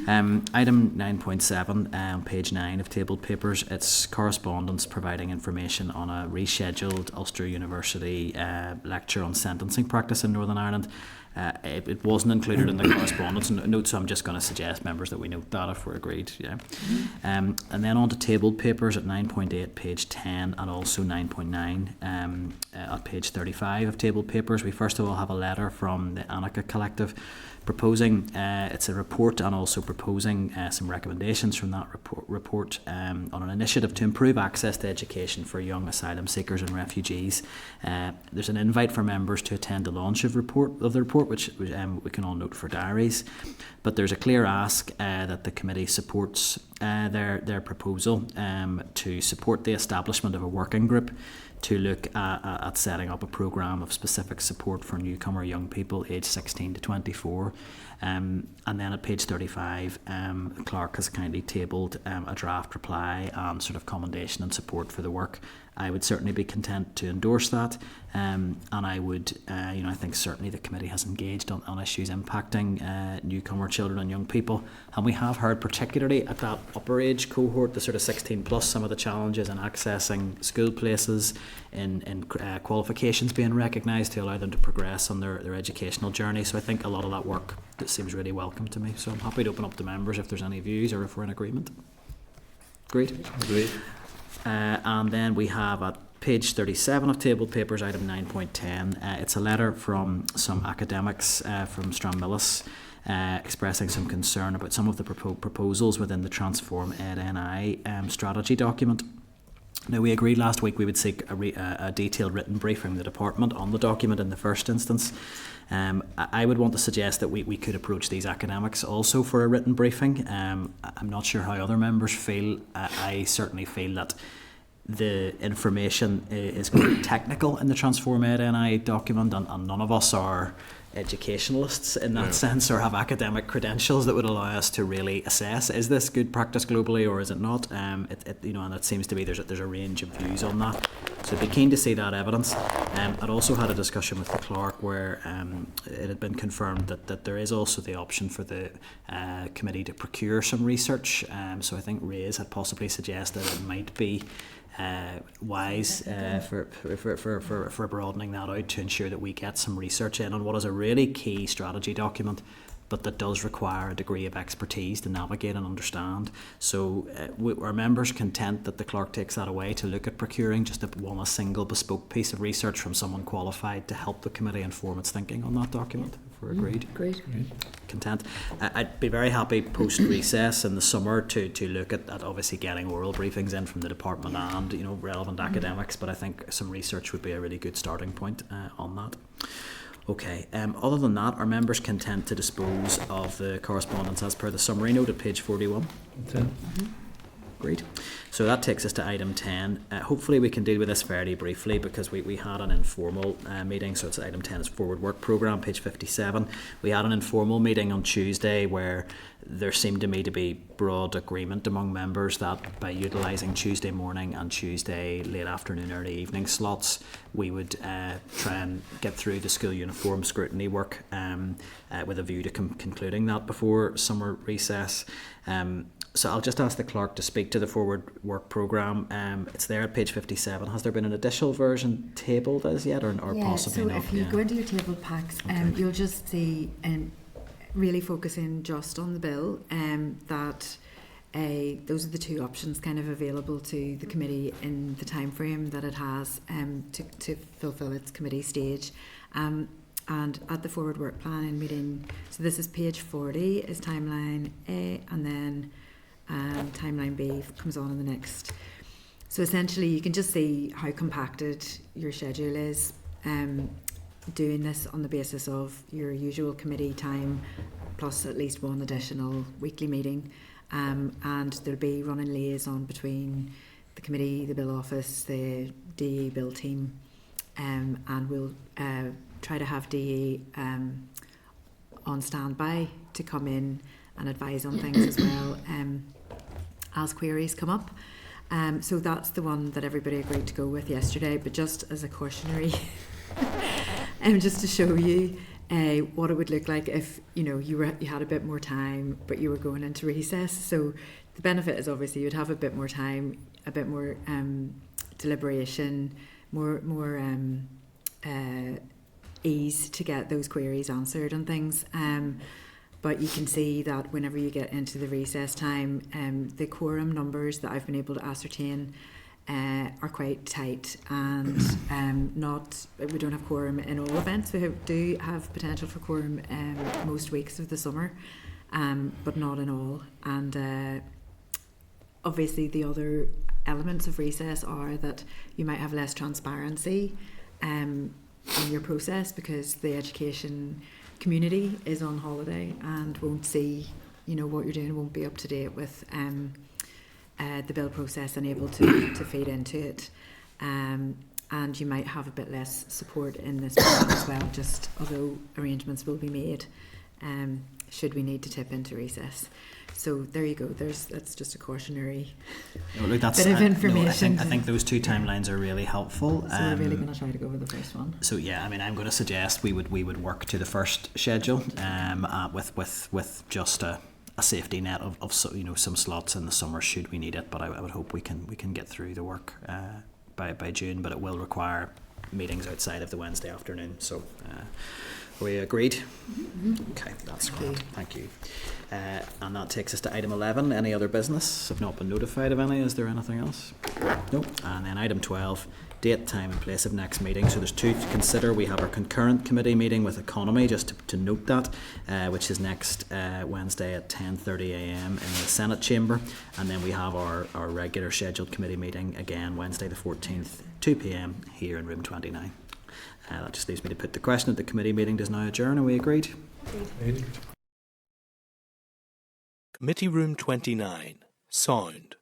Item 9.7, page 9 of tabled papers, it's correspondence providing information on a rescheduled Ulster University lecture on sentencing practice in Northern Ireland. It wasn't included in the correspondence note, so I'm just going to suggest, members, that we note that if we're agreed. And then on to tabled papers at 9.8, page 10, and also 9.9 at page 35 of tabled papers. We first of all have a letter from the Annika Collective proposing, it's a report and also proposing some recommendations from that report on an initiative to improve access to education for young asylum seekers and refugees. There's an invite for members to attend the launch of the report, which we can all note for diaries. But there's a clear ask that the committee supports their proposal to support the establishment of a working group to look at setting up a programme of specific support for newcomer young people aged 16 to 24. And then at page 35, Clark has kindly tabled a draft reply and sort of commendation and support for the work. I would certainly be content to endorse that, and I would, I think certainly the committee has engaged on issues impacting newcomer children and young people, and we have heard particularly at that upper age cohort, the sort of 16 plus, some of the challenges in accessing school places, in qualifications being recognised to allow them to progress on their educational journey. So I think a lot of that work seems really welcome to me. So I'm happy to open up to members if there's any views or if we're in agreement. Agreed? Agreed. And then we have at page 37 of tabled papers, item 9.10, it's a letter from some academics from Stranmillis expressing some concern about some of the proposals within the Transform Ed NI strategy document. Now, we agreed last week we would seek a detailed written brief from the department on the document in the first instance. I would want to suggest that we could approach these academics also for a written briefing. I'm not sure how other members feel. I certainly feel that the information is quite technical in the Transform Ed NI document, and none of us are educationalists in that sense, or have academic credentials that would allow us to really assess, is this good practice globally or is it not? And it seems to be there's a range of views on that. So I'd be keen to see that evidence. I'd also had a discussion with the clerk where it had been confirmed that there is also the option for the committee to procure some research. So I think Ray's had possibly suggested it might be wise for broadening that out to ensure that we get some research in on what is a really key strategy document, but that does require a degree of expertise to navigate and understand. So our members content that the clerk takes that away to look at procuring just a single bespoke piece of research from someone qualified to help the committee inform its thinking on that document, if we're agreed. Great. Content. I'd be very happy post recess in the summer to look at obviously getting oral briefings in from the department and relevant academics, but I think some research would be a really good starting point on that. Okay, other than that, are members content to dispose of the correspondence as per the summary note at page 41? Great. So that takes us to item 10. Hopefully we can deal with this fairly briefly because we had an informal meeting. So it's item 10 is forward work programme, page 57. We had an informal meeting on Tuesday where there seemed to me to be broad agreement among members that by utilising Tuesday morning and Tuesday late afternoon, early evening slots, we would try and get through the school uniform scrutiny work with a view to concluding that before summer recess. So I'll just ask the clerk to speak to the forward work programme. It's there at page 57. Has there been an additional version tabled as yet or possibly not? So if you go into your table packs, you'll just see, really focusing just on the bill, that those are the two options kind of available to the committee in the time frame that it has to fulfil its committee stage. And at the forward work planning meeting, so this is page 40 is timeline A, and then timeline B comes on in the next. So essentially you can just see how compacted your schedule is, doing this on the basis of your usual committee time plus at least one additional weekly meeting, and there'll be running liaison between the committee, the bill office, the DE bill team, and we'll try to have DE on standby to come in and advise on things as well as queries come up. So that's the one that everybody agreed to go with yesterday, but just as a cautionary just to show you what it would look like if you had a bit more time but you were going into recess. So the benefit is obviously you'd have a bit more time, a bit more deliberation, more ease to get those queries answered and things. But you can see that whenever you get into the recess time, the quorum numbers that I've been able to ascertain are quite tight, and we don't have quorum in all events. We do have potential for quorum most weeks of the summer, but not in all. And obviously the other elements of recess are that you might have less transparency in your process because the education community is on holiday and won't see what you're doing, won't be up to date with the bill process and able to feed into it, and you might have a bit less support in this program as well, just although arrangements will be made should we need to tip into recess. So there you go, that's just a cautionary bit of information. I think those two timelines are really helpful. So we're really going to try to go with the first one. So yeah, I mean, I'm going to suggest we would work to the first schedule with just a safety net of some slots in the summer should we need it, but I would hope we can get through the work by June, but it will require meetings outside of the Wednesday afternoon. So we agreed? Mm-hmm. Okay, that's great. Thank you. And that takes us to item 11. Any other business? I've not been notified of any. Is there anything else? No. And then item 12, date, time and place of next meeting. So there's two to consider. We have our concurrent committee meeting with Economy, just to note that, which is next Wednesday at 10:30 a.m. in the Senate chamber. And then we have our regular scheduled committee meeting again Wednesday the 14th, 2 p.m. here in room 29. That just leaves me to put the question that the committee meeting does now adjourn. Are we agreed? Committee room 29. Sound.